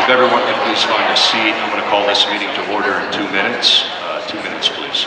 If everyone can please find a seat, I'm going to call this meeting to order in 2 minutes. 2 minutes, please.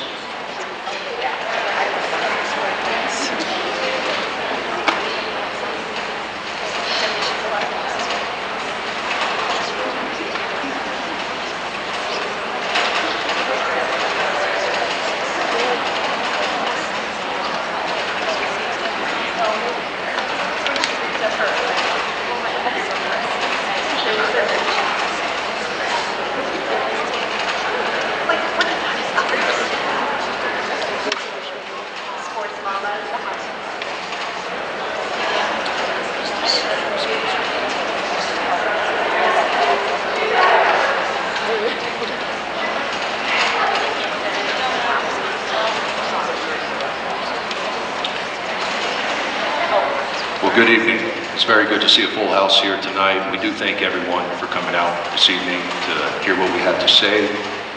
Good evening. It's very good to see a full house here tonight. We do thank everyone for coming out this evening to hear what we have to say,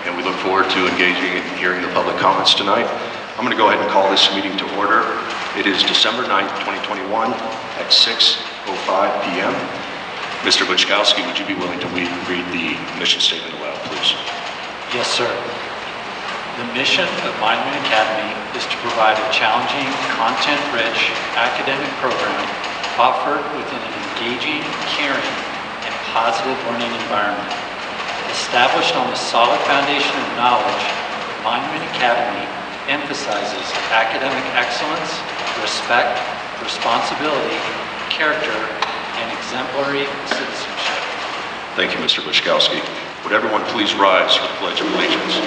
and we look forward to engaging and hearing the public comments tonight. I'm going to go ahead and call this meeting to order. It is December 9th, 2021 at 6:05 p.m. Mr. Buczkowski, would you be willing to read the mission statement aloud, please? Yes, sir. The mission of Monument Academy is to provide a challenging, content-rich academic program offered within an engaging, caring, and positive learning environment. Established on the solid foundation of knowledge, Monument Academy emphasizes academic excellence, respect, responsibility, character, and exemplary citizenship. Thank you, Mr. Buczkowski. Would everyone please rise for the Pledge of Allegiance?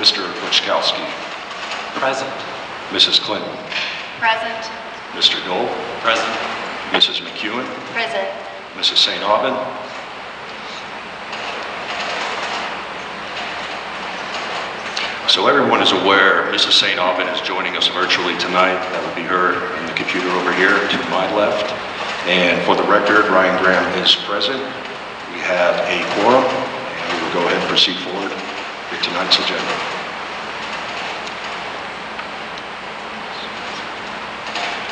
Mr. Buczkowski. Present. Mrs. Clinton. Present. Mr. Dole. Present. Mrs. McEwen. Present. Mrs. St. Aubin. So everyone is aware Mrs. St. Aubin is joining us virtually tonight. That would be her in the computer over here to my left. And for the record, Ryan Graham is present. We have a quorum, and we will go ahead and proceed forward with tonight's agenda.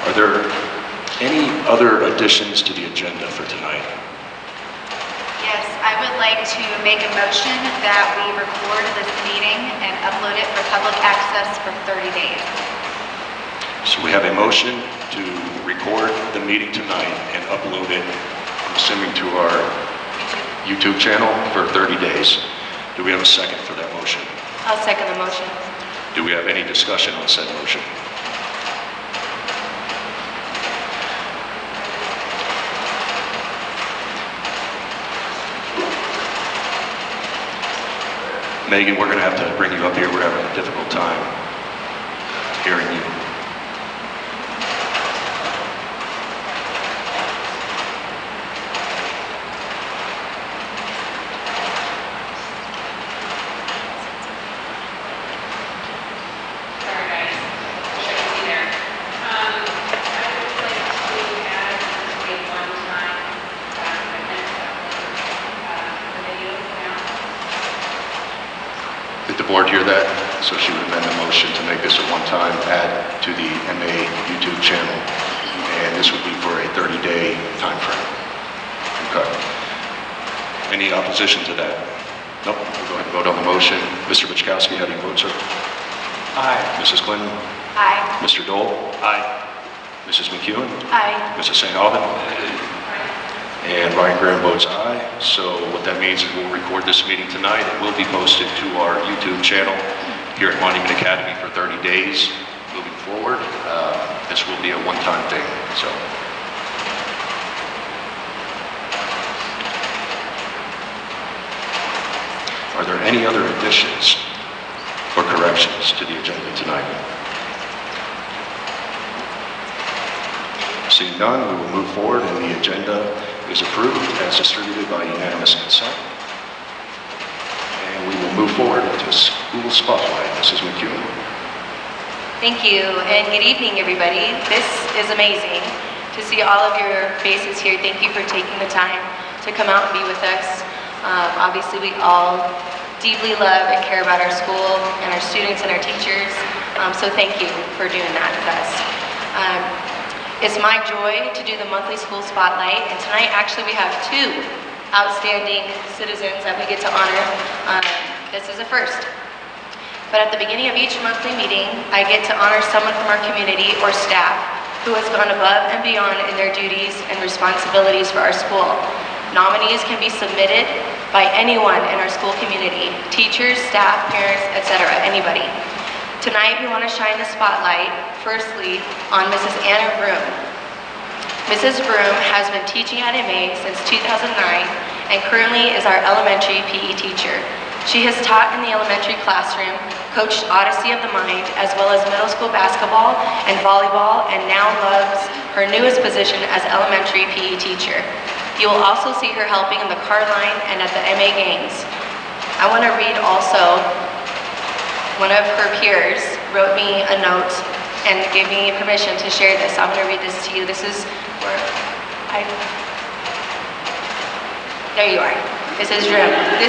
Are there any other additions to the agenda for tonight? Yes, I would like to make a motion that we record this meeting and upload it for public access for 30 days. So we have a motion to record the meeting tonight and upload it, I'm assuming, to our YouTube channel for 30 days. Do we have a second for that motion? I'll second the motion. Do we have any discussion on said motion? Megan, we're going to have to bring you up here. We're having a difficult time hearing you. Did the board hear that? So she would amend the motion to make this a one-time add to the MA YouTube channel. And this would be for a 30-day time frame. Okay. Any opposition to that? Nope. We'll go ahead and vote on the motion. Mr. Buczkowski, how do you vote, sir? Aye. Mrs. Clinton? Aye. Mr. Dole? Aye. Mrs. McEwen? Aye. Mrs. St. Aubin? And Ryan Graham votes aye. So what that means is we'll record this meeting tonight. It will be posted to our YouTube channel here at Monument Academy for 30 days moving forward. This will be a one-time thing. So. Are there any other additions or corrections to the agenda tonight? Seeing none, we will move forward, and the agenda is approved as distributed by unanimous consent. move forward to School Spotlight. Mrs. McEwen. Thank you, and good evening, everybody. This is amazing to see all of your faces here. Thank you for taking the time to come out and be with us. Obviously, we all deeply love and care about our school and our students and our teachers, so thank you for doing that with us. It's my joy to do the monthly school spotlight, and tonight actually we have two outstanding citizens that we get to honor. This is a first. But at the beginning of each monthly meeting, I get to honor someone from our community or staff who has gone above and beyond in their duties and responsibilities for our school. Nominees can be submitted by anyone in our school community, teachers, staff, parents, etc., anybody. Tonight, we want to shine the spotlight, firstly, on Mrs. Anna Vroom. Mrs. Vroom has been teaching at MA since 2009 and currently is our elementary PE teacher. She has taught in the elementary classroom, coached Odyssey of the Mind, as well as middle school basketball and volleyball, and now loves her newest position as elementary PE teacher. You will also see her helping in the car line and at the MA games. I want to read also, one of her peers wrote me a note and gave me permission to share this. I'm going to read this to you. This is where there you are. This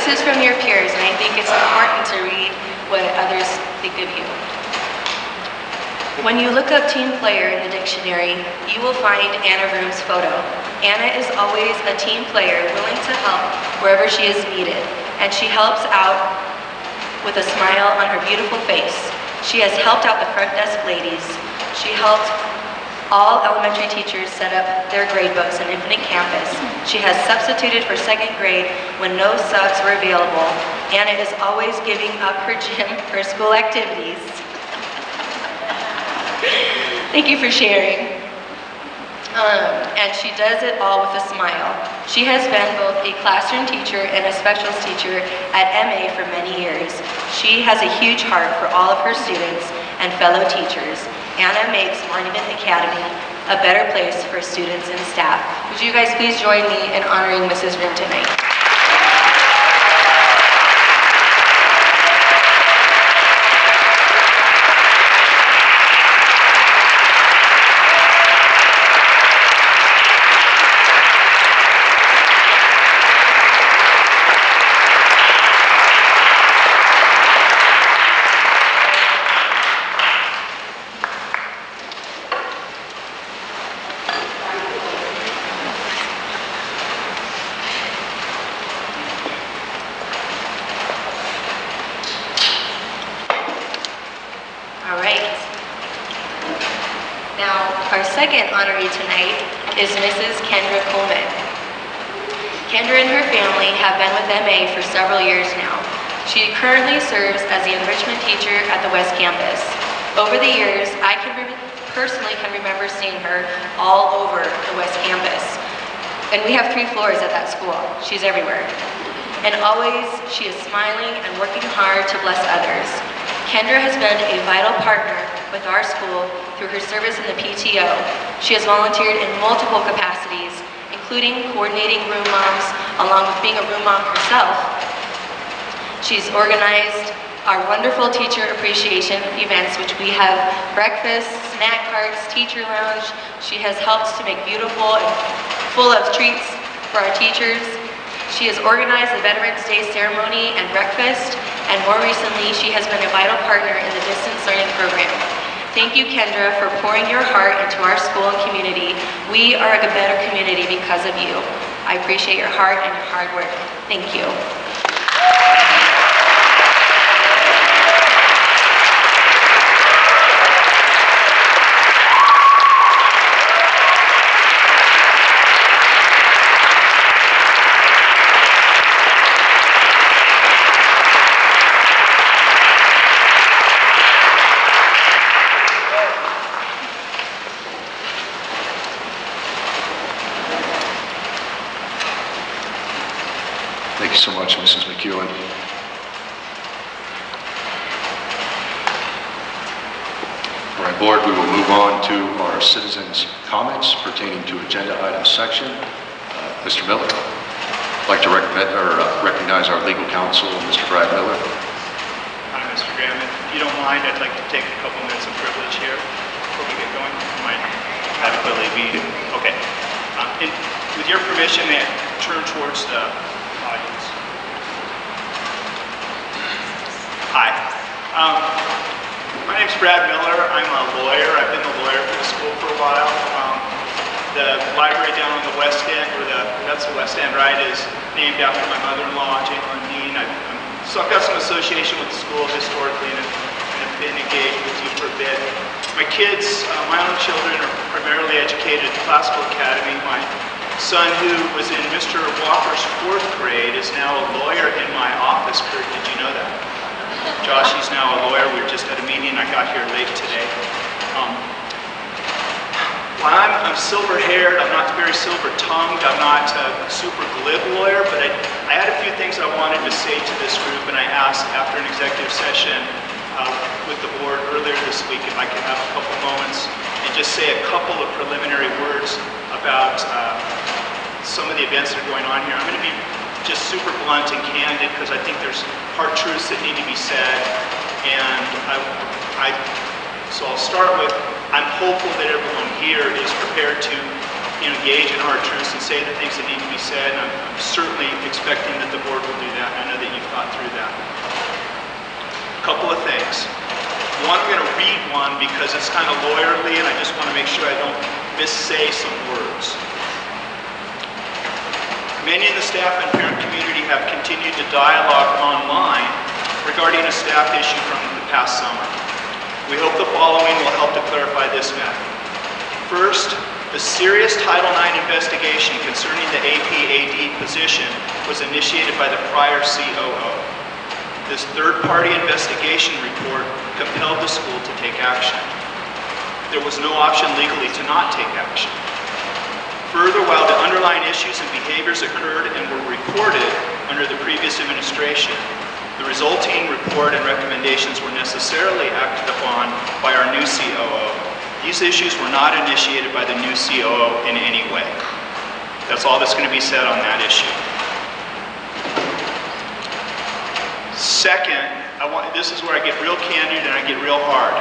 is from your peers, and I think it's important to read what others think of you. When you look up team player in the dictionary, you will find Anna Vroom's photo. Anna is always a team player willing to help wherever she is needed, and she helps out with a smile on her beautiful face. She has helped out the front desk ladies. She helped all elementary teachers set up their grade books in Infinite Campus. She has substituted for second grade when no subs were available. Anna is always giving up her gym for school activities. Thank you for sharing. And she does it all with a smile. She has been both a classroom teacher and a specials teacher at MA for many years. She has a huge heart for all of her students and fellow teachers. Anna makes Monument Academy a better place for students and staff. Would you guys please join me in honoring Mrs. Vroom tonight? All right. Now, our second honoree tonight is Mrs. Kendra Coleman. Kendra and her family have been with MA for several years now. She currently serves as the enrichment teacher at the West Campus. Over the years, I personally can remember seeing her all over the West Campus. And we have 3 floors at that school. She's everywhere. And always, she is smiling and working hard to bless others. Kendra has been a vital partner with our school through her service in the PTO. She has volunteered in multiple capacities, including coordinating room moms, along with being a room mom herself. She's organized our wonderful teacher appreciation events, which we have breakfast, snack carts, teacher lounge. She has helped to make beautiful and full of treats for our teachers. She has organized the Veterans Day ceremony and breakfast, and more recently, she has been a vital partner in the distance learning program. Thank you, Kendra, for pouring your heart into our school and community. We are a better community because of you. I appreciate your heart and your hard work. Thank you. Thank you so much, Mrs. McEwen. All right, Board, we will move on to our citizens' comments pertaining to agenda item section. Mr. Miller. I'd like to recognize our legal counsel, Mr. Brad Miller. Hi, Mr. Graham. If you don't mind, I'd like to take a couple minutes of privilege here before we get going. Might adequately be, okay. With your permission, may I turn towards the audience? Hi. My name's Brad Miller. I'm a lawyer. I've been a lawyer for the school for a while. The library down on the west end, that's the west end, right, is named after my mother-in-law, Jalen Dean. So I've got some association with the school historically and have been engaged with you for a bit. My kids, my own children, are primarily educated at the Classical Academy. My son, who was in Mr. Walker's 4th grade, is now a lawyer in my office. Kurt, did you know that? Josh, he's now a lawyer. We were just at a meeting. I got here late today. Well, I'm silver-haired. I'm not very silver-tongued. I'm not a super glib lawyer, but I had a few things I wanted to say to this group, and I asked after an executive session with the board earlier this week if I could have a couple moments and just say a couple of preliminary words about some of the events that are going on here. I'm going to be just super blunt and candid because I think there's hard truths that need to be said, and so I'll start with, I'm hopeful that everyone here is prepared to engage in hard truths and say the things that need to be said, and I'm certainly expecting that the board will do that. I know that you've thought through that. A couple of things. One, I'm going to read one because it's kind of lawyerly, and I just want to make sure I don't missay some words. Many in the staff and parent community have continued to dialogue online regarding a staff issue from the past summer. We hope the following will help to clarify this matter. First, the serious Title IX investigation concerning the AP/AD position was initiated by the prior COO. This third-party investigation report compelled the school to take action. There was no option legally to not take action. Further, while the underlying issues and behaviors occurred and were reported under the previous administration, the resulting report and recommendations were necessarily acted upon by our new COO. These issues were not initiated by the new COO in any way. That's all that's going to be said on that issue. Second, this is where I get real candid and I get real hard.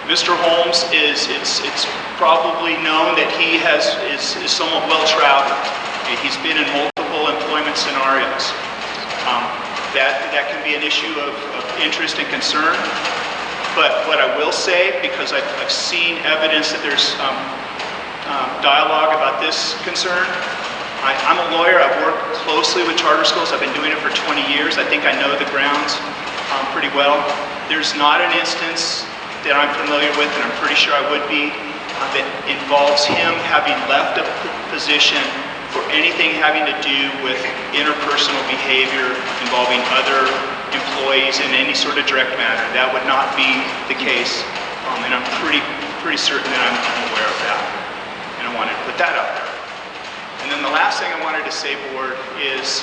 Mr. Holmes it's probably known that he is somewhat well-traveled. He's been in multiple employment scenarios. That can be an issue of interest and concern. But what I will say, because I've seen evidence that there's dialogue about this concern, I'm a lawyer. I've worked closely with charter schools. I've been doing it for 20 years. I think I know the grounds pretty well. There's not an instance that I'm familiar with, and I'm pretty sure I would be, that involves him having left a position for anything having to do with interpersonal behavior involving other employees in any sort of direct manner. That would not be the case, and I'm pretty certain that I'm aware of that, and I wanted to put that out there. And then the last thing I wanted to say, board, is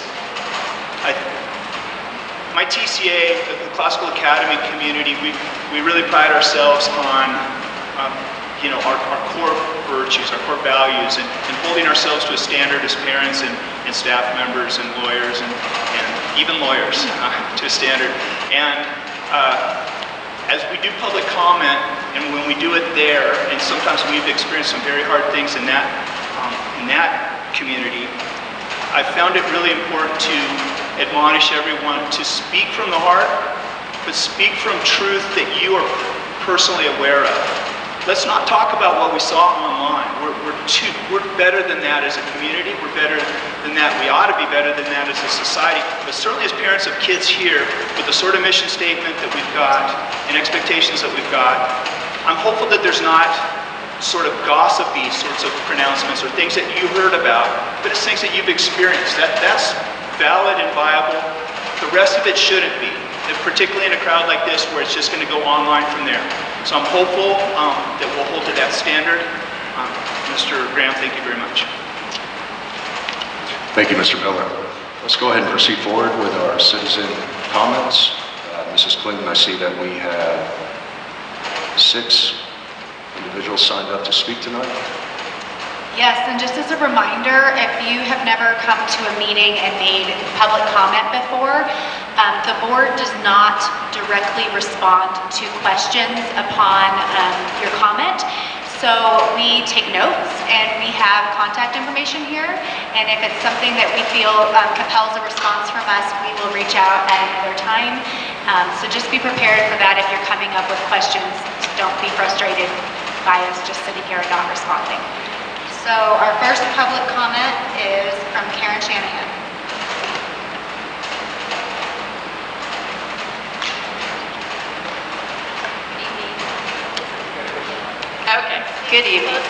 my TCA, the Classical Academy community, we really pride ourselves on our core virtues, our core values, and holding ourselves to a standard as parents and staff members and lawyers and even lawyers to a standard. And as we do public comment, and when we do it there, and sometimes we've experienced some very hard things in that community, I found it really important to admonish everyone to speak from the heart, but speak from truth that you are personally aware of. Let's not talk about what we saw online. We're better than that as a community. We're better than that. We ought to be better than that as a society. But certainly as parents of kids here, with the sort of mission statement that we've got and expectations that we've got, I'm hopeful that there's not sort of gossipy sorts of pronouncements or things that you heard about, but it's things that you've experienced. That's valid and viable. The rest of it shouldn't be, particularly in a crowd like this where it's just going to go online from there. So I'm hopeful that we'll hold to that standard. Mr. Graham, thank you very much. Thank you, Mr. Miller. Let's go ahead and proceed forward with our citizen comments. Mrs. Clinton, I see that we have 6 individuals signed up to speak tonight. Yes, and just as a reminder, if you have never come to a meeting and made public comment before, the board does not directly respond to questions upon your comment. So we take notes and we have contact information here. And if it's something that we feel compels a response from us, we will reach out at another time. So just be prepared for that if you're coming up with questions. Don't be frustrated by us just sitting here and not responding. So our first public comment is from Karen Shanahan. Okay, good evening.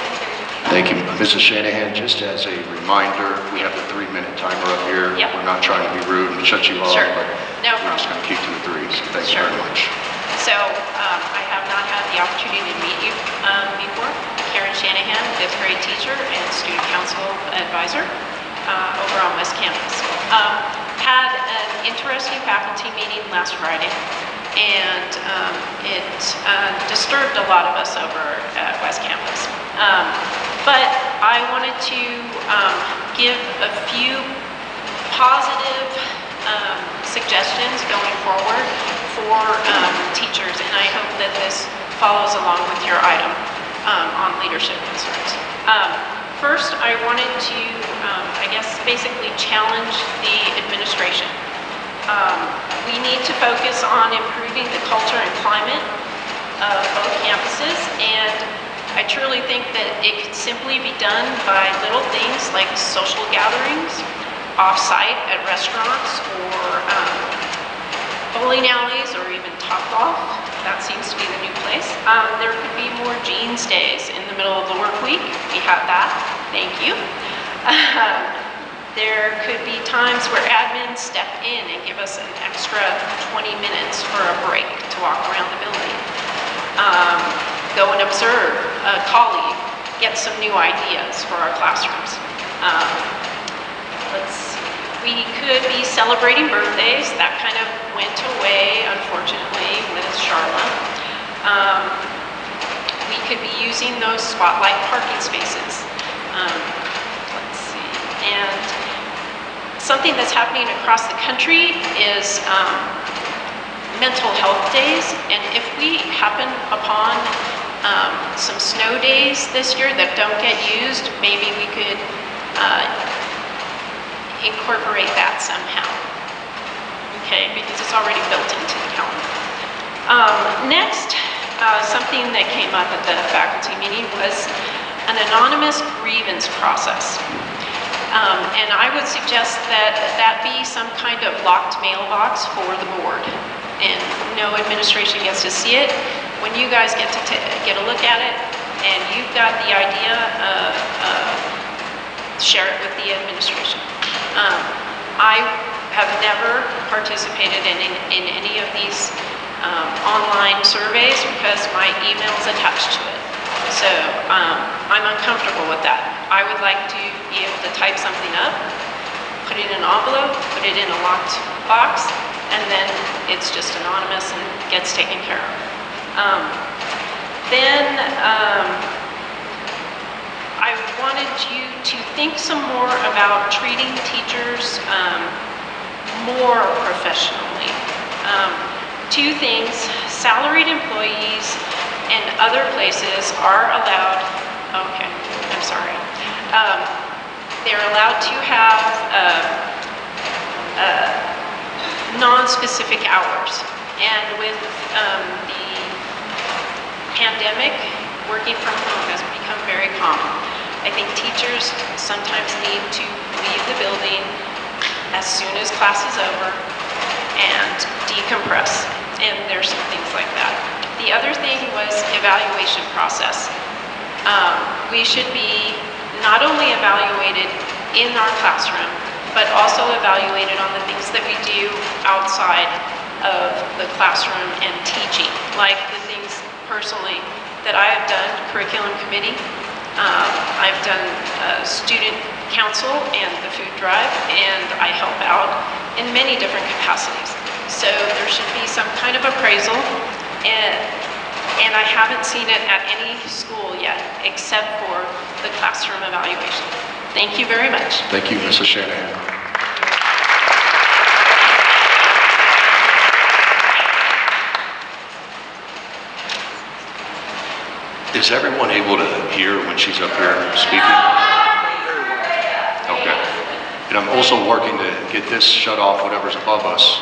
Thank you, Mrs. Shanahan. Just as a reminder, we have the 3-minute timer up here. Yep. We're not trying to be rude and shut you off, Sure. but No we're just problem. going to keep to the 3s. Thank you Sure. very much. So I have not had the opportunity to meet you before. Karen Shanahan, 5th grade teacher and student council advisor over on West Campus. Had an interesting faculty meeting last Friday, and it disturbed a lot of us over at West Campus. But I wanted to give a few positive suggestions going forward for teachers, and I hope that this follows along with your item on leadership concerns. First, I wanted to, I guess, basically challenge the administration. We need to focus on improving the culture and climate of both campuses, and I truly think that it could simply be done by little things like social gatherings, off-site at restaurants, or bowling alleys, or even Topgolf. That seems to be the new place. There could be more jeans days in the middle of the work week. We have that. Thank you. There could be times where admins step in and give us an extra 20 minutes for a break to walk around the building. Go and observe a colleague, get some new ideas for our classrooms. Let's see. We could be celebrating birthdays. That kind of went away, unfortunately, with Charla. We could be using those spotlight parking spaces. Let's see. And something that's happening across the country is mental health days. And if we happen upon some snow days this year that don't get used, maybe we could incorporate that somehow. Okay, because it's already built into the calendar. Next, something that came up at the faculty meeting was an anonymous grievance process. And I would suggest that that be some kind of locked mailbox for the board, and no administration gets to see it. When you guys get to get a look at it, and you've got the idea, share it with the administration. I have never participated in any of these online surveys because my email's attached to it. So I'm uncomfortable with that. I would like to be able to type something up, put it in an envelope, put it in a locked box, and then it's just anonymous and gets taken care of. I wanted you to think some more about treating teachers more professionally. Two things: salaried employees and other places are allowed, okay, I'm sorry. They're allowed to have non-specific hours. And with the pandemic, working from home has become very common. I think teachers sometimes need to leave the building as soon as class is over and decompress. And there's some things like that. The other thing was evaluation process. We should be not only evaluated in our classroom, but also evaluated on the things that we do outside of the classroom and teaching, like the things personally that I have done, curriculum committee. I've done student council and the food drive, and I help out in many different capacities. So there should be some kind of appraisal, and I haven't seen it at any school yet, except for the classroom evaluation. Thank you very much. Thank you, Mrs. Shanahan. Is everyone able to hear when she's up here speaking? Okay. And I'm also working to get this shut off, whatever's above us.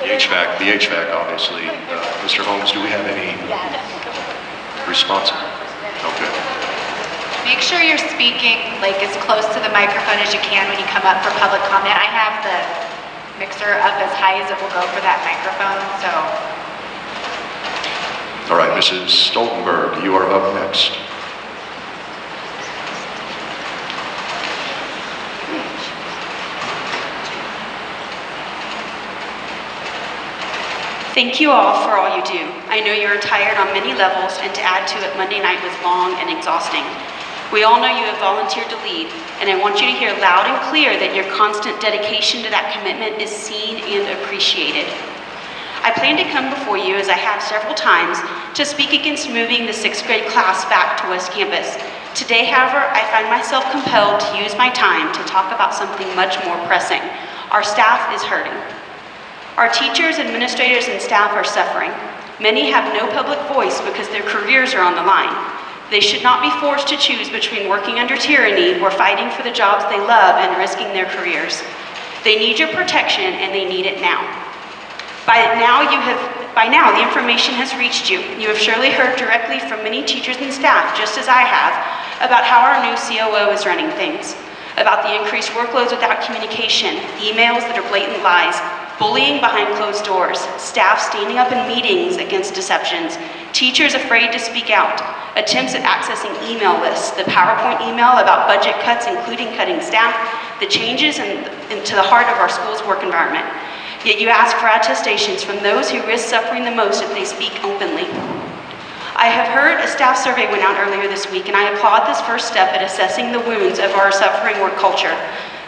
The HVAC, obviously. Mr. Holmes, do we have any response? Okay. Make sure you're speaking like as close to the microphone as you can when you come up for public comment. I have the mixer up as high as it will go for that microphone, so. All right, Mrs. Stoltenberg, you are up next. Thank you all for all you do. I know you are tired on many levels, and to add to it, Monday night was long and exhausting. We all know you have volunteered to lead, and I want you to hear loud and clear that your constant dedication to that commitment is seen and appreciated. I plan to come before you, as I have several times, to speak against moving the 6th grade class back to West Campus. Today, however, I find myself compelled to use my time to talk about something much more pressing. Our staff is hurting. Our teachers, administrators, and staff are suffering. Many have no public voice because their careers are on the line. They should not be forced to choose between working under tyranny or fighting for the jobs they love and risking their careers. They need your protection, and they need it now. By now, the information has reached you. You have surely heard directly from many teachers and staff, just as I have, about how our new COO is running things, about the increased workloads without communication, emails that are blatant lies, bullying behind closed doors, staff standing up in meetings against deceptions, teachers afraid to speak out, attempts at accessing email lists, the PowerPoint email about budget cuts, including cutting staff, the changes into the heart of our school's work environment. Yet you ask for attestations from those who risk suffering the most if they speak openly. I have heard a staff survey went out earlier this week, and I applaud this first step at assessing the wounds of our suffering work culture,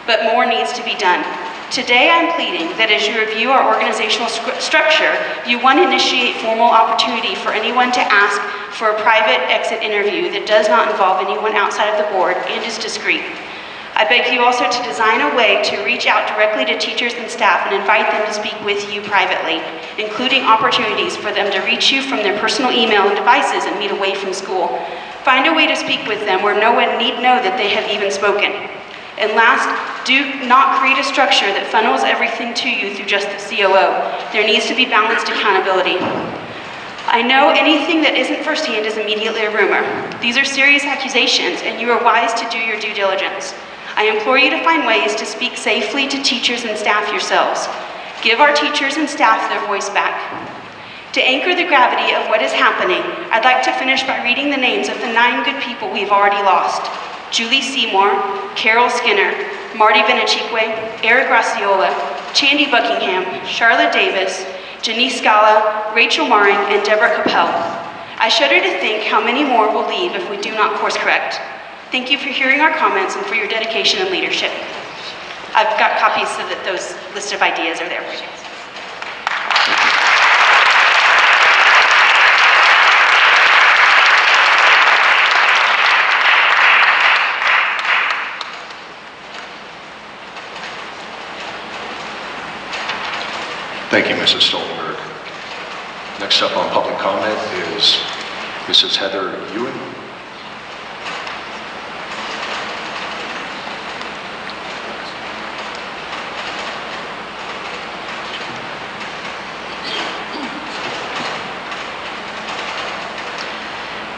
but more needs to be done. Today, I'm pleading that as you review our organizational structure, you want to initiate formal opportunity for anyone to ask for a private exit interview that does not involve anyone outside of the board and is discreet. I beg you also to design a way to reach out directly to teachers and staff and invite them to speak with you privately, including opportunities for them to reach you from their personal email and devices and meet away from school. Find a way to speak with them where no one need know that they have even spoken. And last, do not create a structure that funnels everything to you through just the COO. There needs to be balanced accountability. I know anything that isn't firsthand is immediately a rumor. These are serious accusations, and you are wise to do your due diligence. I implore you to find ways to speak safely to teachers and staff yourselves. Give our teachers and staff their voice back. To anchor the gravity of what is happening, I'd like to finish by reading the names of the 9 good people we've already lost. Julie Seymour, Carol Skinner, Marty Benachique, Eric Graciola, Chandy Buckingham, Charlotte Davis, Janice Scala, Rachel Maring, and Deborah Capel. I shudder to think how many more will leave if we do not course correct. Thank you for hearing our comments and for your dedication and leadership. I've got copies so that those list of ideas are there for you. Thank you, Mrs. Stoltenberg. Next up on public comment is Mrs. Heather Ewan.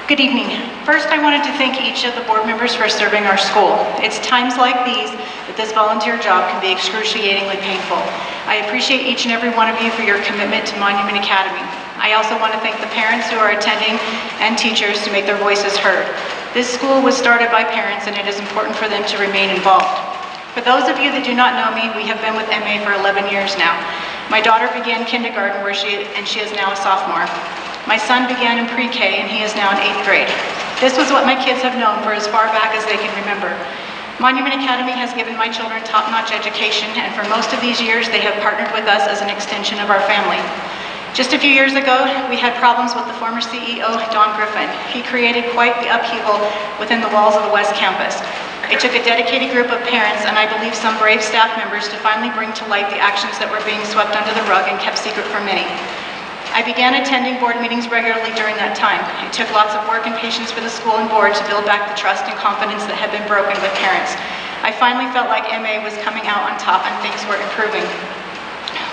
Good evening. First, I wanted to thank each of the board members for serving our school. It's times like these that this volunteer job can be excruciatingly painful. I appreciate each and every one of you for your commitment to Monument Academy. I also want to thank the parents who are attending and teachers to make their voices heard. This school was started by parents, and it is important for them to remain involved. For those of you that do not know me, we have been with MA for 11 years now. My daughter began kindergarten and she is now a sophomore. My son began in pre-K and he is now in 8th grade. This was what my kids have known for as far back as they can remember. Monument Academy has given my children top-notch education, and for most of these years they have partnered with us as an extension of our family. Just a few years ago, we had problems with the former CEO, Don Griffin. He created quite the upheaval within the walls of the West Campus. It took a dedicated group of parents and I believe some brave staff members to finally bring to light the actions that were being swept under the rug and kept secret from many. I began attending board meetings regularly during that time. It took lots of work and patience for the school and board to build back the trust and confidence that had been broken with parents. I finally felt like MA was coming out on top and things were improving.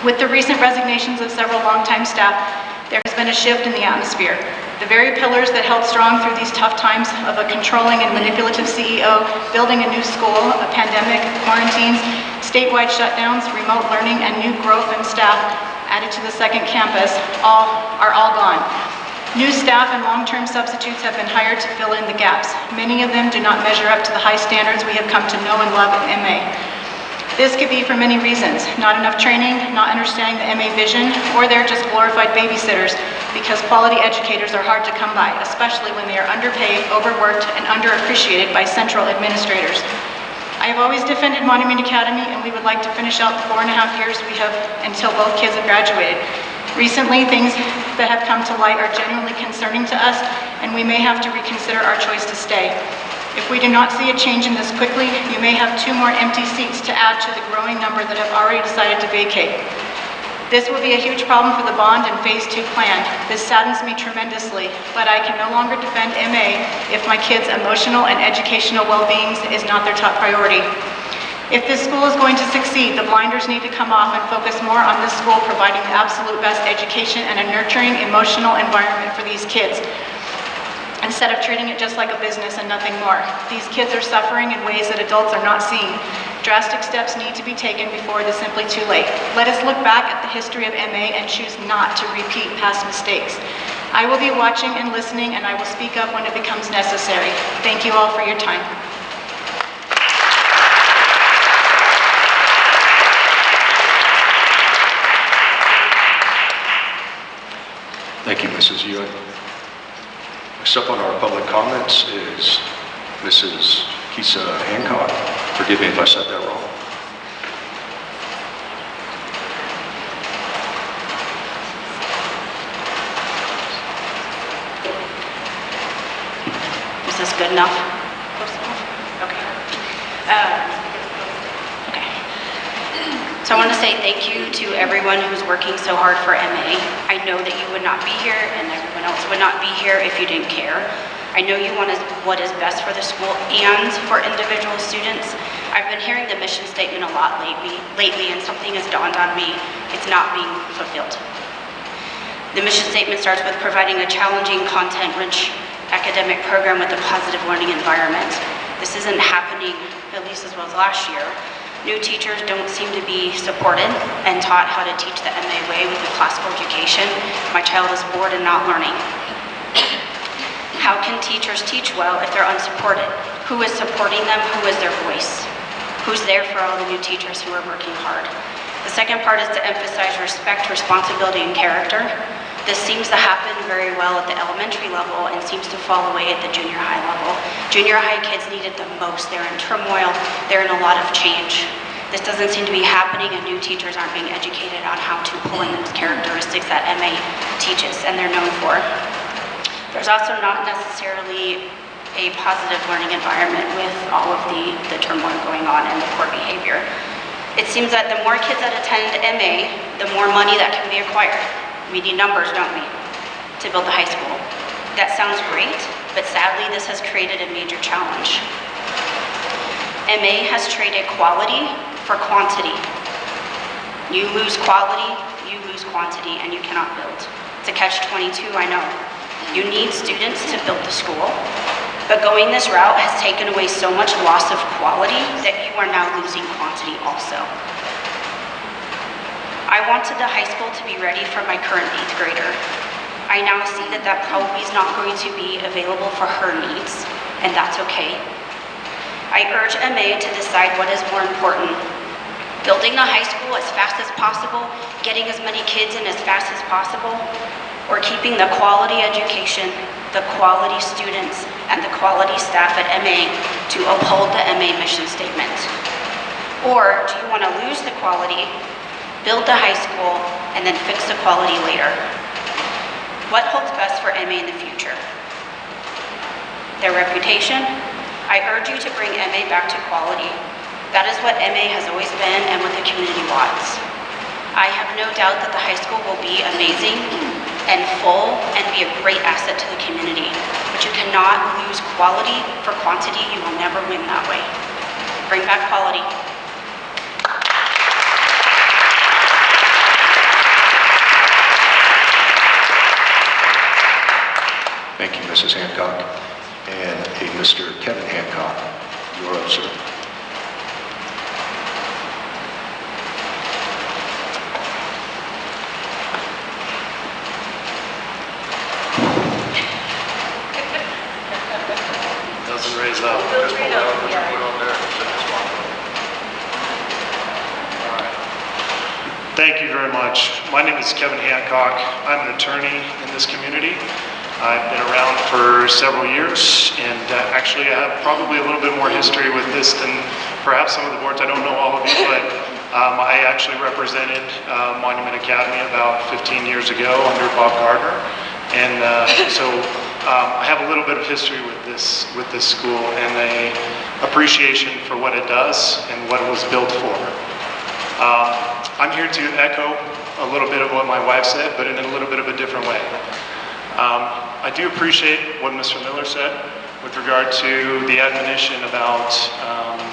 With the recent resignations of several longtime staff, there has been a shift in the atmosphere. The very pillars that held strong through these tough times of a controlling and manipulative CEO, building a new school, a pandemic, quarantines, statewide shutdowns, remote learning, and new growth in staff added to the second campus are all gone. New staff and long-term substitutes have been hired to fill in the gaps. Many of them do not measure up to the high standards we have come to know and love in MA. This could be for many reasons. Not enough training, not understanding the MA vision, or they're just glorified babysitters because quality educators are hard to come by, especially when they are underpaid, overworked, and underappreciated by central administrators. I have always defended Monument Academy and we would like to finish out the 4.5 years we have until both kids have graduated. Recently, things that have come to light are genuinely concerning to us and we may have to reconsider our choice to stay. If we do not see a change in this quickly, you may have 2 more empty seats to add to the growing number that have already decided to vacate. This will be a huge problem for the bond and Phase 2 plan. This saddens me tremendously, but I can no longer defend MA if my kids' emotional and educational well-being is not their top priority. If this school is going to succeed, the blinders need to come off and focus more on this school providing the absolute best education and a nurturing, emotional environment for these kids, instead of treating it just like a business and nothing more. These kids are suffering in ways that adults are not seeing. Drastic steps need to be taken before it is simply too late. Let us look back at the history of MA and choose not to repeat past mistakes. I will be watching and listening, and I will speak up when it becomes necessary. Thank you all for your time. Thank you, Mrs. Ewan. Next up on our public comments is Mrs. Kisa Hancock. Forgive me if I said that wrong. Is this good enough? Okay. Okay. So I want to say thank you to everyone who's working so hard for MA. I know that you would not be here and everyone else would not be here if you didn't care. I know you want what is best for the school and for individual students. I've been hearing the mission statement a lot lately and something has dawned on me. It's not being fulfilled. The mission statement starts with providing a challenging, content-rich academic program with a positive learning environment. This isn't happening, at least as well as last year. New teachers don't seem to be supported and taught how to teach the MA way with the classical education. My child is bored and not learning. How can teachers teach well if they're unsupported? Who is supporting them? Who is their voice? Who's there for all the new teachers who are working hard? The second part is to emphasize respect, responsibility, and character. This seems to happen very well at the elementary level and seems to fall away at the junior high level. Junior high kids need it the most. They're in turmoil. They're in a lot of change. This doesn't seem to be happening and new teachers aren't being educated on how to pull in those characteristics that MA teaches and they're known for. There's also not necessarily a positive learning environment with all of the turmoil going on and the poor behavior. It seems that the more kids that attend MA, the more money that can be acquired. We need numbers, don't we, to build the high school. That sounds great, but sadly this has created a major challenge. MA has traded quality for quantity. You lose quality, you lose quantity, and you cannot build. It's a catch-22, I know. You need students to build the school, but going this route has taken away so much loss of quality that you are now losing quantity also. I wanted the high school to be ready for my current 8th grader. I now see that that probably is not going to be available for her needs, and that's okay. I urge MA to decide what is more important. Building the high school as fast as possible, getting as many kids in as fast as possible, or keeping the quality education, the quality students, and the quality staff at MA to uphold the MA mission statement. Or do you want to lose the quality build the high school, and then fix the quality later. What holds best for MA in the future? Their reputation? I urge you to bring MA back to quality. That is what MA has always been and what the community wants. I have no doubt that the high school will be amazing and full and be a great asset to the community. But you cannot lose quality for quantity. You will never win that way. Bring back quality. Thank you, Mrs. Hancock. And a Mr. Kevin Hancock, you're up, sir. Doesn't raise up. Thank you very much. My name is Kevin Hancock. I'm an attorney in this community. I've been around for several years, and actually I have probably a little bit more history with this than perhaps some of the boards. I don't know all of you, but I actually represented Monument Academy about 15 years ago under Bob Gardner, and so I have a little bit of history with this school and a appreciation for what it does and what it was built for. I'm here to echo a little bit of what my wife said, but in a little bit of a different way. I do appreciate what Mr. Miller said with regard to the admonition about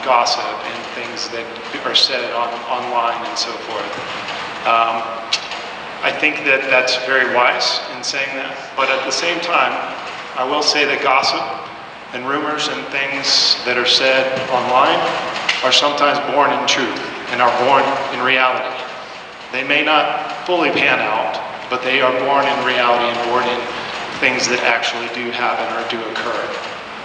gossip and things that are said online and so forth. I think that that's very wise in saying that, but at the same time, I will say that gossip and rumors and things that are said online are sometimes born in truth and are born in reality. They may not fully pan out, but they are born in reality and born in things that actually do happen or do occur.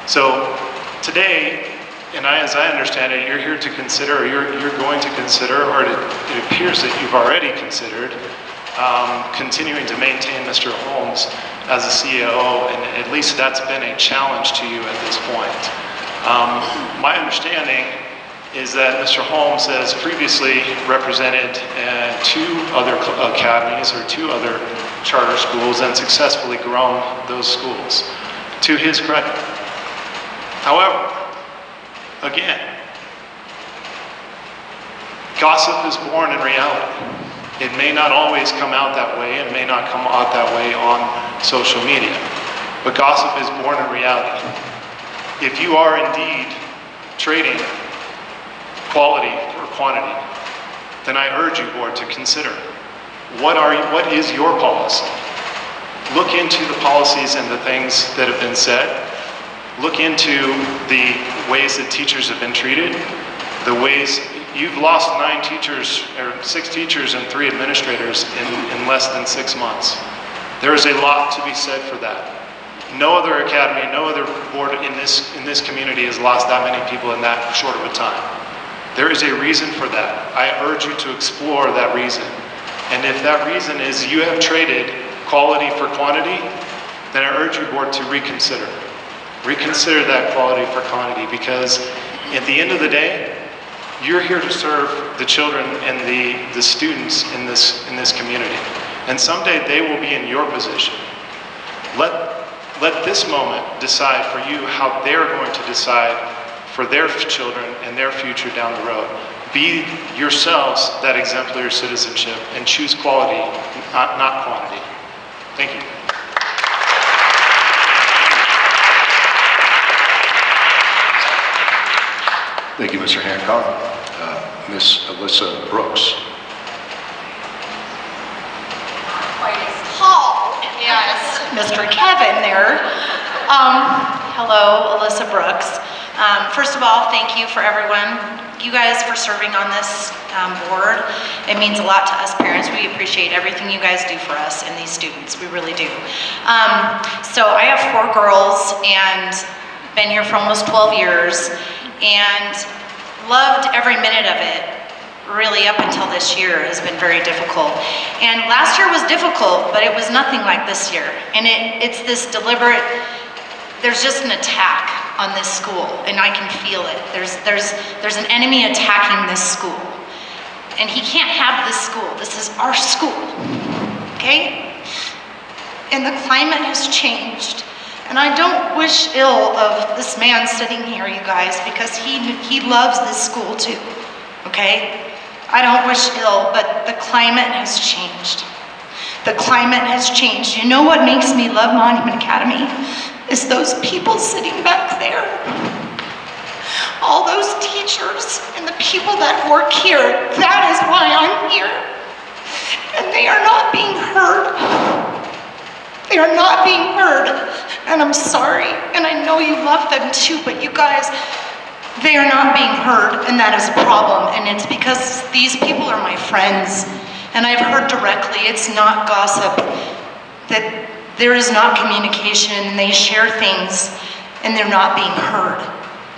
So today, and as I understand it, you're here to consider, or you're going to consider, or it appears that you've already considered, continuing to maintain Mr. Holmes as a CAO, and at least that's been a challenge to you at this point. My understanding is that Mr. Holmes has previously represented two other academies or two other charter schools and successfully grown those schools, to his credit. However, again, gossip is born in reality. It may not always come out that way, it may not come out that way on social media, but gossip is born in reality. If you are indeed trading quality for quantity, then I urge you, board, to consider what is your policy? Look into the policies and the things that have been said. Look into the ways that teachers have been treated, the ways you've lost 9 teachers, or 6 teachers and 3 administrators in less than 6 months. There is a lot to be said for that. No other academy, no other board in this community has lost that many people in that short of a time. There is a reason for that. I urge you to explore that reason. And if that reason is you have traded quality for quantity, then I urge you, board, to reconsider. Reconsider that quality for quantity, because at the end of the day, you're here to serve the children and the students in this community. And someday they will be in your position. Let this moment decide for you how they're going to decide for their children and their future down the road. Be yourselves that exemplary citizenship and choose quality, not quantity. Thank you. Thank you, Mr. Hancock. Ms. Alyssa Brooks. Paul, yes, Mr. Kevin there. Hello, Alyssa Brooks. First of all, thank you for everyone, you guys, for serving on this board. It means a lot to us parents. We appreciate everything you guys do for us and these students. We really do. So I have 4 girls and been here for almost 12 years and loved every minute of it. Really, up until this year has been very difficult. And last year was difficult, but it was nothing like this year. And it's this deliberate, there's just an attack on this school, and I can feel it. There's an enemy attacking this school. And he can't have this school. This is our school, okay? And the climate has changed. And I don't wish ill of this man sitting here, you guys, because he loves this school too, okay? I don't wish ill, but the climate has changed. The climate has changed. You know what makes me love Monument Academy? Is those people sitting back there. All those teachers and the people that work here, that is why I'm here. And they are not being heard. They are not being heard. And I'm sorry, and I know you love them too, but you guys, they are not being heard, and that is a problem. And it's because these people are my friends. And I've heard directly, it's not gossip, that there is not communication, and they share things, and they're not being heard.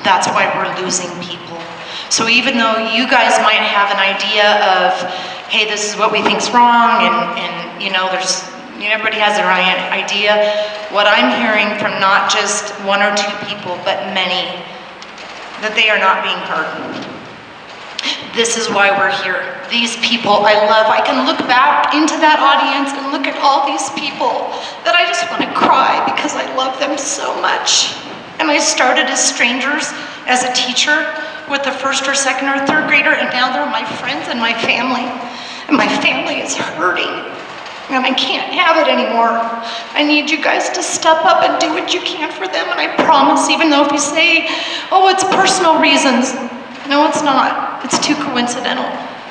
That's why we're losing people. So even though you guys might have an idea of, hey, this is what we think's wrong, and you know, everybody has their own idea, what I'm hearing from not just one or two people, but many, that they are not being heard. This is why we're here. These people I love. I can look back into that audience and look at all these people that I just want to cry because I love them so much. And I started as strangers, as a teacher with the first or second or third grader, and now they're my friends and my family. And my family is hurting. And I can't have it anymore. I need you guys to step up and do what you can for them. And I promise, even though if you say, oh, it's personal reasons. No, it's not. It's too coincidental.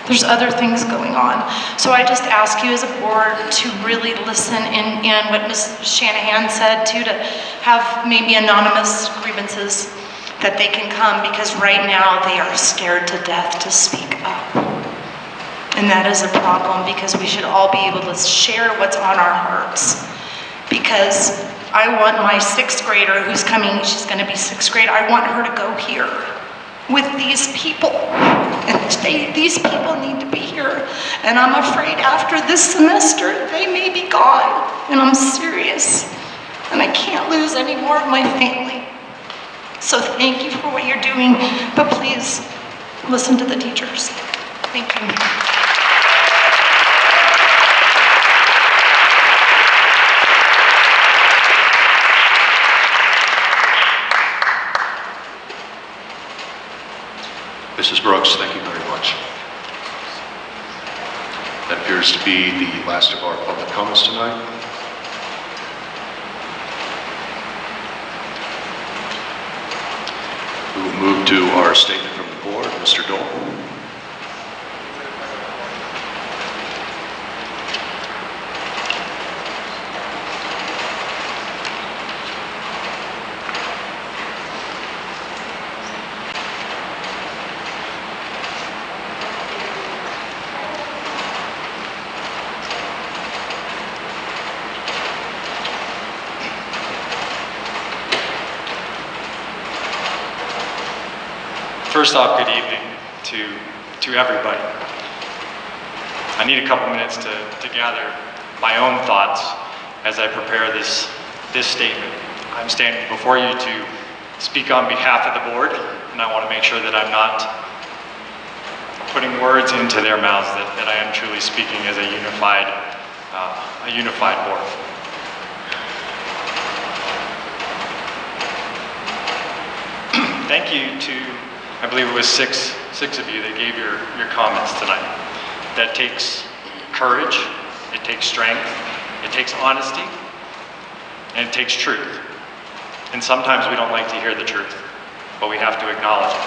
There's other things going on. So I just ask you as a board to really listen and what Ms. Shanahan said too, to have maybe anonymous grievances that they can come, because right now they are scared to death to speak up. And that is a problem, because we should all be able to share what's on our hearts. Because I want my sixth grader who's coming, she's gonna be sixth grade, I want her to go here with these people. And these people need to be here. And I'm afraid after this semester, they may be gone. And I'm serious. And I can't lose any more of my family. So thank you for what you're doing, but please listen to the teachers. Thank you. Mrs. Brooks, thank you very much. That appears to be the last of our public comments tonight. We will move to our statement from the board. Mr. Dole. First off, good evening to everybody. I need a couple minutes to gather my own thoughts as I prepare this statement. I'm standing before you to speak on behalf of the board, and I want to make sure that I'm not putting words into their mouths, that I am truly speaking as a unified board. Thank you to, I believe it was six of you that gave your comments tonight. That takes courage, it takes strength, it takes honesty, and it takes truth. And sometimes we don't like to hear the truth, but we have to acknowledge it.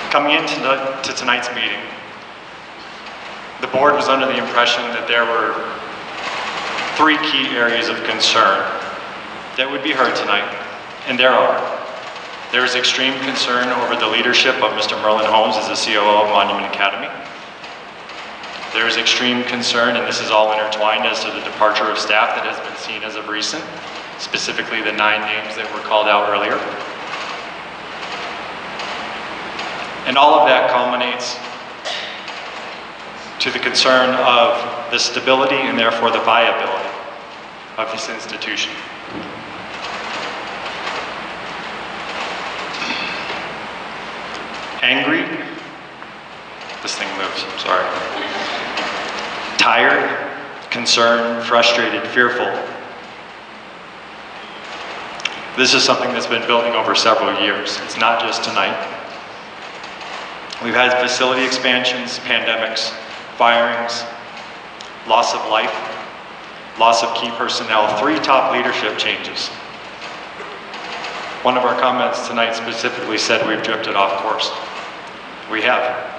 Coming into tonight's meeting, the board was under the impression that there were 3 key areas of concern that would be heard tonight, and there are. There is extreme concern over the leadership of Mr. Merlin Holmes as the COO of Monument Academy. There is extreme concern, and this is all intertwined, as to the departure of staff that has been seen as of recent, specifically the 9 names that were called out earlier. And all of that culminates to the concern of the stability and therefore the viability of this institution. angry, this thing moves, I'm sorry. Tired, concerned, frustrated, fearful. This is something that's been building over several years. It's not just tonight. We've had facility expansions, pandemics, firings, loss of life, loss of key personnel, 3 top leadership changes. One of our comments tonight specifically said we've drifted off course. We have.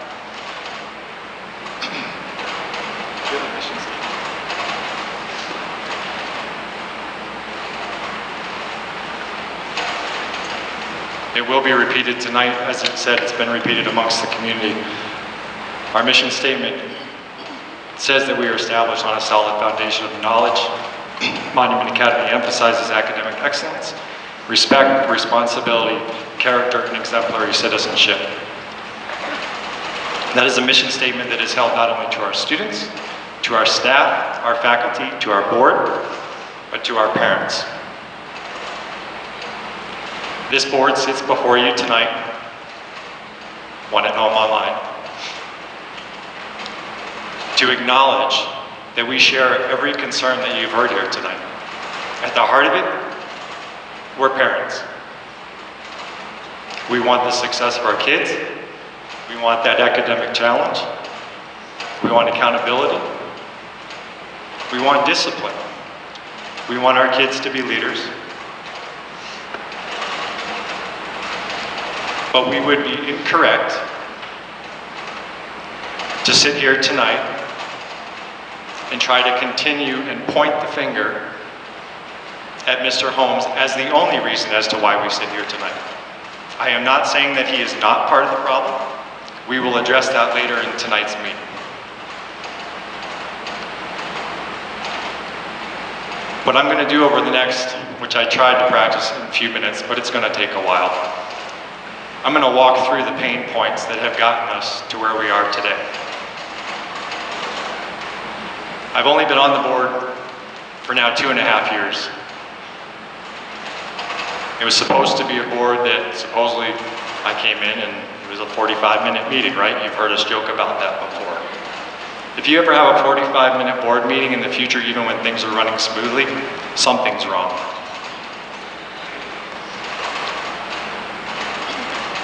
It will be repeated tonight. As it said, it's been repeated amongst the community. Our mission statement says that we are established on a solid foundation of knowledge. Monument Academy emphasizes academic excellence, respect, responsibility, character, and exemplary citizenship. That is a mission statement that is held not only to our students, to our staff, our faculty, to our board, but to our parents. This board sits before you tonight, one at home online, to acknowledge that we share every concern that you've heard here tonight. At the heart of it, we're parents. We want the success of our kids. We want that academic challenge. We want accountability. We want discipline. We want our kids to be leaders. But we would be incorrect to sit here tonight and try to continue and point the finger at Mr. Holmes as the only reason as to why we sit here tonight. I am not saying that he is not part of the problem. We will address that later in tonight's meeting. What I'm going to do over the next, which I tried to practice in a few minutes, but it's going to take a while. I'm going to walk through the pain points that have gotten us to where we are today. I've only been on the board for now 2.5 years. It was supposed to be a board that supposedly I came in and it was a 45-minute meeting, right? You've heard us joke about that before. If you ever have a 45-minute board meeting in the future, even when things are running smoothly, something's wrong.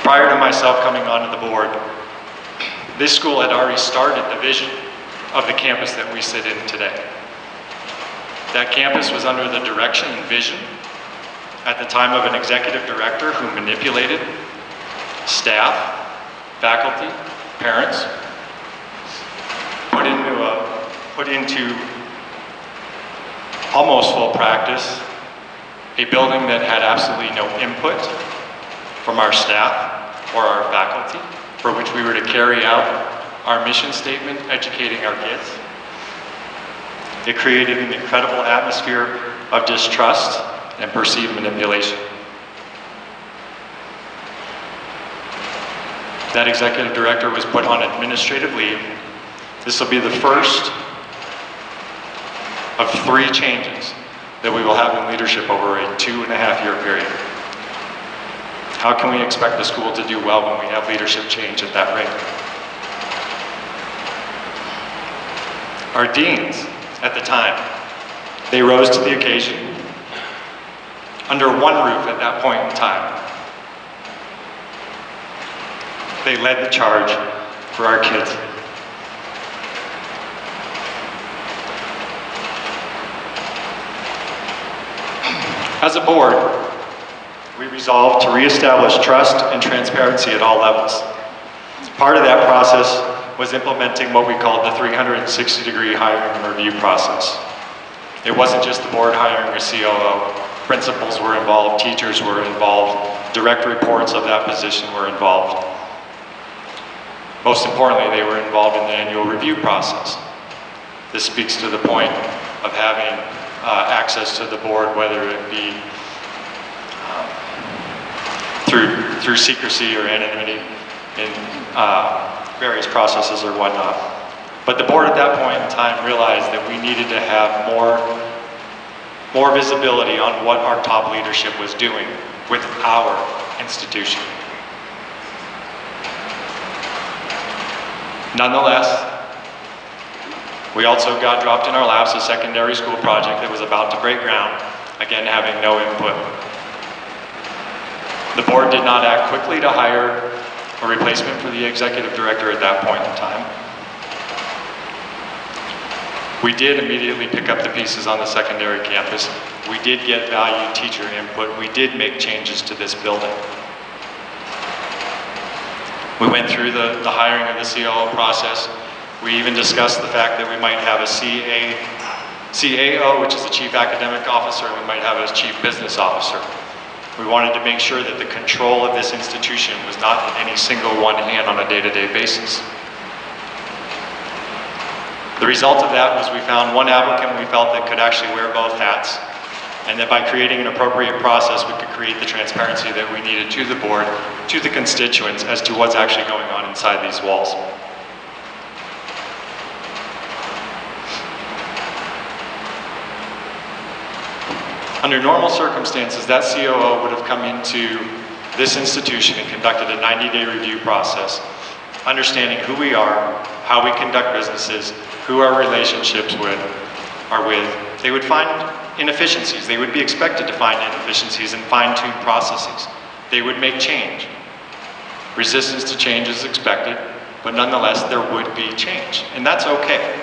Prior to myself coming onto the board, this school had already started the vision of the campus that we sit in today. That campus was under the direction and vision at the time of an executive director who manipulated staff, faculty, parents, put into almost full practice a building that had absolutely no input from our staff or our faculty, for which we were to carry out our mission statement, educating our kids. It created an incredible atmosphere of distrust and perceived manipulation. That executive director was put on administrative leave. This will be the first of 3 changes that we will have in leadership over a 2.5-year period. How can we expect the school to do well when we have leadership change at that rate? Our deans at the time, they rose to the occasion under one roof at that point in time. They led the charge for our kids. As a board, we resolved to reestablish trust and transparency at all levels. Part of that process was implementing what we called the 360-degree hiring and review process. It wasn't just the board hiring a COO. Principals were involved, teachers were involved, direct reports of that position were involved. Most importantly, they were involved in the annual review process. This speaks to the point of having access to the board, whether it be through secrecy or anonymity in various processes or whatnot. But the board at that point in time realized that we needed to have more visibility on what our top leadership was doing with our institution. Nonetheless, we also got dropped in our laps a secondary school project that was about to break ground, again having no input. The board did not act quickly to hire a replacement for the executive director at that point in time. We did immediately pick up the pieces on the secondary campus. We did get valued teacher input. We did make changes to this building. We went through the hiring of the COO process. We even discussed the fact that we might have a CAO, which is the Chief Academic Officer, and we might have a Chief Business Officer. We wanted to make sure that the control of this institution was not in any single one hand on a day-to-day basis. The result of that was we found one applicant we felt that could actually wear both hats, and that by creating an appropriate process, we could create the transparency that we needed to the board, to the constituents, as to what's actually going on inside these walls. Under normal circumstances, that COO would have come into this institution and conducted a 90-day review process, understanding who we are, how we conduct businesses, who our relationships are with. They would find inefficiencies. They would be expected to find inefficiencies and fine-tune processes. They would make change. Resistance to change is expected, but nonetheless, there would be change, and that's okay.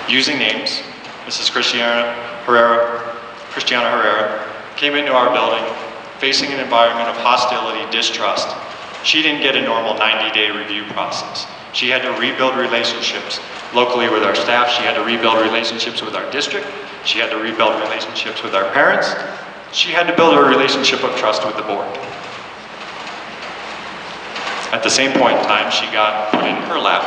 Using names, Mrs. Christiana Herrera came into our building facing an environment of hostility, distrust. She didn't get a normal 90-day review process. She had to rebuild relationships locally with our staff. She had to rebuild relationships with our district. She had to rebuild relationships with our parents. She had to build a relationship of trust with the board. At the same point in time, she got put in her lap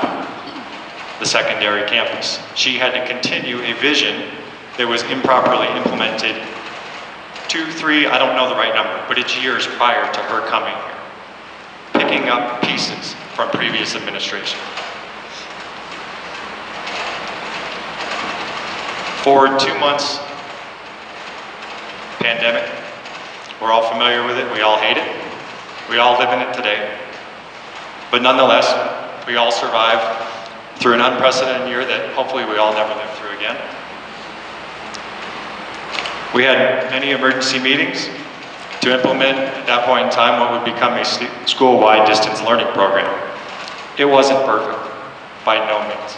the secondary campus. She had to continue a vision that was improperly implemented 2, 3, I don't know the right number, but it's years prior to her coming here, picking up pieces from previous administration. For 2 months, pandemic, we're all familiar with it, we all hate it, we all live in it today. But nonetheless, we all survived through an unprecedented year that hopefully we all never live through again. We had many emergency meetings to implement at that point in time what would become a school-wide distance learning program. It wasn't perfect, by no means.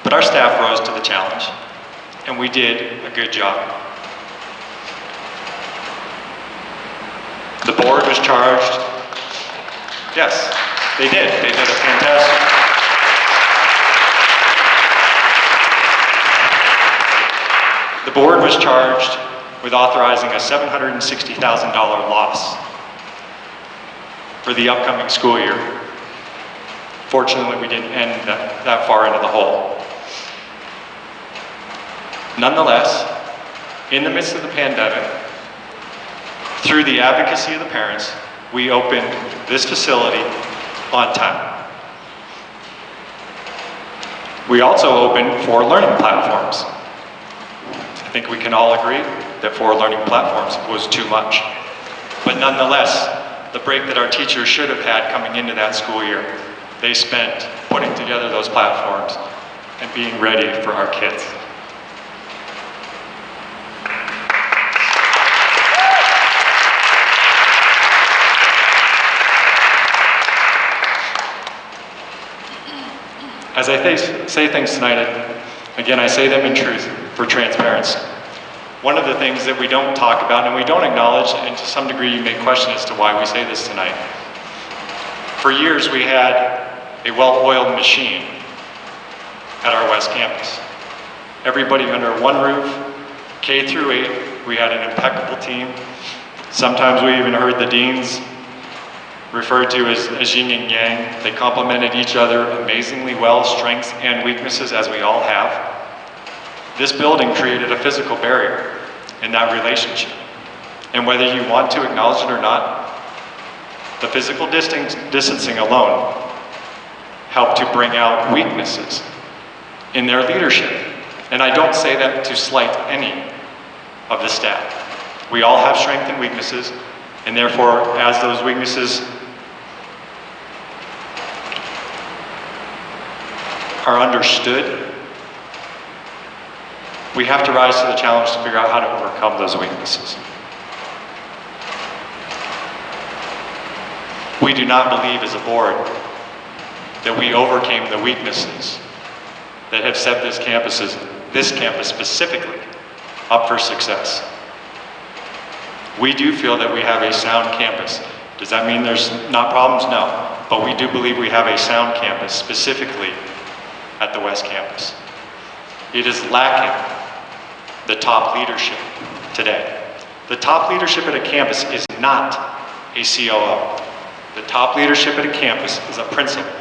But our staff rose to the challenge, and we did a good job. The board was charged. Yes, they did. They did a fantastic. The board was charged with authorizing a $760,000 loss for the upcoming school year. Fortunately, we didn't end that far into the hole. Nonetheless, in the midst of the pandemic, through the advocacy of the parents, we opened this facility on time. We also opened 4 learning platforms. I think we can all agree that 4 learning platforms was too much. But nonetheless, the break that our teachers should have had coming into that school year, they spent putting together those platforms and being ready for our kids. As I say things tonight, again, I say them in truth for transparency. One of the things that we don't talk about and we don't acknowledge, and to some degree you may question as to why we say this tonight. For years we had a well-oiled machine at our West Campus. Everybody under one roof, K through 8, we had an impeccable team. Sometimes we even heard the deans referred to as yin and yang. They complemented each other amazingly well, strengths and weaknesses as we all have. This building created a physical barrier in that relationship. And whether you want to acknowledge it or not, the physical distancing alone helped to bring out weaknesses in their leadership. And I don't say that to slight any of the staff. We all have strengths and weaknesses, And therefore, as those weaknesses are understood, we have to rise to the challenge to figure out how to overcome those weaknesses. We do not believe as a board that we overcame the weaknesses that have set this campus specifically, up for success. We do feel that we have a sound campus. Does that mean there's not problems? No. But we do believe we have a sound campus, specifically at the West Campus. It is lacking the top leadership today. The top leadership at a campus is not a COO. The top leadership at a campus is a principal.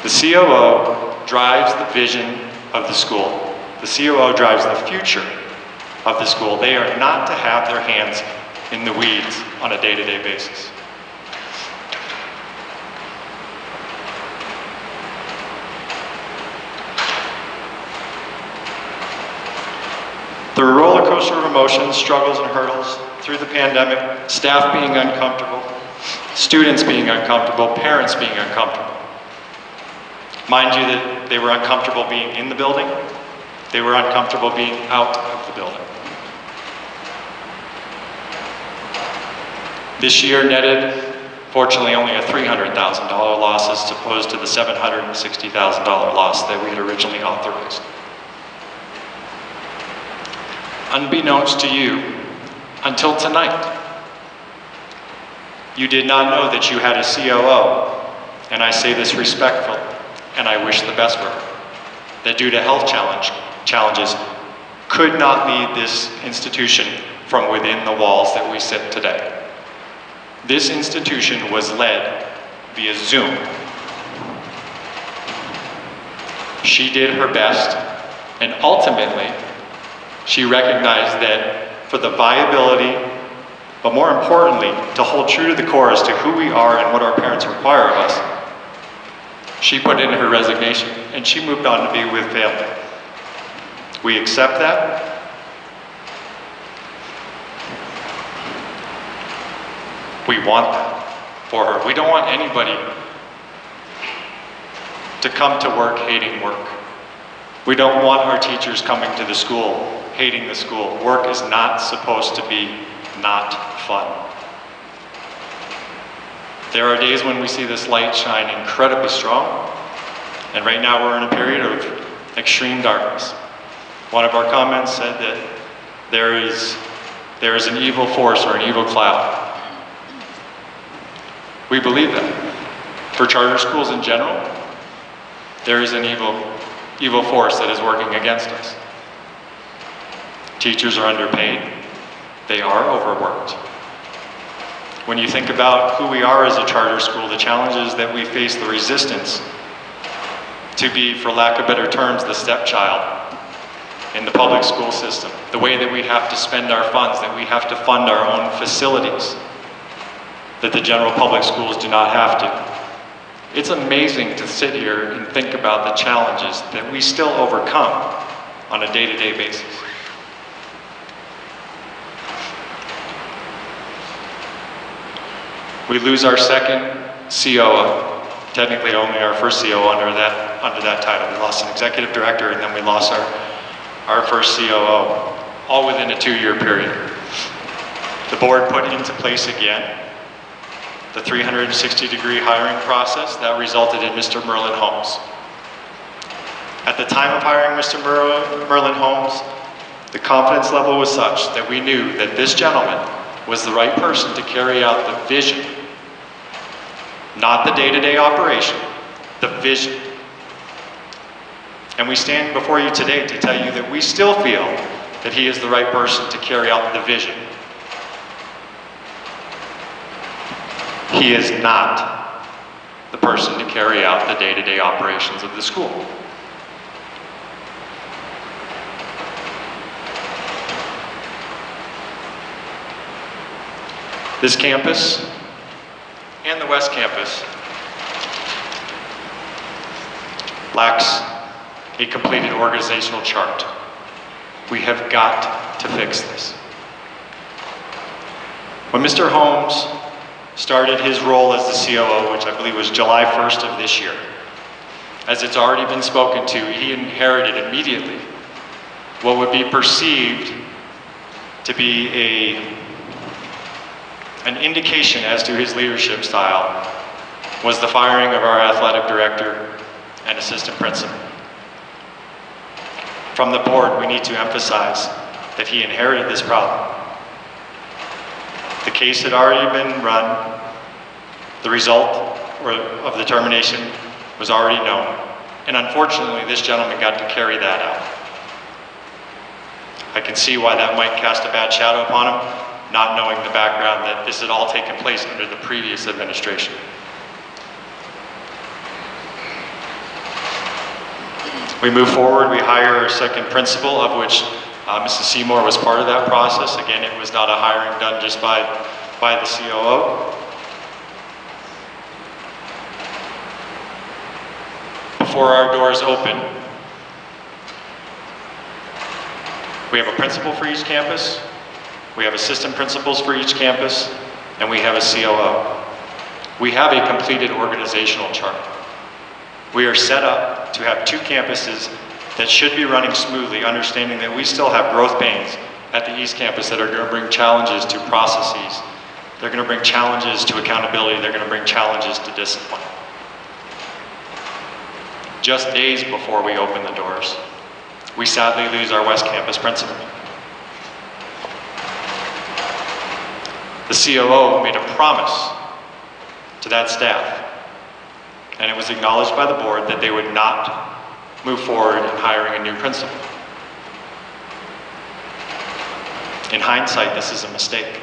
The COO drives the vision of the school. The COO drives the future of the school. They are not to have their hands in the weeds on a day-to-day basis. Through a roller coaster of emotions, struggles, and hurdles, through the pandemic, staff being uncomfortable, students being uncomfortable, parents being uncomfortable. Mind you that they were uncomfortable being in the building, they were uncomfortable being out of the building. This year netted, fortunately, only a $300,000 loss as opposed to the $760,000 loss that we had originally authorized. Unbeknownst to you, until tonight, you did not know that you had a COO, and I say this respectfully, and I wish the best for her, that due to health challenges, could not lead this institution from within the walls that we sit today. This institution was led via Zoom. She did her best, and ultimately, she recognized that for the viability, but more importantly, to hold true to the core as to who we are and what our parents require of us, she put in her resignation and she moved on to be with family. We accept that. We want that for her. We don't want anybody to come to work hating work. We don't want our teachers coming to the school hating the school. Work is not supposed to be not fun. There are days when we see this light shine incredibly strong, and right now we're in a period of extreme darkness. One of our comments said that there is an evil force or an evil cloud. We believe that. For charter schools in general, there is an evil force that is working against us. Teachers are underpaid. They are overworked. When you think about who we are as a charter school, the challenges that we face, the resistance to be, for lack of better terms, the stepchild in the public school system, the way that we have to spend our funds, that we have to fund our own facilities, that the general public schools do not have to. It's amazing to sit here and think about the challenges that we still overcome on a day-to-day basis. We lose our second COO, technically only our first COO under that title. We lost an executive director and then we lost our first COO, all within a 2-year period. The board put into place again the 360-degree hiring process that resulted in Mr. Merlin Holmes. At the time of hiring Mr. Merlin Holmes, the confidence level was such that we knew that this gentleman was the right person to carry out the vision, not the day-to-day operation, the vision. And we stand before you today to tell you that we still feel that he is the right person to carry out the vision. He is not the person to carry out the day-to-day operations of the school. This campus and the West Campus lacks a completed organizational chart. We have got to fix this. When Mr. Holmes started his role as the COO, which I believe was July 1st of this year, as it's already been spoken to, he inherited immediately what would be perceived to be an indication as to his leadership style was the firing of our athletic director and assistant principal. From the board, we need to emphasize that he inherited this problem. The case had already been run. The result of the termination was already known. And unfortunately, this gentleman got to carry that out. I can see why that might cast a bad shadow upon him, not knowing the background that this had all taken place under the previous administration. We move forward, we hire our second principal, of which Mrs. Seymour was part of that process. Again, it was not a hiring done just by the COO. Before our doors open, we have a principal for each campus, we have assistant principals for each campus, and we have a COO. We have a completed organizational chart. We are set up to have two campuses that should be running smoothly, understanding that we still have growth pains at the East Campus that are going to bring challenges to processes. They're going to bring challenges to accountability. They're going to bring challenges to discipline. Just days before we open the doors, we sadly lose our West Campus principal. The COO made a promise to that staff, and it was acknowledged by the board that they would not move forward in hiring a new principal. In hindsight, this is a mistake.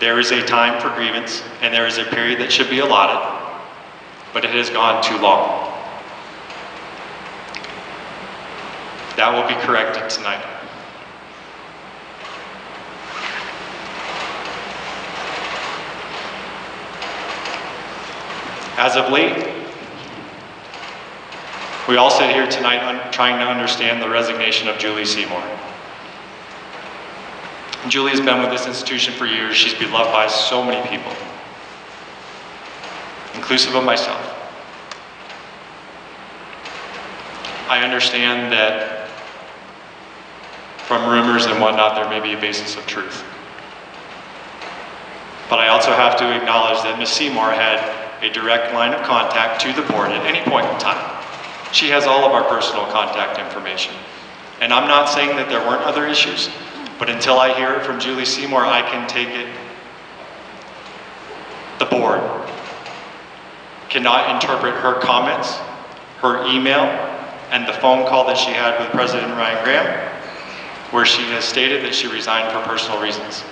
There is a time for grievance, and there is a period that should be allotted, but it has gone too long. That will be corrected tonight. As of late, we all sit here tonight trying to understand the resignation of Julie Seymour. Julie has been with this institution for years. She's beloved by so many people, inclusive of myself. I understand that from rumors and whatnot, there may be a basis of truth. But I also have to acknowledge that Ms. Seymour had a direct line of contact to the board at any point in time. She has all of our personal contact information. And I'm not saying that there weren't other issues, but until I hear it from Julie Seymour, I can take it. The board cannot interpret her comments, her email, and the phone call that she had with President Ryan Graham, where she has stated that she resigned for personal reasons.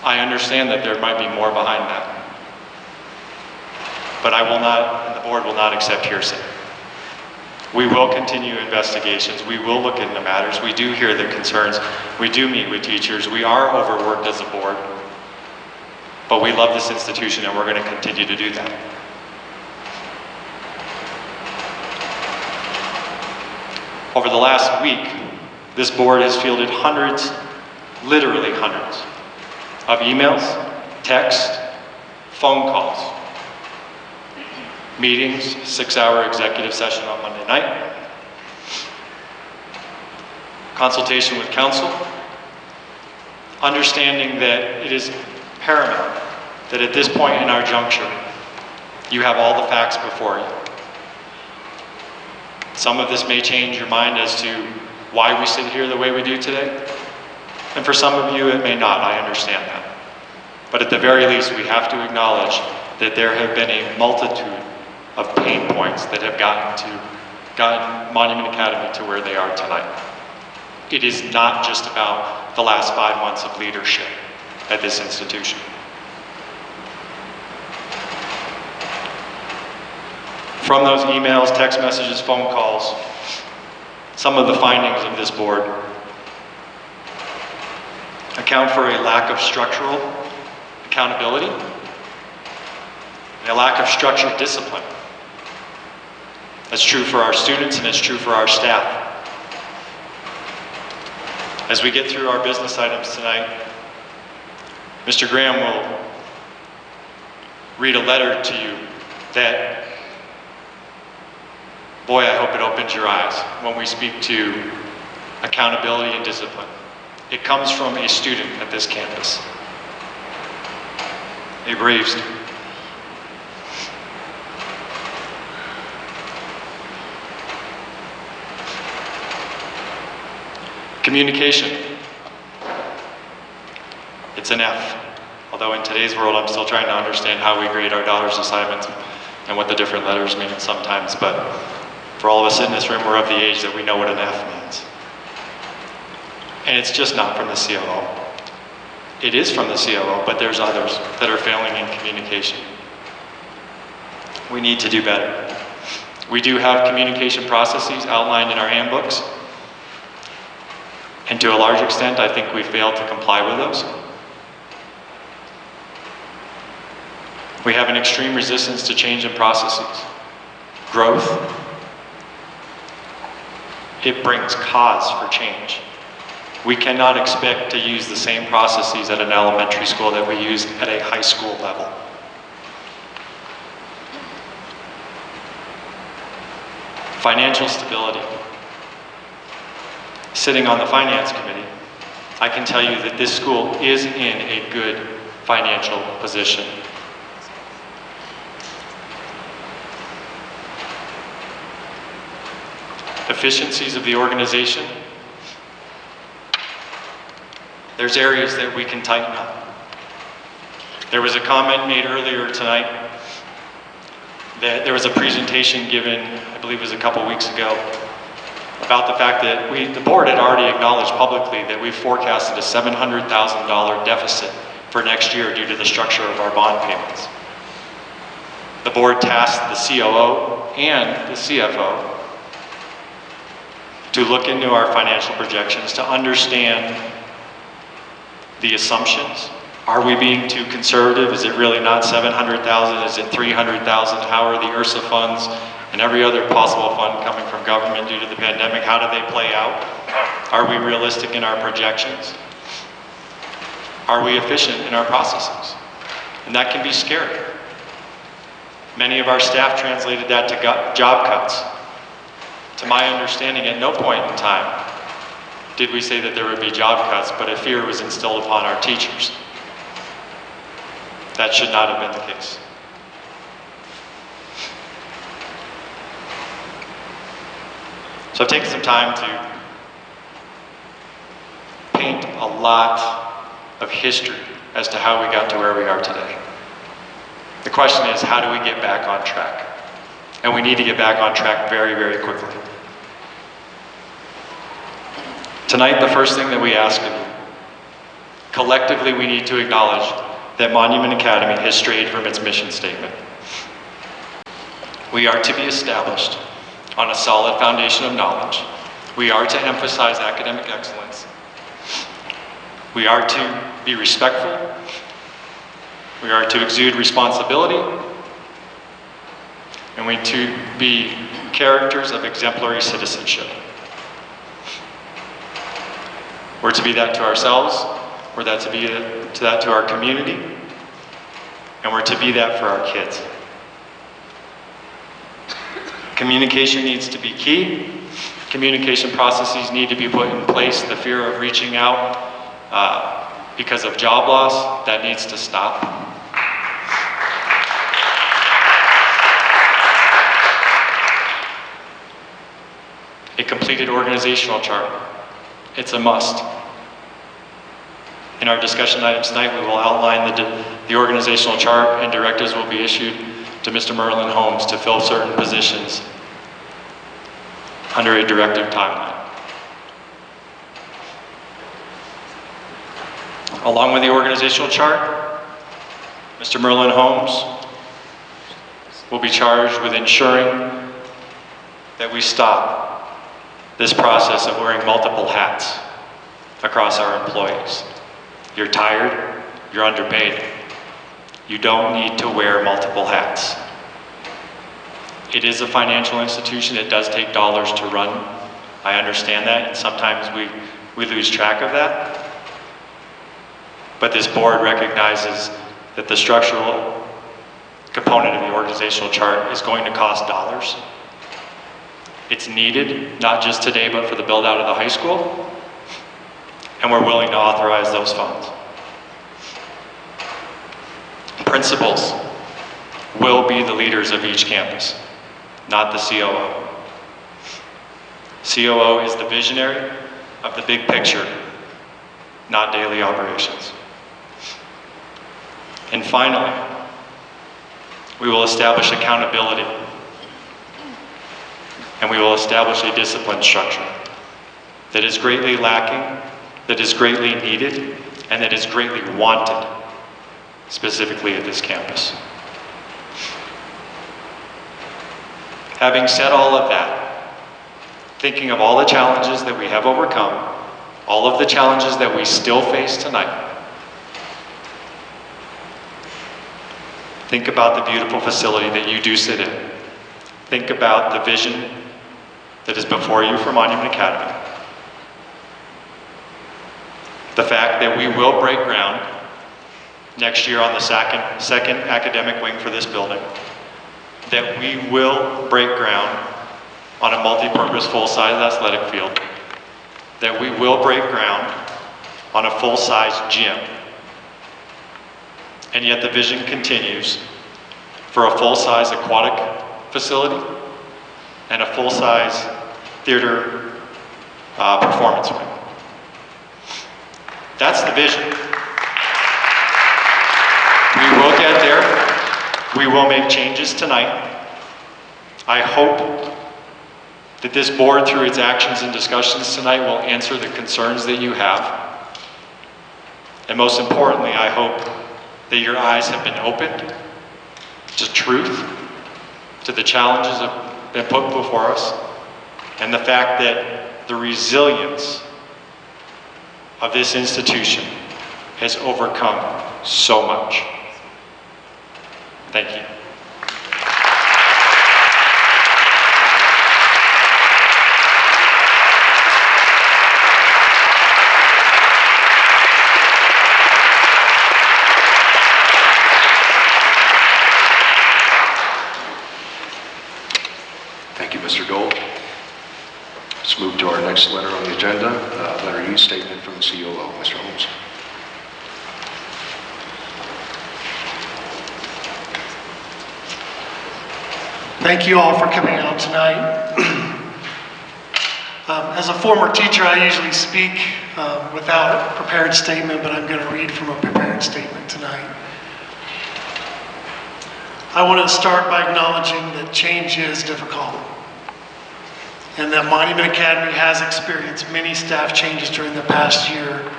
I understand that there might be more behind that. But I will not, and the board will not accept hearsay. We will continue investigations. We will look into matters. We do hear the concerns. We do meet with teachers. We are overworked as a board. But we love this institution, and we're going to continue to do that. Over the last week, this board has fielded hundreds, literally hundreds, of emails, text, phone calls, meetings, 6-hour executive session on Monday night, consultation with council, understanding that it is paramount that at this point in our juncture, you have all the facts before you. Some of this may change your mind as to why we sit here the way we do today. And for some of you, it may not. I understand that. But at the very least, we have to acknowledge that there have been a multitude of pain points that have gotten Monument Academy to where they are tonight. It is not just about the last 5 months of leadership at this institution. From those emails, text messages, phone calls, some of the findings of this board account for a lack of structural accountability, and a lack of structured discipline. That's true for our students and it's true for our staff. As we get through our business items tonight, Mr. Graham will read a letter to you that, boy, I hope it opens your eyes when we speak to accountability and discipline. It comes from a student at this campus, a brave student. Communication. It's an F. Although in today's world, I'm still trying to understand how we grade our daughter's assignments and what the different letters mean sometimes. But for all of us in this room, we're of the age that we know what an F means. And it's just not from the COO. It is from the COO, but there's others that are failing in communication. We need to do better. We do have communication processes outlined in our handbooks. And to a large extent, I think we failed to comply with those. We have an extreme resistance to change in processes. Growth, it brings cause for change. We cannot expect to use the same processes at an elementary school that we use at a high school level. Financial stability. Sitting on the finance committee, I can tell you that this school is in a good financial position. Efficiencies of the organization. There's areas that we can tighten up. There was a comment made earlier tonight that there was a presentation given, I believe it was a couple weeks ago, about the fact that the board had already acknowledged publicly that we forecasted a $700,000 deficit for next year due to the structure of our bond payments. The board tasked the COO and the CFO to look into our financial projections to understand the assumptions. Are we being too conservative? Is it really not 700,000? Is it 300,000? How are the URSA funds and every other possible fund coming from government due to the pandemic? How do they play out? Are we realistic in our projections? Are we efficient in our processes? And that can be scary. Many of our staff translated that to job cuts. To my understanding, at no point in time did we say that there would be job cuts, but a fear was instilled upon our teachers. That should not have been the case. So I've taken some time to paint a lot of history as to how we got to where we are today. The question is, how do we get back on track? And we need to get back on track very, very quickly. Tonight, the first thing that we ask of you, collectively we need to acknowledge that Monument Academy has strayed from its mission statement. We are to be established on a solid foundation of knowledge. We are to emphasize academic excellence. We are to be respectful. We are to exude responsibility. And we are to be characters of exemplary citizenship. We're to be that to ourselves. We're to be that to our community. And we're to be that for our kids. Communication needs to be key. Communication processes need to be put in place. The fear of reaching out because of job loss, that needs to stop. A completed organizational chart. It's a must. In our discussion items tonight, we will outline the organizational chart, and directives will be issued to Mr. Merlin Holmes to fill certain positions under a directive timeline. Along with the organizational chart, Mr. Merlin Holmes will be charged with ensuring that we stop this process of wearing multiple hats across our employees. You're tired, you're underpaid. You don't need to wear multiple hats. It is a financial institution. It does take dollars to run. I understand that, and sometimes we lose track of that. but this board recognizes that the structural component of the organizational chart is going to cost dollars. It's needed, not just today, but for the build out of the high school, and we're willing to authorize those funds. Principals will be the leaders of each campus, not the COO. COO is the visionary of the big picture, not daily operations. And finally, we will establish accountability, and we will establish a discipline structure that is greatly lacking, that is greatly needed, and that is greatly wanted, specifically at this campus. Having said all of that, thinking of all the challenges that we have overcome, all of the challenges that we still face tonight, think about the beautiful facility that you do sit in. Think about the vision that is before you for Monument Academy. The fact that we will break ground next year on the second academic wing for this building. That we will break ground on a multi-purpose full-size athletic field. That we will break ground on a full-size gym. And yet the vision continues for a full-size aquatic facility and a full-size theater performance wing. That's the vision. We will get there. We will make changes tonight. I hope that this board, through its actions and discussions tonight, will answer the concerns that you have. And most importantly, I hope that your eyes have been opened to truth, to the challenges that have been put before us, and the fact that the resilience of this institution has overcome so much. Thank you. Thank you, Mr. Gold. Let's move to our next letter on the agenda, letter E, statement from the COO. Mr. Holmes. Thank you all for coming out tonight. As a former teacher, I usually speak without a prepared statement, but I'm going to read from a prepared statement tonight. I want to start by acknowledging that change is difficult, and that Monument Academy has experienced many staff changes during the past year,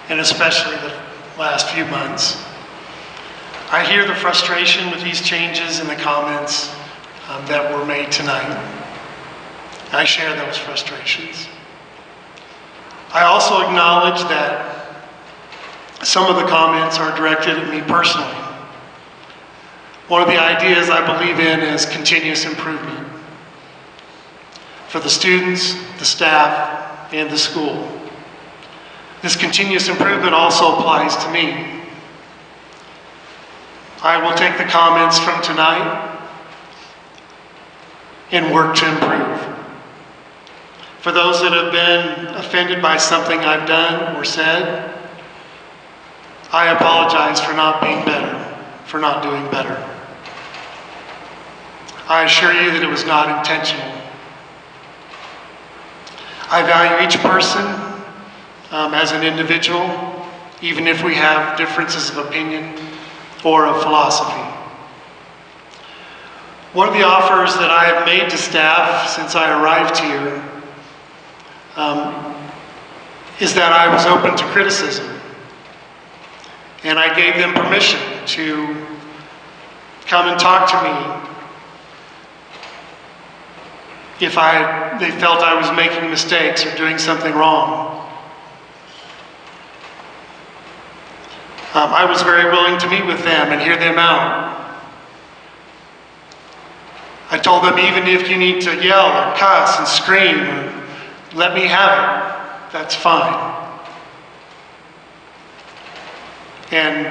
and especially the last few months. I hear the frustration with these changes and the comments that were made tonight. I share those frustrations. I also acknowledge that some of the comments are directed at me personally. One of the ideas I believe in is continuous improvement for the students, the staff, and the school. This continuous improvement also applies to me. I will take the comments from tonight and work to improve. For those that have been offended by something I've done or said, I apologize for not being better, for not doing better. I assure you that it was not intentional. I value each person as an individual, even if we have differences of opinion or of philosophy. One of the offers that I have made to staff since I arrived here is that I was open to criticism. And I gave them permission to come and talk to me if they felt I was making mistakes or doing something wrong. I was very willing to meet with them and hear them out. I told them, even if you need to yell or cuss and scream, or let me have it, that's fine. And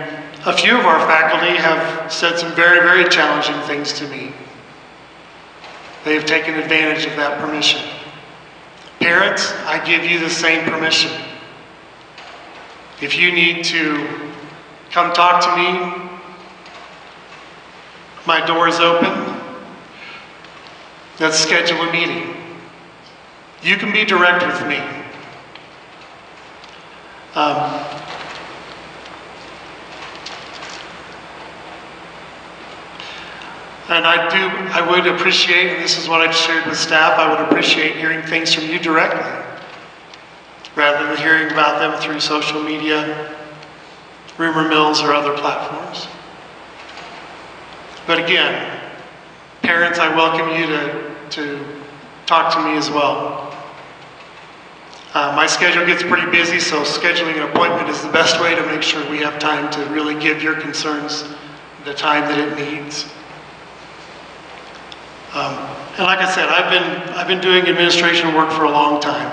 a few of our faculty have said some very, very challenging things to me. They have taken advantage of that permission. Parents, I give you the same permission. If you need to come talk to me, my door is open. Let's schedule a meeting. You can be direct with me. And I would appreciate, and this is what I've shared with staff, I would appreciate hearing things from you directly, rather than hearing about them through social media, rumor mills, or other platforms. But again, parents, I welcome you to talk to me as well. My schedule gets pretty busy, so scheduling an appointment is the best way to make sure we have time to really give your concerns the time that it needs. And like I said, I've been doing administration work for a long time.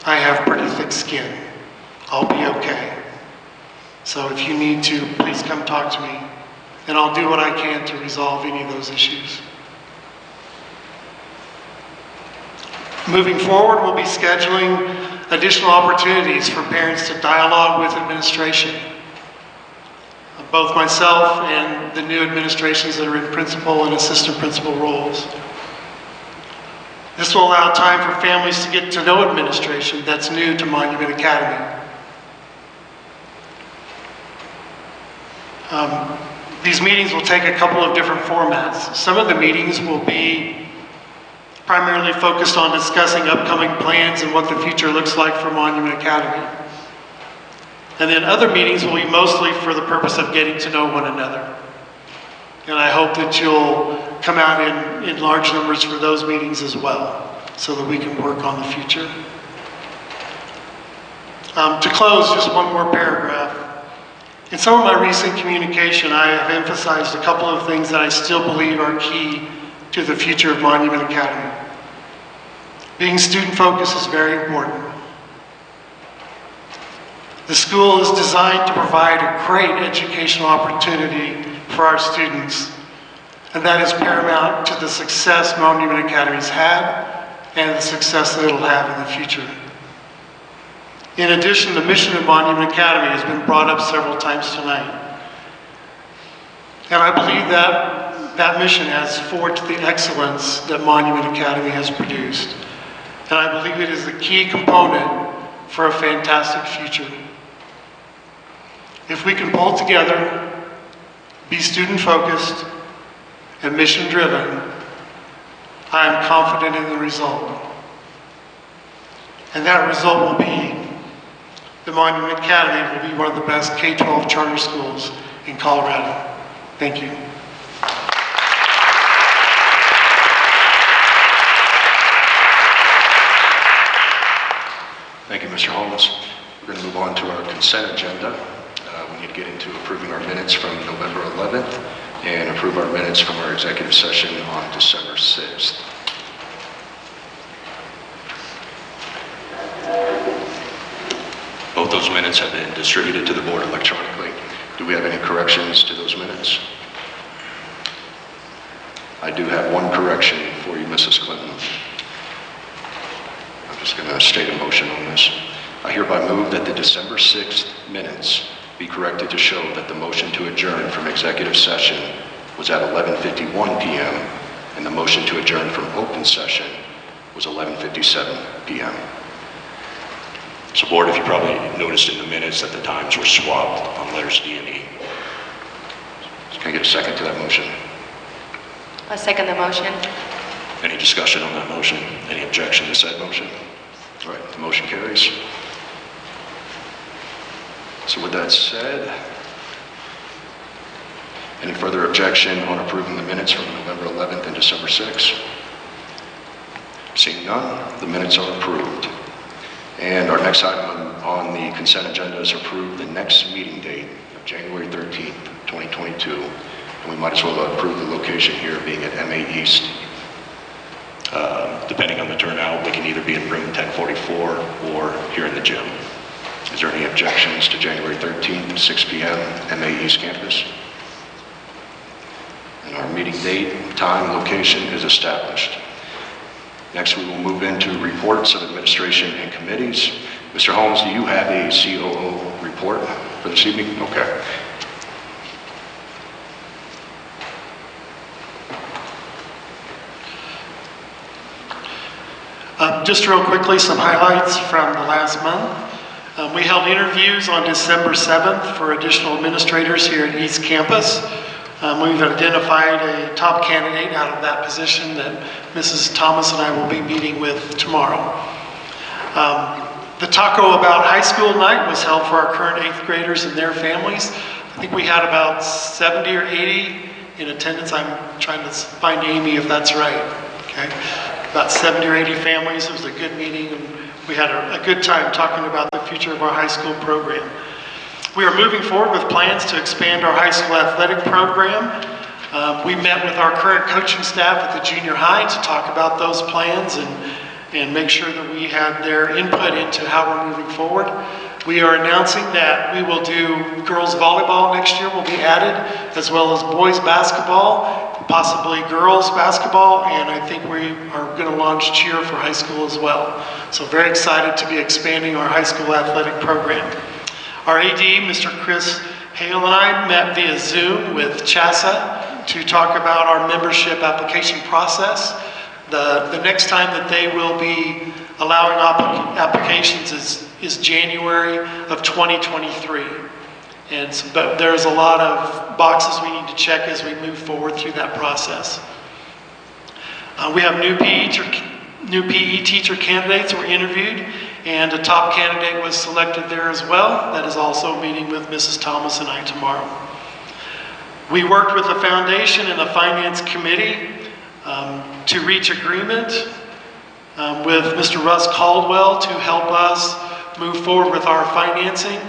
I have pretty thick skin. I'll be okay. So if you need to, please come talk to me, and I'll do what I can to resolve any of those issues. Moving forward, we'll be scheduling additional opportunities for parents to dialogue with administration. Both myself and the new administrations that are in principal and assistant principal roles. This will allow time for families to get to know administration that's new to Monument Academy. These meetings will take a couple of different formats. Some of the meetings will be primarily focused on discussing upcoming plans and what the future looks like for Monument Academy. And then other meetings will be mostly for the purpose of getting to know one another. And I hope that you'll come out in large numbers for those meetings as well, so that we can work on the future. To close, just one more paragraph. In some of my recent communication, I have emphasized a couple of things that I still believe are key to the future of Monument Academy. Being student-focused is very important. The school is designed to provide a great educational opportunity for our students, and that is paramount to the success Monument Academy's had and the success that it'll have in the future. In addition, the mission of Monument Academy has been brought up several times tonight. And I believe that that mission has forged the excellence that Monument Academy has produced. And I believe it is the key component for a fantastic future. If we can pull together, be student-focused, and mission-driven, I am confident in the result. And that result will be the Monument Academy will be one of the best K-12 charter schools in Colorado. Thank you. Thank you, Mr. Holmes. We're going to move on to our consent agenda. We need to get into approving our minutes from November 11th and approve our minutes from our executive session on December 6th. Both those minutes have been distributed to the board electronically. Do we have any corrections to those minutes? I do have one correction for you, Mrs. Clinton. I'm just going to state a motion on this. I hereby move that the December 6th minutes be corrected to show that the motion to adjourn from executive session was at 11:51 p.m. and the motion to adjourn from open session was 11:57 p.m. So board, if you probably noticed in the minutes that the times were swapped on letters D and E. Can I get a second to that motion? I'll second the motion. Any discussion on that motion? Any objection to said motion? All right, the motion carries. So with that said, any further objection on approving the minutes from November 11th and December 6th? Seeing none, the minutes are approved. And our next item on the consent agenda is approve the next meeting date of January 13th, 2022. And we might as well approve the location here being at MA East. Depending on the turnout, we can either be in room 1044 or here in the gym. Is there any objections to January 13th, 6 p.m., MA East Campus? And our meeting date, time, location is established. Next, we will move into reports of administration and committees. Mr. Holmes, do you have a COO report for this evening? Okay. Just real quickly, some highlights from the last month. We held interviews on December 7th for additional administrators here at East Campus. We've identified a top candidate out of that position that Mrs. Thomas and I will be meeting with tomorrow. The Taco About High School night was held for our current 8th graders and their families. I think we had about 70 or 80 in attendance. I'm trying to find Amy if that's right. Okay. About 70 or 80 families. It was a good meeting, and we had a good time talking about the future of our high school program. We are moving forward with plans to expand our high school athletic program. We met with our current coaching staff at the junior high to talk about those plans and make sure that we had their input into how we're moving forward. We are announcing that we will do girls volleyball next year will be added, as well as boys basketball, possibly girls basketball, and I think we are going to launch cheer for high school as well. So very excited to be expanding our high school athletic program. Our AD, Mr. Chris Hale, and I met via Zoom with CHASA to talk about our membership application process. The next time that they will be allowing applications is January of 2023. But there's a lot of boxes we need to check as we move forward through that process. We have new PE teacher candidates were interviewed, and a top candidate was selected there as well. That is also meeting with Mrs. Thomas and I tomorrow. We worked with the foundation and the finance committee to reach agreement with Mr. Russ Caldwell to help us move forward with our financing.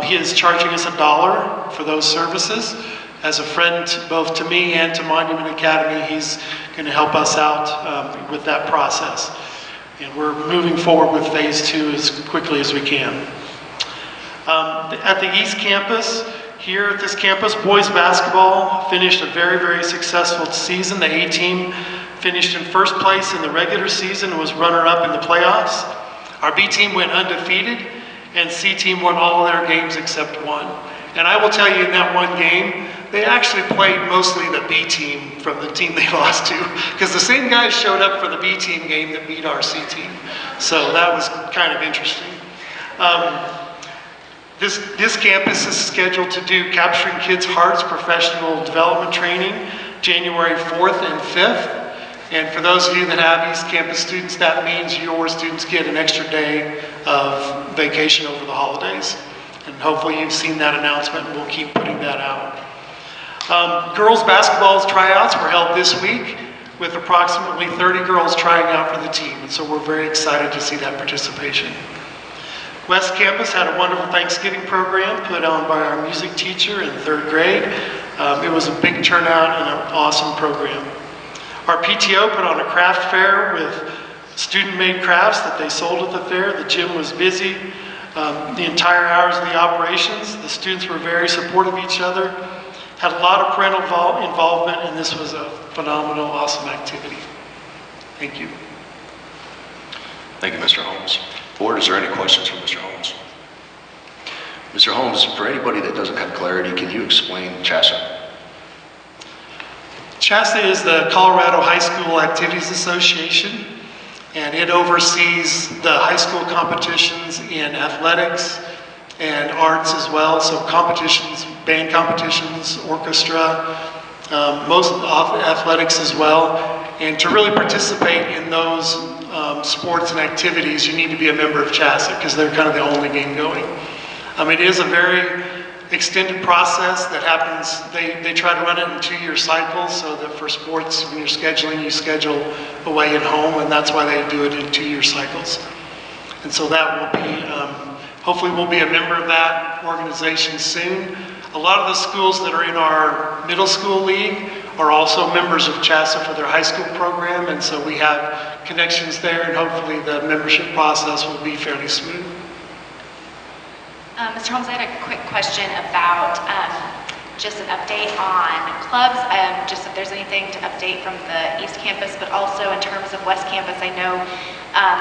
He is charging us $1 for those services. As a friend both to me and to Monument Academy, he's going to help us out with that process. And we're moving forward with phase 2 as quickly as we can. At the East Campus, here at this campus, boys basketball finished a very, very successful season. The A team finished in first place in the regular season and was runner-up in the playoffs. Our B team went undefeated, and C team won all of their games except one. And I will tell you, in that one game, they actually played mostly the B team from the team they lost to, because the same guys showed up for the B team game that beat our C team. So that was kind of interesting. This campus is scheduled to do Capturing Kids' Hearts professional development training January 4th and 5th. And for those of you that have East Campus students, that means your students get an extra day of vacation over the holidays. And hopefully you've seen that announcement, and we'll keep putting that out. Girls basketball tryouts were held this week with approximately 30 girls trying out for the team. And so we're very excited to see that participation. West Campus had a wonderful Thanksgiving program put on by our music teacher in 3rd grade. It was a big turnout and an awesome program. Our PTO put on a craft fair with student-made crafts that they sold at the fair. The gym was busy the entire hours of the operations. The students were very supportive of each other, had a lot of parental involvement, and this was a phenomenal, awesome activity. Thank you. Thank you, Mr. Holmes. Board, is there any questions for Mr. Holmes? Mr. Holmes, for anybody that doesn't have clarity, can you explain CHASA? CHASA is the Colorado High School Activities Association, and it oversees the high school competitions in athletics and arts as well. So competitions, band competitions, orchestra, most athletics as well. And to really participate in those sports and activities, you need to be a member of CHASA because they're kind of the only game going. It is a very extended process that happens. They try to run it in 2-year cycles, so that for sports, when you're scheduling, you schedule away and home, and that's why they do it in 2-year cycles. And so that will be, hopefully we'll be a member of that organization soon. A lot of the schools that are in our middle school league are also members of CHASA for their high school program, and so we have connections there, and hopefully the membership process will be fairly smooth. Mr. Holmes, I had a quick question about just an update on clubs, just if there's anything to update from the East Campus, but also in terms of West Campus. I know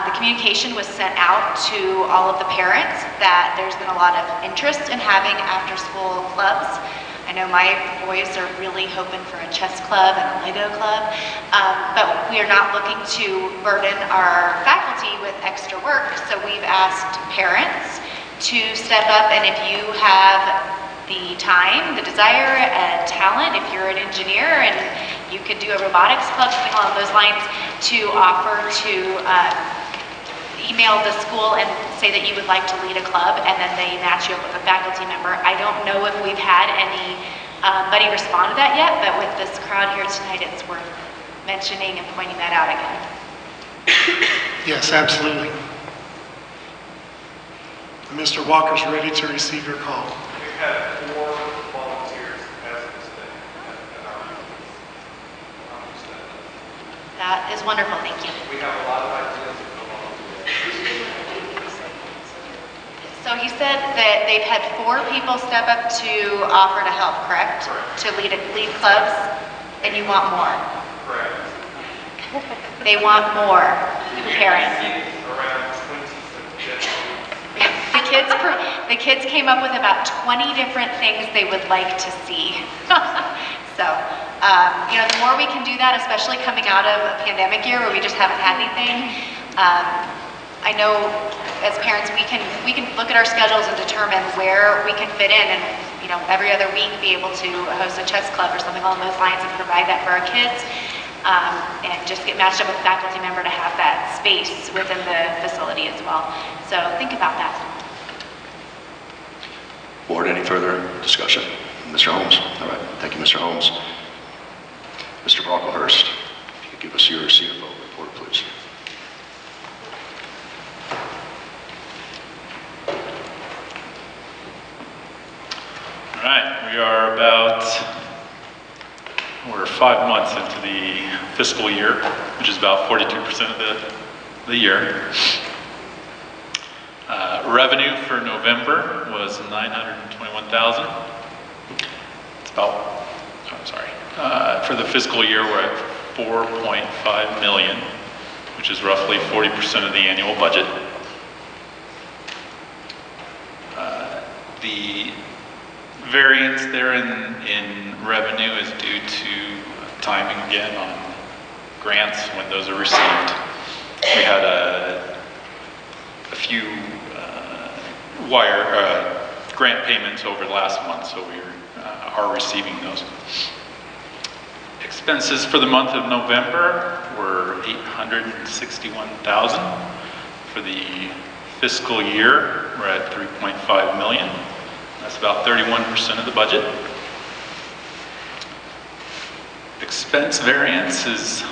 the communication was sent out to all of the parents that there's been a lot of interest in having after-school clubs. I know my boys are really hoping for a chess club and a Lego club, but we are not looking to burden our faculty with extra work, so we've asked parents to step up, and if you have the time, the desire, and talent, if you're an engineer and you could do a robotics club, something along those lines, to offer to email the school and say that you would like to lead a club, and then they match you up with a faculty member. I don't know if we've had anybody respond to that yet, but with this crowd here tonight, it's worth mentioning and pointing that out again. Yes, absolutely. Mr. Walker's ready to receive your call. We've had 4 volunteers as of today at our That is wonderful, thank you. We have a lot of ideas for volunteers. So you said that they've had 4 people step up to offer to help, correct? Correct. To lead clubs, and you want more? Correct. They want more parents. Around 20 suggestions. The kids came up with about 20 different things they would like to see. So, the more we can do that, especially coming out of a pandemic year where we just haven't had anything, I know as parents we can look at our schedules and determine where we can fit in, and every other week be able to host a chess club or something along those lines and provide that for our kids, and just get matched up with a faculty member to have that space within the facility as well. So think about that. Board, any further discussion? Mr. Holmes? All right, thank you, Mr. Holmes. Mr. Brocklehurst, if you could give us your CFO report, please. All right, we're 5 months into the fiscal year, which is about 42% of the year. Revenue for November was $921,000. For the fiscal year, we're at $4.5 million, which is roughly 40% of the annual budget. The variance there in revenue is due to timing again on grants when those are received. We had a few grant payments over the last month, so we are receiving those. Expenses for the month of November were $861,000. For the fiscal year, we're at $3.5 million. That's about 31% of the budget. Expense variance is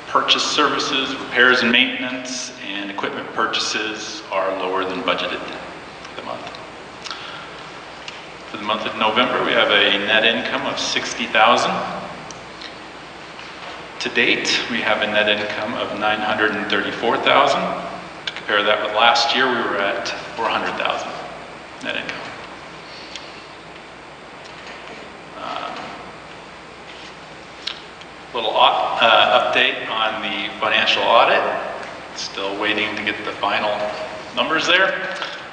purchase services, repairs and maintenance, and equipment purchases are lower than budgeted for the month. For the month of November, we have a net income of $60,000. To date, we have a net income of $934,000. To compare that with last year, we were at $400,000 net income. Little update on the financial audit. Still waiting to get the final numbers there.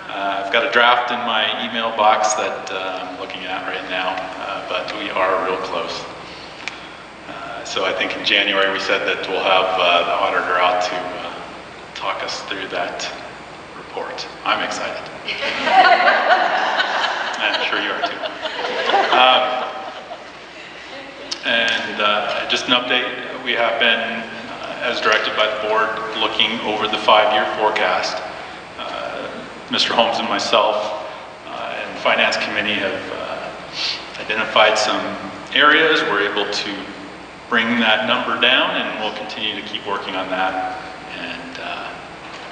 I've got a draft in my email box that I'm looking at right now, but we are real close. So I think in January we said that we'll have the auditor out to talk us through that report. I'm excited. I'm sure you are too. Just an update, we have been, as directed by the board, looking over the 5-year forecast. Mr. Holmes and myself and the Finance Committee have identified some areas. We're able to bring that number down, and we'll continue to keep working on that and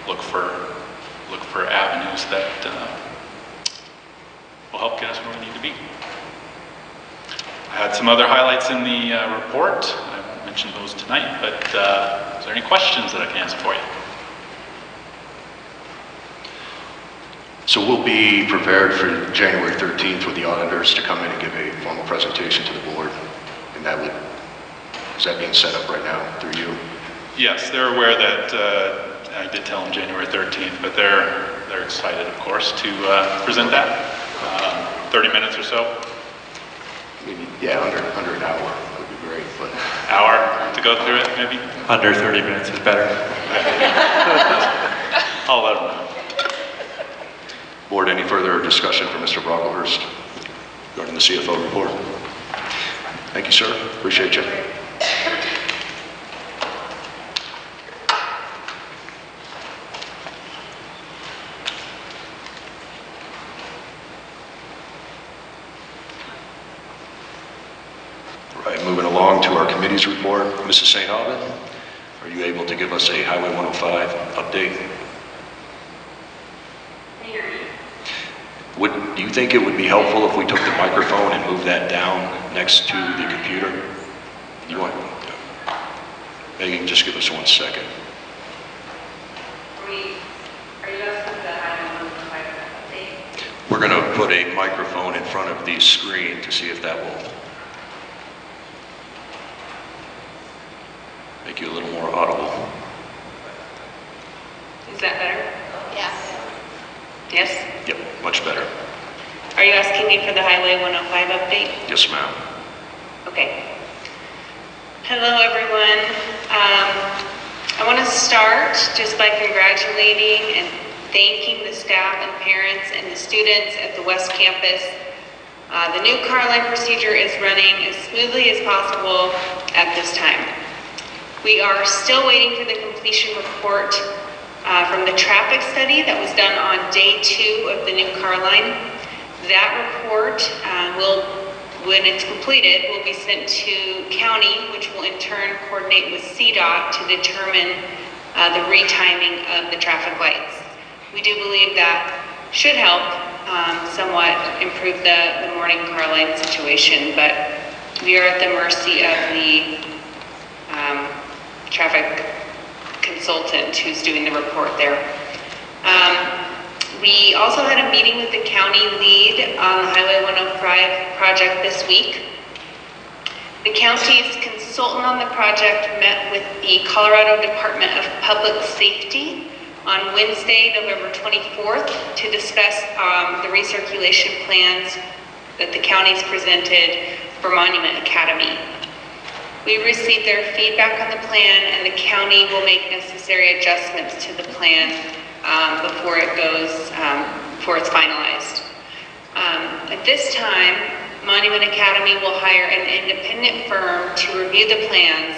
look for avenues that will help get us where we need to be. I had some other highlights in the report. I won't mention those tonight, but is there any questions that I can answer for you? So we'll be prepared for January 13th with the auditors to come in and give a formal presentation to the board. And is that being set up right now through you? Yes, they're aware that, I did tell them January 13th, but they're excited, of course, to present that. 30 minutes or so. Maybe, yeah, under an hour would be great, but. Hour to go through it, maybe? Under 30 minutes is better. I'll let them know. Board, any further discussion for Mr. Brocklehurst regarding the CFO report? Thank you, sir. Appreciate you. All right, moving along to our committee's report. Mrs. St. Aubin, are you able to give us a Highway 105 update? Do you think it would be helpful if we took the microphone and moved that down next to the computer? You want, Megan, just give us 1 second. Are you asking the Highway 105 update? We're going to put a microphone in front of the screen to see if that will make you a little more audible. Is that better? Yes. Yes? Yep, much better. Are you asking me for the Highway 105 update? Yes, ma'am. Okay. Hello, everyone. I want to start just by congratulating and thanking the staff and parents and the students at the West Campus. The new car line procedure is running as smoothly as possible at this time. We are still waiting for the completion report from the traffic study that was done on day 2 of the new car line. That report when it's completed, will be sent to county, which will in turn coordinate with CDOT to determine the retiming of the traffic lights. We do believe that should help somewhat improve the morning car line situation, but we are at the mercy of the traffic consultant who's doing the report there. We also had a meeting with the county lead on the Highway 105 project this week. The county's consultant on the project met with the Colorado Department of Public Safety on Wednesday, November 24th, to discuss the recirculation plans that the county's presented for Monument Academy. We received their feedback on the plan, and the county will make necessary adjustments to the plan before it's finalized. At this time, Monument Academy will hire an independent firm to review the plans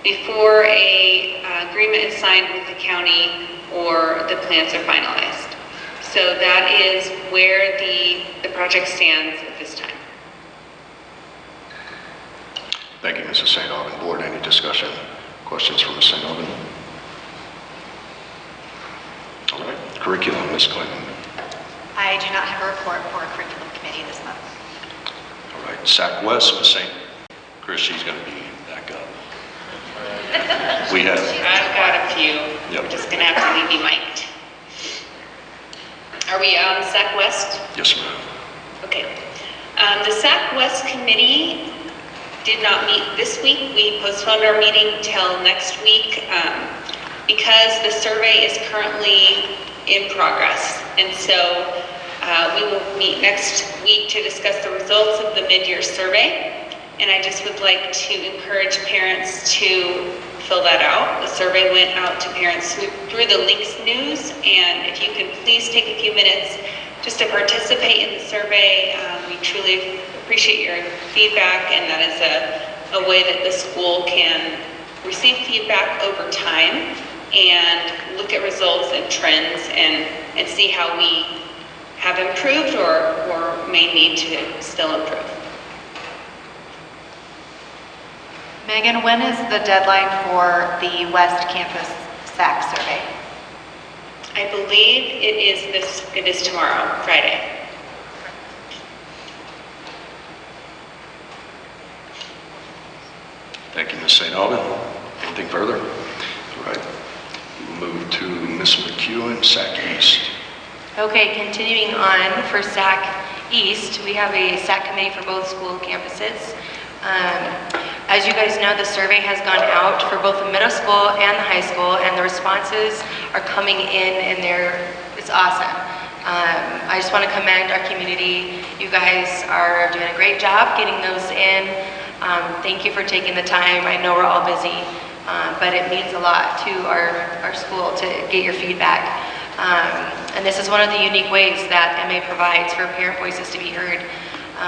before an agreement is signed with the county or the plans are finalized. So that is where the project stands at this time. Thank you, Mrs. St. Aubin. Board, any discussion, questions for Ms. St. Aubin? All right, curriculum, Ms. Clinton. I do not have a report for curriculum committee this month. All right, SAC West, Ms. St. Chris, she's going to be back up. We have. I've got a few. Yep. We're just gonna have to leave you mic'd. Are we on SAC West? Yes, ma'am. Okay. The SAC West committee did not meet this week. We postponed our meeting till next week because the survey is currently in progress. And so we will meet next week to discuss the results of the mid-year survey. And I just would like to encourage parents to fill that out. The survey went out to parents through the Links News, and if you can please take a few minutes just to participate in the survey. We truly appreciate your feedback, and that is a way that the school can receive feedback over time and look at results and trends and see how we have improved or may need to still improve. Megan, when is the deadline for the West Campus SAC survey? I believe it is tomorrow, Friday. Thank you, Ms. St. Aubin. Anything further? All right. We'll move to Ms. McEwen, SAC East. Okay, continuing on for SAC East, we have a SAC committee for both school campuses. As you guys know, the survey has gone out for both the middle school and the high school, and the responses are coming in and it's awesome. I just want to commend our community. You guys are doing a great job getting those in. Thank you for taking the time. I know we're all busy, but it means a lot to our school to get your feedback. And this is one of the unique ways that MA provides for parent voices to be heard.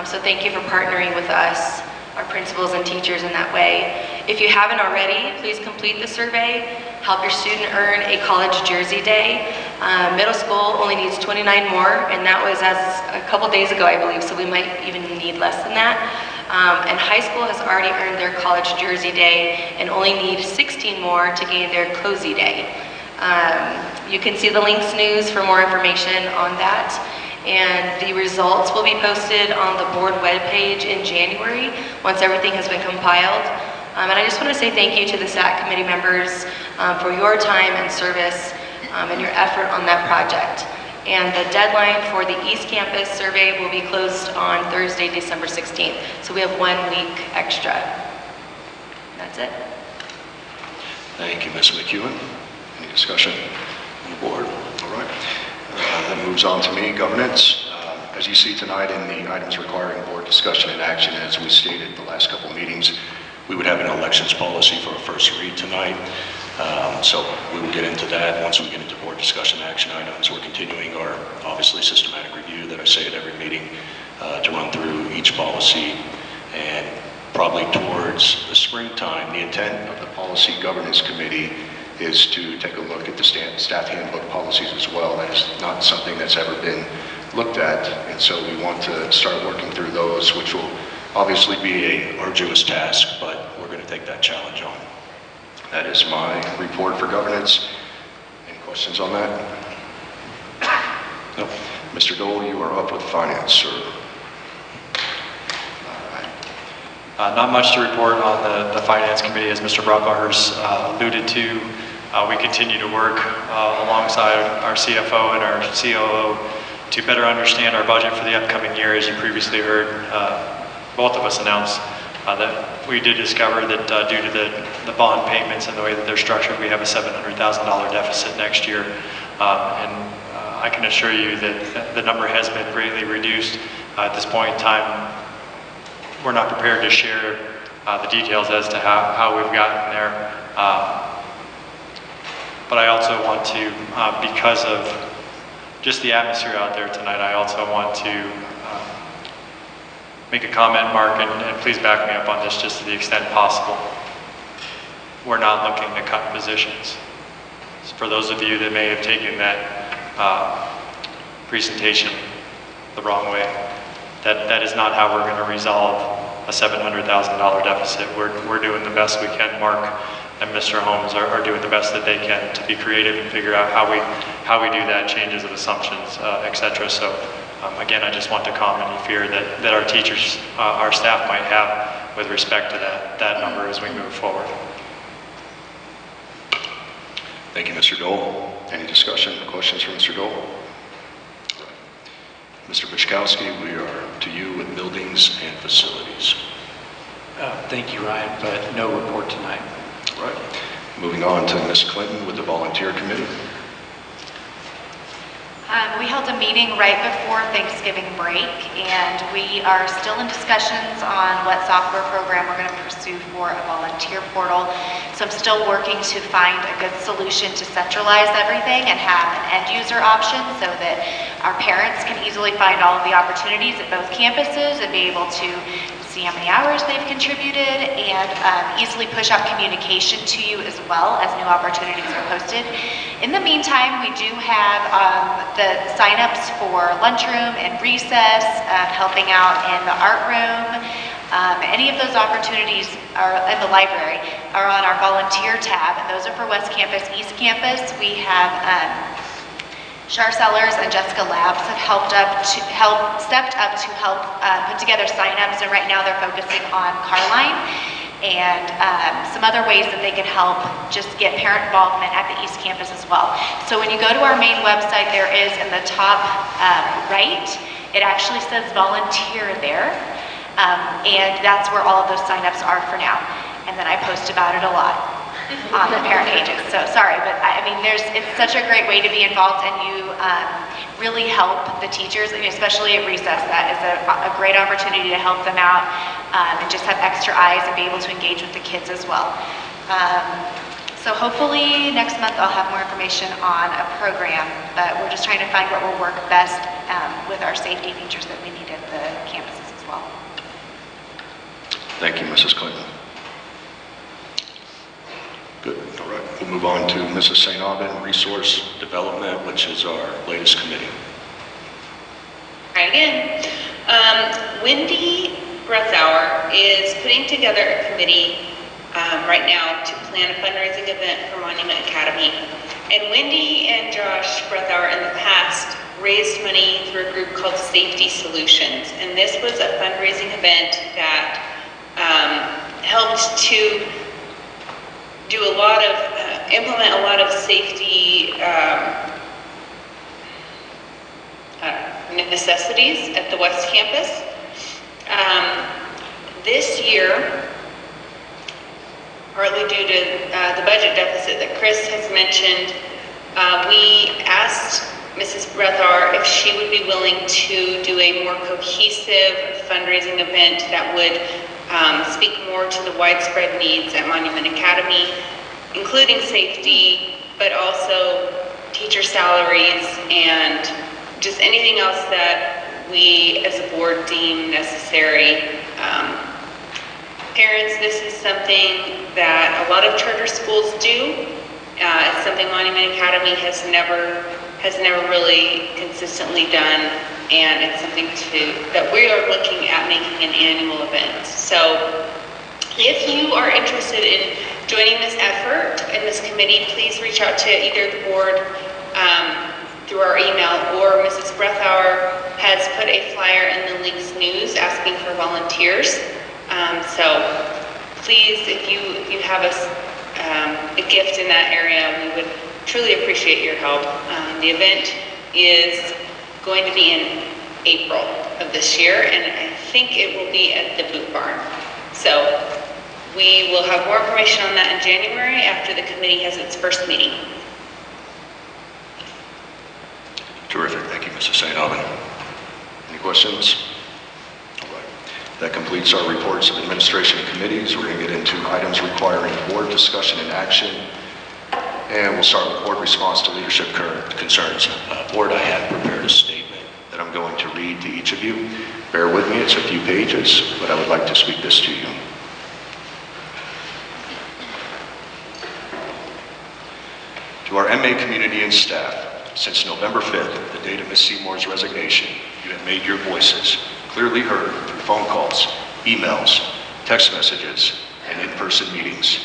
So thank you for partnering with us, our principals and teachers in that way. If you haven't already, please complete the survey. Help your student earn a college jersey day. Middle school only needs 29 more, and that was as a couple days ago, I believe, so we might even need less than that. And high school has already earned their college jersey day and only need 16 more to gain their cozy day. You can see the Links News for more information on that. And the results will be posted on the board webpage in January once everything has been compiled. And I just want to say thank you to the SAC committee members for your time and service and your effort on that project. And the deadline for the East Campus survey will be closed on Thursday, December 16th. So we have 1 week extra. That's it. Thank you, Ms. McEwen. Any discussion on the board? All right. That moves on to me, governance. As you see tonight in the items requiring board discussion and action, as we stated the last couple of meetings, we would have an elections policy for a first read tonight. So we will get into that once we get into board discussion action items. We're continuing our, obviously, systematic review that I say at every meeting to run through each policy. And probably towards the springtime, the intent of the Policy Governance Committee is to take a look at the staff handbook policies as well. That is not something that's ever been looked at, and so we want to start working through those, which will obviously be an arduous task, but we're going to take that challenge on. That is my report for governance. Any questions on that? No. Mr. Dole, you are up with finance, sir. Not much to report on the Finance Committee, as Mr. Brockhurst alluded to. We continue to work alongside our CFO and our COO to better understand our budget for the upcoming year. As you previously heard, both of us announce that we did discover that due to the bond payments and the way that they're structured, we have a $700,000 deficit next year. I can assure you that the number has been greatly reduced. At this point in time, we're not prepared to share the details as to how we've gotten there. But I also want to, because of just the atmosphere out there tonight, I also want to make a comment, Mark, and please back me up on this just to the extent possible. We're not looking to cut positions. For those of you that may have taken that presentation the wrong way, that is not how we're going to resolve a $700,000 deficit. We're doing the best we can. Mark and Mr. Holmes are doing the best that they can to be creative and figure out how we do that, changes of assumptions, etc. So again, I just want to calm any fear that our teachers, our staff might have with respect to that number as we move forward. Thank you, Mr. Dole. Any discussion, questions for Mr. Dole? Mr. Bichkowski, we are to you with buildings and facilities. Thank you, Ryan, but no report tonight. All right. Moving on to Ms. Clinton with the Volunteer Committee. We held a meeting right before Thanksgiving break, and we are still in discussions on what software program we're going to pursue for a volunteer portal. So I'm still working to find a good solution to centralize everything and have an end user option so that our parents can easily find all of the opportunities at both campuses and be able to see how many hours they've contributed and easily push out communication to you as well as new opportunities are posted. In the meantime, we do have the signups for lunchroom and recess, helping out in the art room. Any of those opportunities are in the library are on our volunteer tab, and those are for West Campus, East Campus. We have Shar Sellers and Jessica Labs have stepped up to help put together signups, and right now they're focusing on Carline. and some other ways that they can help just get parent involvement at the East Campus as well. So when you go to our main website, there is in the top right, it actually says volunteer there. And that's where all of those signups are for now. And then I post about it a lot on the parent pages. So sorry, but I mean, it's such a great way to be involved, and you really help the teachers, I mean, especially at recess. That is a great opportunity to help them out and just have extra eyes and be able to engage with the kids as well. So hopefully next month I'll have more information on a program, but we're just trying to find what will work best with our safety features that we need at the campuses as well. Thank you, Mrs. Clinton. Good, all right. We'll move on to Mrs. St. Aubin, Resource Development, which is our latest committee. Right again. Wendy Breathauer is putting together a committee right now to plan a fundraising event for Monument Academy. And Wendy and Josh Breathauer in the past raised money through a group called Safety Solutions. And this was a fundraising event that helped to do a lot of, implement a lot of safety necessities at the West Campus. This year, partly due to the budget deficit that Chris has mentioned, we asked Mrs. Breathauer if she would be willing to do a more cohesive fundraising event that would speak more to the widespread needs at Monument Academy, including safety, but also teacher salaries and just anything else that we as a board deem necessary. Parents, this is something that a lot of charter schools do. It's something Monument Academy has never really consistently done, and it's something that we are looking at making an annual event. So if you are interested in joining this effort and this committee, please reach out to either the board through our email, or Mrs. Breathauer has put a flyer in the Links News asking for volunteers. So please, if you have a gift in that area, we would truly appreciate your help. The event is going to be in April of this year, and I think it will be at the Boot Barn. So we will have more information on that in January after the committee has its first meeting. Terrific. Thank you, Mrs. St. Aubin. Any questions? All right. That completes our reports of administration and committees. We're going to get into items requiring board discussion and action. And we'll start with board response to leadership concerns. Board, I had prepared a statement that I'm going to read to each of you. Bear with me, it's a few pages, but I would like to speak this to you. To our MA community and staff, since November 5th, the date of Ms. Seymour's resignation, you have made your voices clearly heard through phone calls, emails, text messages, and in-person meetings.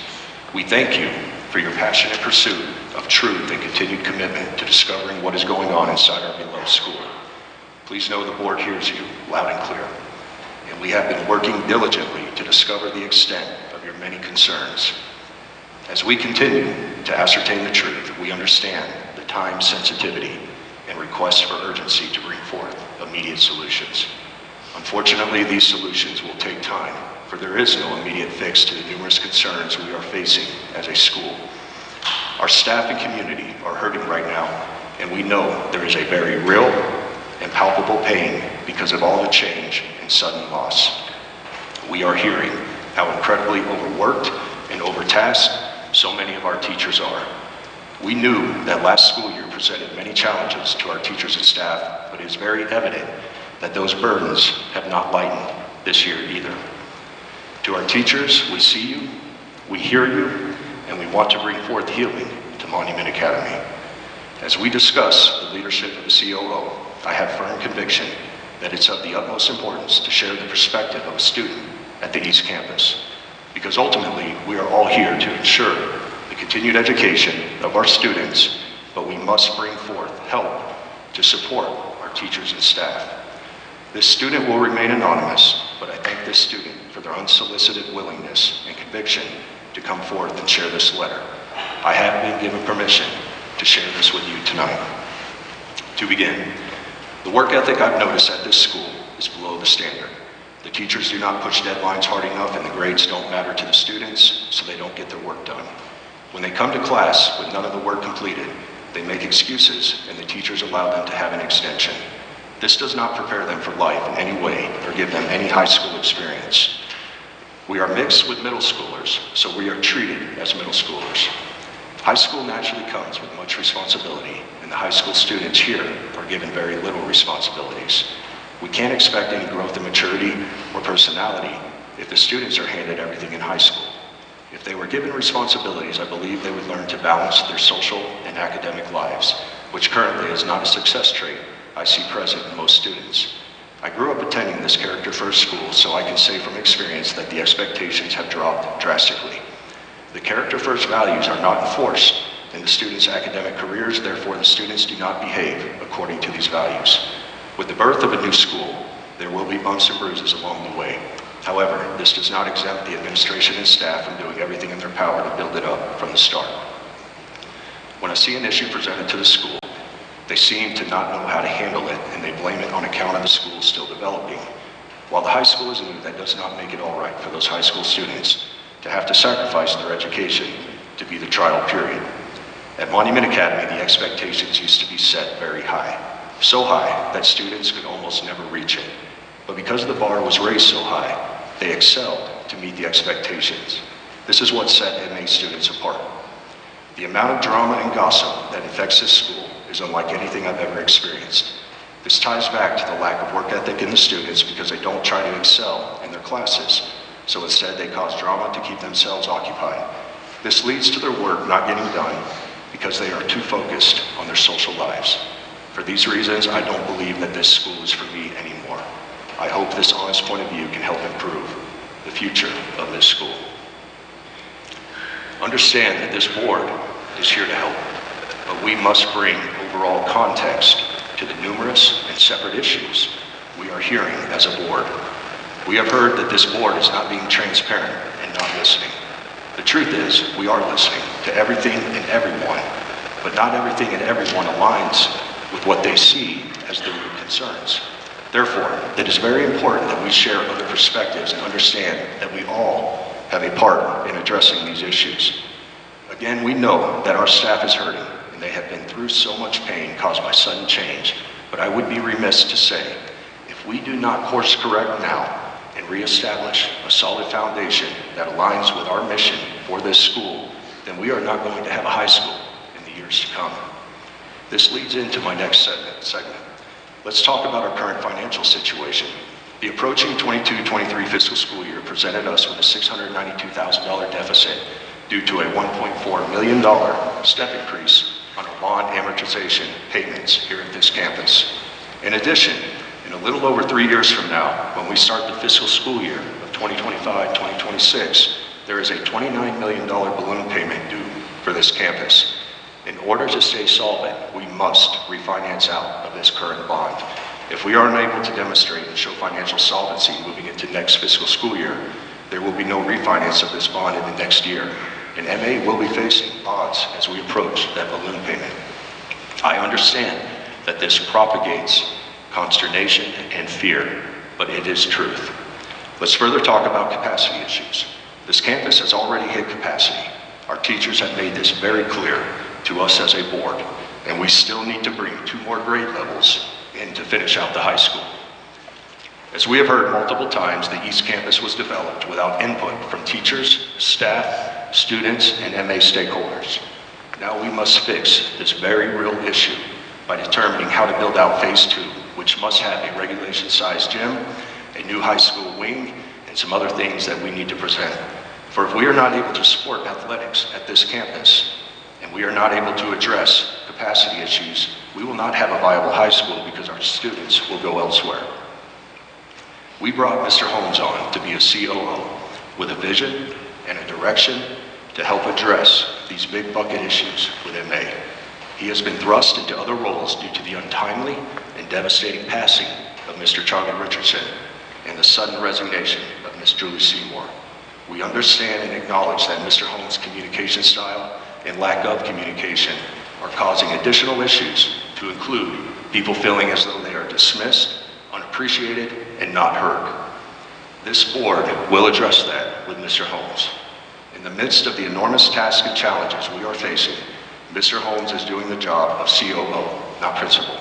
We thank you for your passionate pursuit of truth and continued commitment to discovering what is going on inside our beloved school. Please know the board hears you loud and clear, and we have been working diligently to discover the extent of your many concerns. As we continue to ascertain the truth, we understand the time sensitivity and requests for urgency to bring forth immediate solutions. Unfortunately, these solutions will take time, for there is no immediate fix to the numerous concerns we are facing as a school. Our staff and community are hurting right now, and we know there is a very real and palpable pain because of all the change and sudden loss. We are hearing how incredibly overworked and overtasked so many of our teachers are. We knew that last school year presented many challenges to our teachers and staff, but it is very evident that those burdens have not lightened this year either. To our teachers, we see you, we hear you, and we want to bring forth healing to Monument Academy. As we discuss the leadership of the COO, I have firm conviction that it's of the utmost importance to share the perspective of a student at the East Campus, because ultimately we are all here to ensure the continued education of our students, but we must bring forth help to support our teachers and staff. This student will remain anonymous, but I thank this student for their unsolicited willingness and conviction to come forth and share this letter. I have been given permission to share this with you tonight. To begin, the work ethic I've noticed at this school is below the standard. The teachers do not push deadlines hard enough, and the grades don't matter to the students, so they don't get their work done. When they come to class with none of the work completed, they make excuses, and the teachers allow them to have an extension. This does not prepare them for life in any way or give them any high school experience. We are mixed with middle schoolers, so we are treated as middle schoolers. High school naturally comes with much responsibility, and the high school students here are given very little responsibilities. We can't expect any growth in maturity or personality if the students are handed everything in high school. If they were given responsibilities, I believe they would learn to balance their social and academic lives, which currently is not a success trait I see present in most students. I grew up attending this character-first school, so I can say from experience that the expectations have dropped drastically. The character-first values are not enforced in the students' academic careers, therefore the students do not behave according to these values. With the birth of a new school, there will be bumps and bruises along the way. However, this does not exempt the administration and staff from doing everything in their power to build it up from the start. When I see an issue presented to the school, they seem to not know how to handle it, and they blame it on account of the school still developing. While the high school is new, that does not make it all right for those high school students to have to sacrifice their education to be the trial period. At Monument Academy, the expectations used to be set very high, so high that students could almost never reach it. But because the bar was raised so high, they excelled to meet the expectations. This is what set MA students apart. The amount of drama and gossip that infects this school is unlike anything I've ever experienced. This ties back to the lack of work ethic in the students because they don't try to excel in their classes. So instead, they cause drama to keep themselves occupied. This leads to their work not getting done because they are too focused on their social lives. For these reasons, I don't believe that this school is for me anymore. I hope this honest point of view can help improve the future of this school. Understand that this board is here to help, but we must bring overall context to the numerous and separate issues we are hearing as a board. We have heard that this board is not being transparent and not listening. The truth is, we are listening to everything and everyone, but not everything and everyone aligns with what they see as the root concerns. Therefore, it is very important that we share other perspectives and understand that we all have a part in addressing these issues. Again, we know that our staff is hurting, and they have been through so much pain caused by sudden change, but I would be remiss to say, if we do not course correct now and reestablish a solid foundation that aligns with our mission for this school, then we are not going to have a high school in the years to come. This leads into my next segment. Let's talk about our current financial situation. The approaching 22-23 fiscal school year presented us with a $692,000 deficit due to a $1.4 million step increase on our bond amortization payments here at this campus. In addition, in a little over 3 years from now, when we start the fiscal school year of 2025-2026, there is a $29 million balloon payment due for this campus. In order to stay solvent, we must refinance out of this current bond. If we are unable to demonstrate and show financial solvency moving into next fiscal school year, there will be no refinance of this bond in the next year, and MA will be facing odds as we approach that balloon payment. I understand that this propagates consternation and fear, but it is truth. Let's further talk about capacity issues. This campus has already hit capacity. Our teachers have made this very clear to us as a board, and we still need to bring 2 more grade levels in to finish out the high school. As we have heard multiple times, the East Campus was developed without input from teachers, staff, students, and MA stakeholders. Now we must fix this very real issue by determining how to build out Phase 2, which must have a regulation-sized gym, a new high school wing, and some other things that we need to present. For if we are not able to support athletics at this campus, and we are not able to address capacity issues, we will not have a viable high school because our students will go elsewhere. We brought Mr. Holmes on to be a COO with a vision and a direction to help address these big bucket issues with MA. He has been thrust into other roles due to the untimely and devastating passing of Mr. Charlie Richardson and the sudden resignation of Ms. Julie Seymour. We understand and acknowledge that Mr. Holmes' communication style and lack of communication are causing additional issues, to include people feeling as though they are dismissed, unappreciated, and not heard. This board will address that with Mr. Holmes. In the midst of the enormous tasks and challenges we are facing, Mr. Holmes is doing the job of COO, not principal,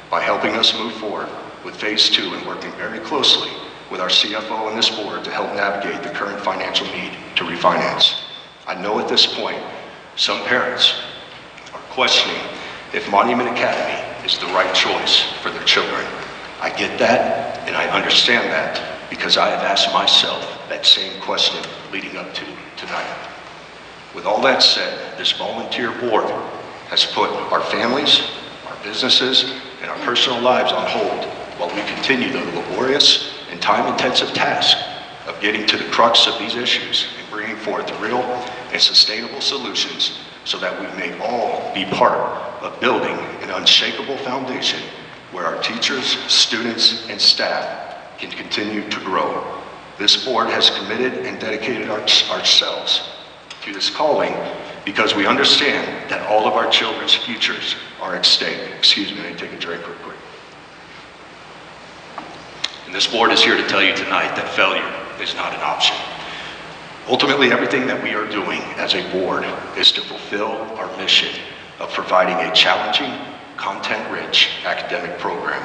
by helping us move forward with Phase 2 and working very closely with our CFO and this board to help navigate the current financial need to refinance. I know at this point, some parents are questioning if Monument Academy is the right choice for their children. I get that, and I understand that, because I have asked myself that same question leading up to tonight. With all that said, this volunteer board has put our families, our businesses, and our personal lives on hold while we continue the laborious and time-intensive task of getting to the crux of these issues and bringing forth real and sustainable solutions so that we may all be part of building an unshakable foundation where our teachers, students, and staff can continue to grow. This board has committed and dedicated ourselves to this calling because we understand that all of our children's futures are at stake. Excuse me, I need to take a drink real quick. And this board is here to tell you tonight that failure is not an option. Ultimately, everything that we are doing as a board is to fulfill our mission of providing a challenging, content-rich academic program,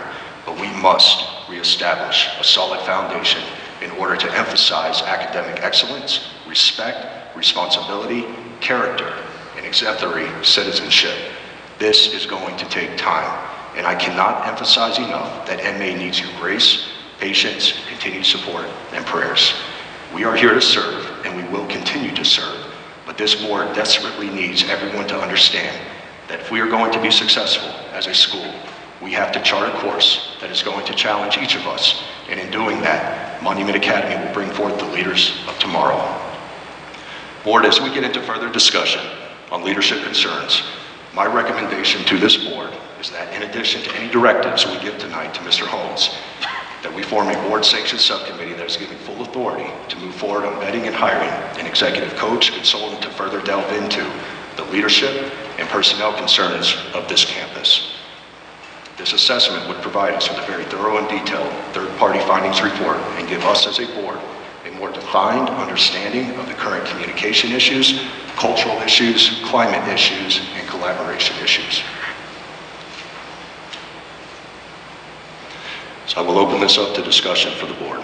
but we must reestablish a solid foundation in order to emphasize academic excellence, respect, responsibility, character, and exemplary citizenship. This is going to take time, and I cannot emphasize enough that MA needs your grace, patience, continued support, and prayers. We are here to serve, and we will continue to serve, but this board desperately needs everyone to understand that if we are going to be successful as a school, we have to chart a course that is going to challenge each of us, and in doing that, Monument Academy will bring forth the leaders of tomorrow. Board, as we get into further discussion on leadership concerns, my recommendation to this board is that in addition to any directives we give tonight to Mr. Holmes, that we form a board-sanctioned subcommittee that is given full authority to move forward on vetting and hiring an executive coach, consultant to further delve into the leadership and personnel concerns of this campus. This assessment would provide us with a very thorough and detailed third-party findings report and give us as a board a more defined understanding of the current communication issues, cultural issues, climate issues, and collaboration issues. So I will open this up to discussion for the board.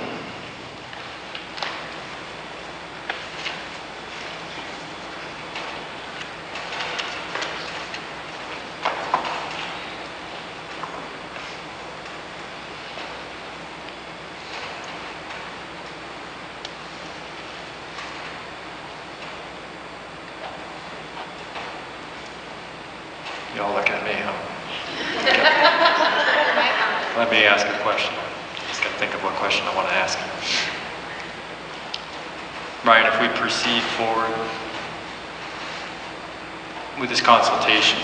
Y'all look at me, huh? Let me ask a question. Just gotta think of what question I want to ask. Ryan, if we proceed forward with this consultation,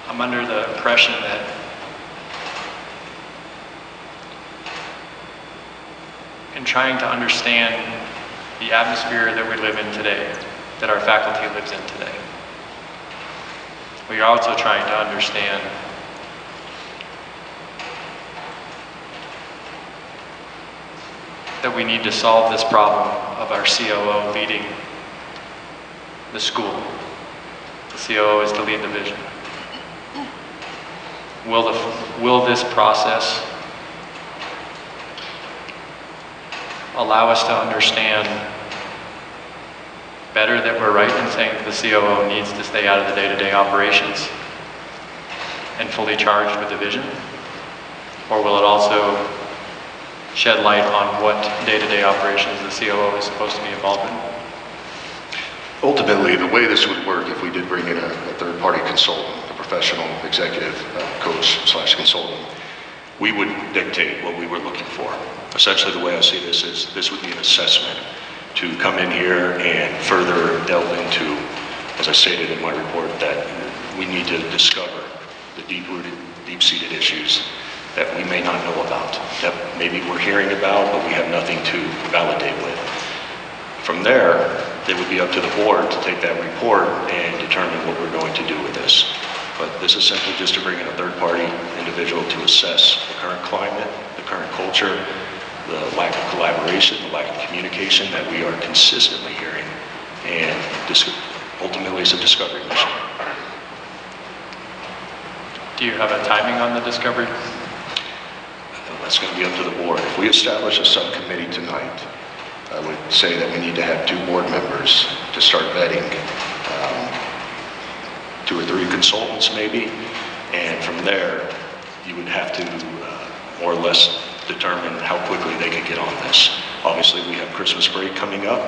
I'm under the impression that in trying to understand the atmosphere that we live in today, that our faculty lives in today, we are also trying to understand that we need to solve this problem of our COO leading the school. The COO is to lead the vision. Will this process allow us to understand better that we're right in saying that the COO needs to stay out of the day-to-day operations and fully charged with the vision? Or will it also shed light on what day-to-day operations the COO is supposed to be involved in? Ultimately, the way this would work if we did bring in a third-party consultant, a professional executive coach/consultant, we would dictate what we were looking for. Essentially, the way I see this is this would be an assessment to come in here and further delve into, as I stated in my report, that we need to discover the deep-rooted, deep-seated issues that we may not know about, that maybe we're hearing about, but we have nothing to validate with. From there, it would be up to the board to take that report and determine what we're going to do with this. But this is simply just to bring in a third-party individual to assess the current climate, the current culture, the lack of collaboration, the lack of communication that we are consistently hearing, and ultimately it's a discovery mission. Do you have a timing on the discovery? That's going to be up to the board. If we establish a subcommittee tonight, I would say that we need to have 2 board members to start vetting, 2 or 3 consultants maybe, and from there, you would have to more or less determine how quickly they could get on this. Obviously, we have Christmas break coming up.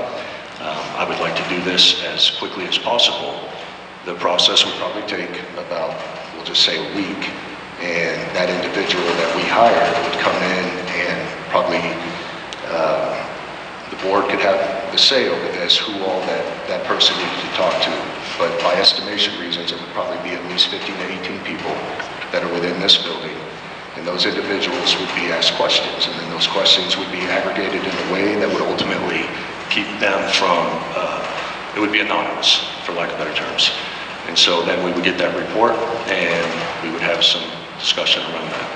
I would like to do this as quickly as possible. The process would probably take about, we'll just say, a week, and that individual that we hired would come in and probably the board could have the say over this, who all that person needed to talk to. But by estimation reasons, it would probably be at least 15 to 18 people that are within this building. And those individuals would be asked questions, and then those questions would be aggregated in a way that would ultimately keep them from, it would be anonymous, for lack of better terms. And so then we would get that report, and we would have some discussion around that.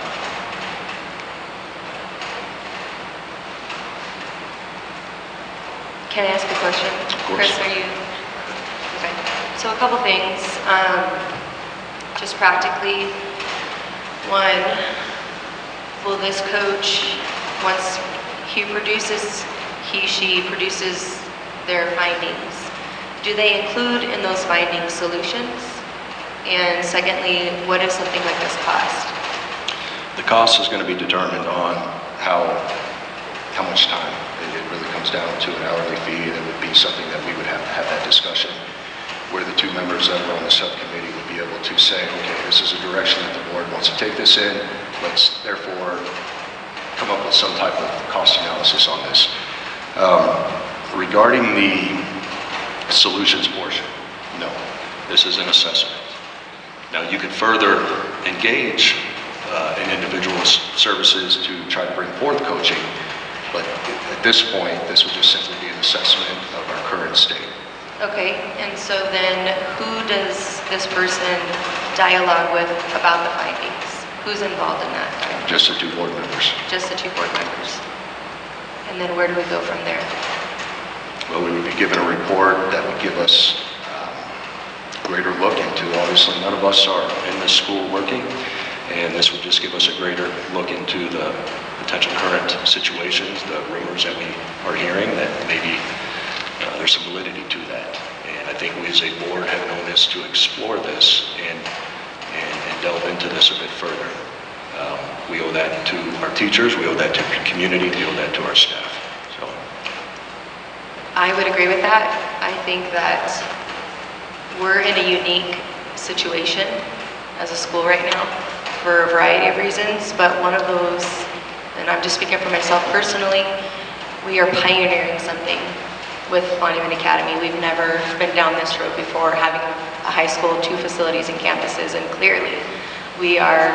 Can I ask a question? Of course. Chris, are you? Okay. So a couple things. Just practically, one, will this coach, once he she produces their findings, do they include in those findings solutions? And secondly, what does something like this cost? The cost is going to be determined on how much time. It really comes down to an hourly fee, and it would be something that we would have to have that discussion, where the 2 members that are on the subcommittee would be able to say, okay, this is a direction that the board wants to take this in. Let's therefore come up with some type of cost analysis on this. Regarding the solutions portion, no, this is an assessment. Now, you could further engage in individual's services to try to bring forth coaching, but at this point, this would just simply be an assessment of our current state. Okay, and so then who does this person dialogue with about the findings? Who's involved in that dialogue? Just the 2 board members. Just the 2 board members. And then where do we go from there? Well, we would be given a report that would give us a greater look into, obviously none of us are in this school working, and this would just give us a greater look into the potential current situations, the rumors that we are hearing, that maybe there's some validity to that. And I think we as a board have known this to explore this and delve into this a bit further. We owe that to our teachers, we owe that to the community, we owe that to our staff. So, I would agree with that. I think that we're in a unique situation as a school right now for a variety of reasons, but one of those, and I'm just speaking for myself personally, we are pioneering something with Monument Academy. We've never been down this road before, having a high school, 2 facilities and campuses, and clearly we are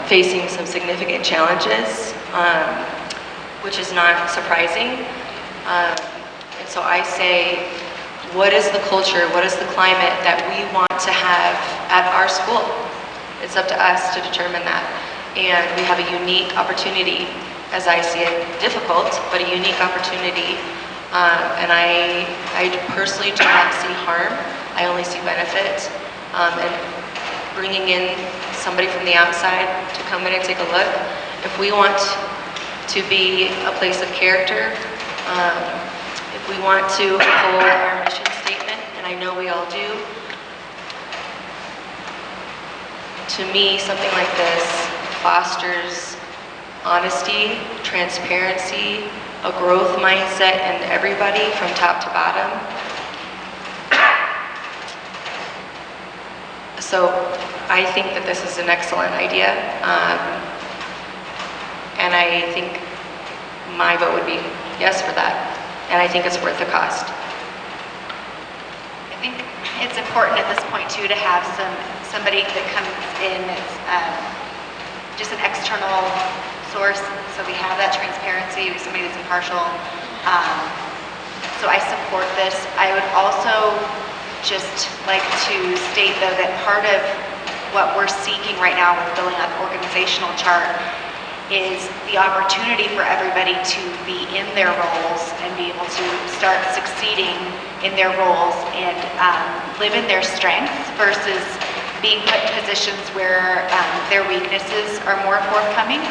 facing some significant challenges, which is not surprising. And so I say, what is the culture, what is the climate that we want to have at our school? It's up to us to determine that. And we have a unique opportunity, as I see it, difficult, but a unique opportunity. And I personally do not see harm. I only see benefit. And bringing in somebody from the outside to come in and take a look. If we want to be a place of character, if we want to uphold our mission statement, and I know we all do, to me, something like this fosters honesty, transparency, a growth mindset in everybody from top to bottom. So I think that this is an excellent idea. And I think my vote would be yes for that. And I think it's worth the cost. I think it's important at this point too to have somebody that comes in that's just an external source, so we have that transparency, somebody that's impartial. So I support this. I would also just like to state though that part of what we're seeking right now with building out the organizational chart is the opportunity for everybody to be in their roles and be able to start succeeding in their roles and live in their strengths versus being put in positions where their weaknesses are more forthcoming.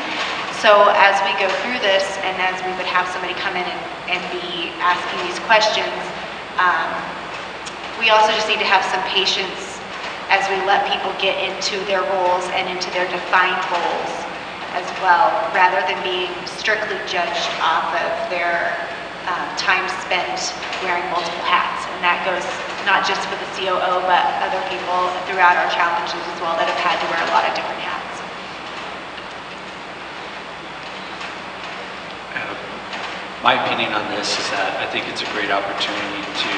So as we go through this and as we would have somebody come in and be asking these questions, we also just need to have some patience as we let people get into their roles and into their defined roles as well, rather than being strictly judged off of their time spent wearing multiple hats. And that goes not just for the COO, but other people throughout our challenges as well that have had to wear a lot of different hats. My opinion on this is that I think it's a great opportunity to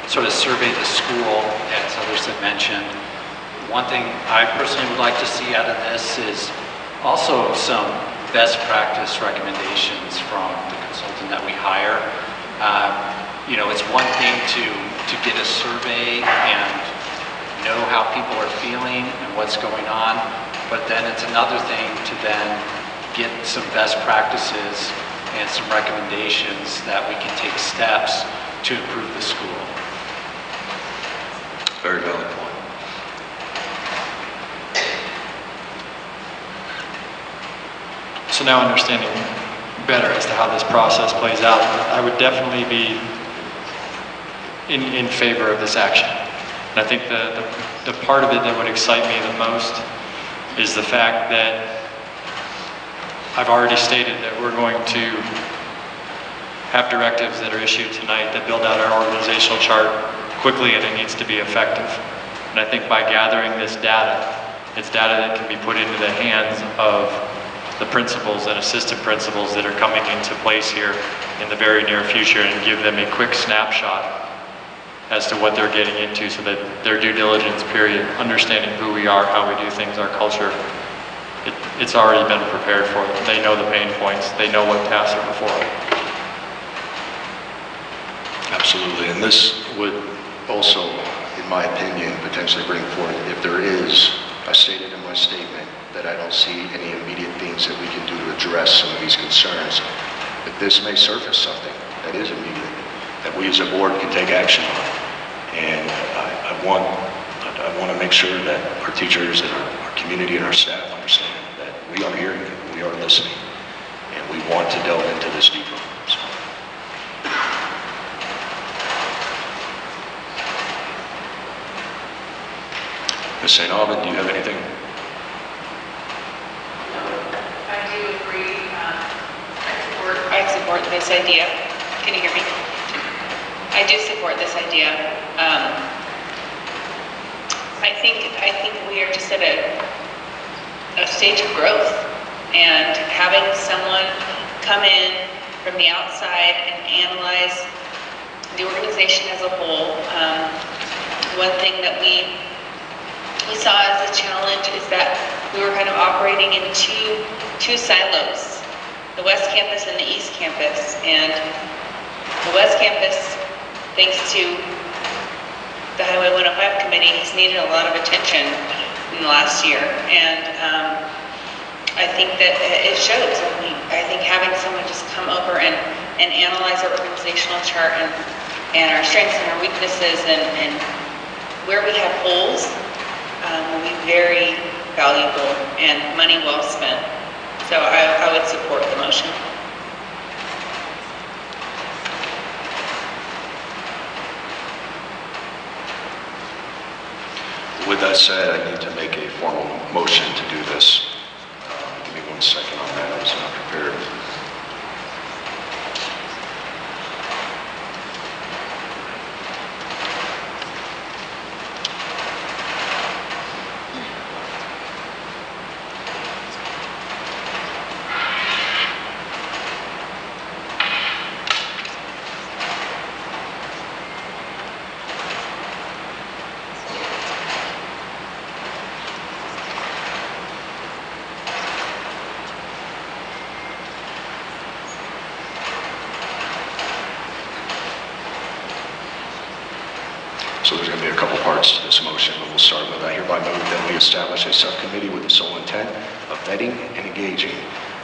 sort of survey the school, as others have mentioned. One thing I personally would like to see out of this is also some best practice recommendations from the consultant that we hire. It's one thing to get a survey and know how people are feeling and what's going on, but then it's another thing to then get some best practices and some recommendations that we can take steps to improve the school. Very valid point. So now understanding better as to how this process plays out, I would definitely be in favor of this action. And I think the part of it that would excite me the most is the fact that I've already stated that we're going to have directives that are issued tonight that build out our organizational chart quickly, and it needs to be effective. And I think by gathering this data, it's data that can be put into the hands of the principals and assistant principals that are coming into place here in the very near future, and give them a quick snapshot as to what they're getting into, so that their due diligence period, understanding who we are, how we do things, our culture, it's already been prepared for them. They know the pain points. They know what tasks are before them. Absolutely, and this would also, in my opinion, potentially bring forth, if there is, I stated in my statement that I don't see any immediate things that we can do to address some of these concerns, but this may surface something that is immediate, that we as a board can take action on. And I want to make sure that our teachers and our community and our staff understand that we are hearing them, we are listening, and we want to delve into this deeper. So. Ms. St. Aubin, do you have anything? I do agree. I support this idea. Can you hear me? I do support this idea. I think we are just at a stage of growth, and having someone come in from the outside and analyze the organization as a whole. One thing that we saw as a challenge is that we were kind of operating in two silos, the West Campus and the East Campus. And the West Campus, thanks to the Highway 105 committee, has needed a lot of attention in the last year. And I think that it shows. I think having someone just come over and analyze our organizational chart and our strengths and our weaknesses and where we have holes will be very valuable and money well spent. So I would support the motion. With that said, I need to make a formal motion to do this. Give me 1 second on that, I was not prepared. parts to this motion, but we'll start with, I hereby move that we establish a subcommittee with the sole intent of vetting and engaging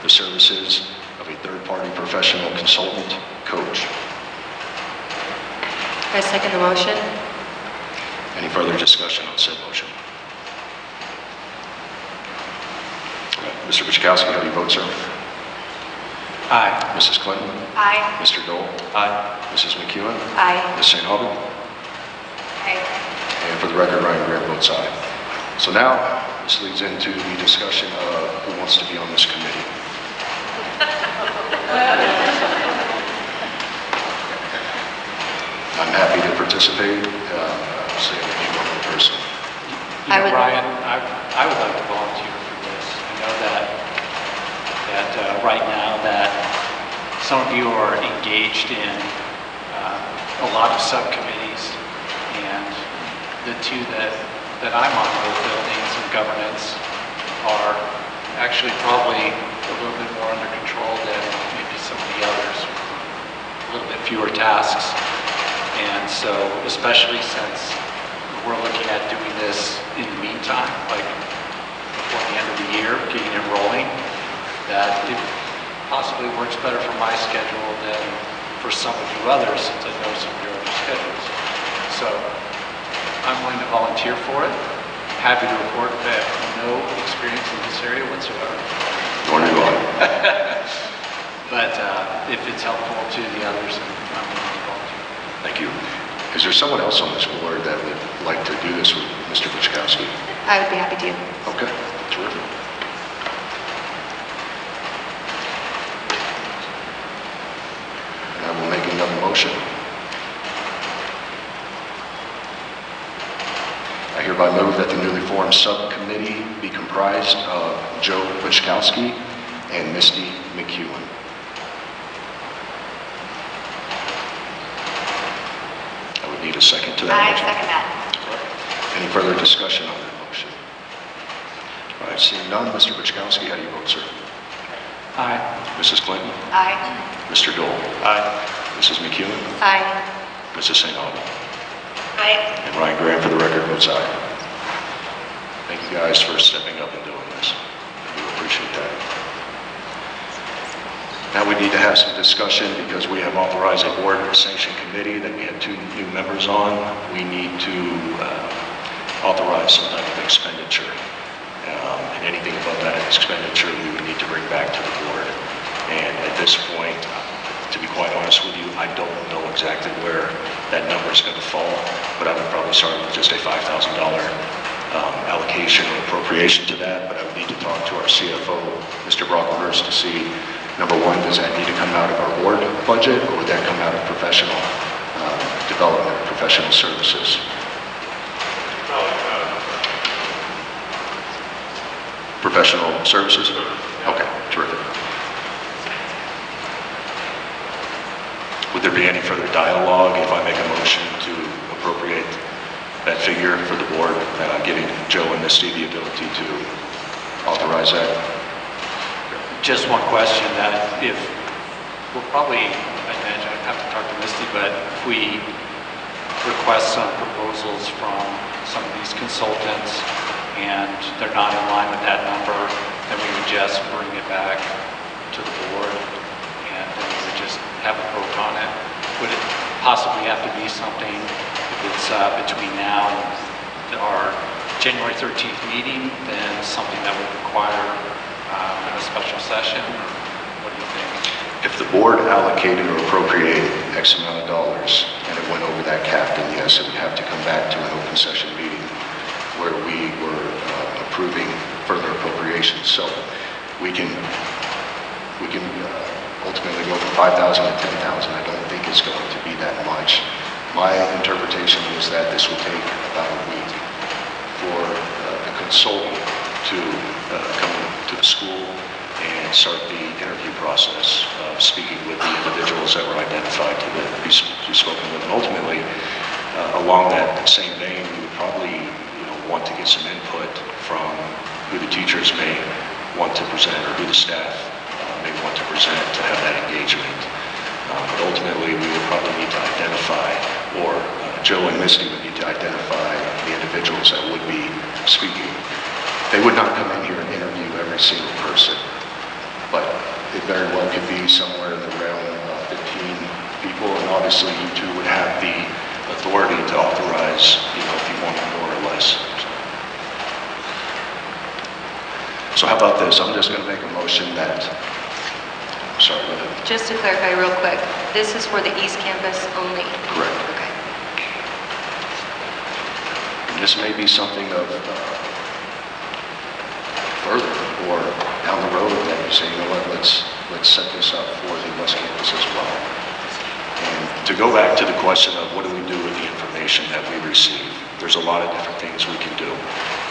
the services of a third-party professional consultant coach. I second the motion. Any further discussion on said motion? Mr. Bichkowski, how do you vote, sir? Aye. Mrs. Clinton? Aye. Mr. Dole? Aye. Mrs. McEwen? Aye. Ms. St. Aubin? Aye. And for the record, Ryan Graham votes aye. So now, this leads into the discussion of who wants to be on this committee. I'm happy to participate. Say one more person. You I know, would- Ryan, I would like to volunteer for this. I know that right now that some of you are engaged in a lot of subcommittees, and the two that I'm on, both buildings and governance, are actually probably a little bit more under control than maybe some of the others, a little bit fewer tasks. And so, especially since we're looking at doing this in the meantime, like before the end of the year, getting it rolling, that it possibly works better for my schedule than for some of you others, since I know some of your other schedules. So I'm willing to volunteer for it. Happy to report that I have no experience in this area whatsoever. Nor do I. But if it's helpful to the others, I'm willing to volunteer. Thank you. Is there someone else on this board that would like to do this with Mr. Bichkowski? I would be happy to. Okay, terrific. And I will make another motion. I hereby move that the newly formed subcommittee be comprised of Joe Bichkowski and Misty McEwen. I would need a second to that I motion. second that. Any further discussion on that motion? All right, seeing none, Mr. Bichkowski, how do you vote, sir? Aye. Mrs. Clinton? Aye. Mr. Dole? Aye. Mrs. McEwen? Aye. Mrs. St. Aubin? Aye. And Ryan Graham, for the record, votes aye. Thank you guys for stepping up and doing this. We appreciate that. Now we need to have some discussion because we have authorized a board sanction committee that we had 2 new members on. We need to authorize some type of expenditure. And anything above that expenditure, we would need to bring back to the board. And at this point, to be quite honest with you, I don't know exactly where that number is going to fall, but I would probably start with just a $5,000 allocation or appropriation to that. But I would need to talk to our CFO, Mr. Brocklehurst, to see, number one, does that need to come out of our board budget, or would that come out of professional development, professional services? Professional services? Okay, terrific. Would there be any further dialogue if I make a motion to appropriate that figure for the board, giving Joe and Misty the ability to authorize that? Just one question, that if, we'll probably, I imagine, I'd have to talk to Misty, but if we request some proposals from some of these consultants and they're not in line with that number, then we would just bring it back to the board and then we would just have a vote on it. Would it possibly have to be something, if it's between now and our January 13th meeting, then something that would require a special session? Or what do you think? If the board allocated or appropriated X amount of dollars and it went over that cap, then yes, it would have to come back to an open session meeting where we were approving further appropriations. So we can ultimately go from 5,000 to 10,000. I don't think it's going to be that much. My interpretation is that this will take about a week for the consultant to come to the school and start the interview process of speaking with the individuals that were identified to be spoken with. And ultimately, along that same vein, we would probably want to get some input from who the teachers may want to present or who the staff may want to present to have that engagement. But ultimately, we would probably need to identify, or Joe and Misty would need to identify the individuals that would be speaking. They would not come in here and interview every single person, but it very well could be somewhere in the realm of 15 people, and obviously you two would have the authority to authorize, if you want more or less. So how about this? I'm just going to make a motion that, sorry, go ahead. Just to clarify real quick, this is for the East Campus only? Correct. Okay. And this may be something of further or down the road that you say, let's set this up for the West Campus as well. And to go back to the question of what do we do with the information that we receive, there's a lot of different things we can do.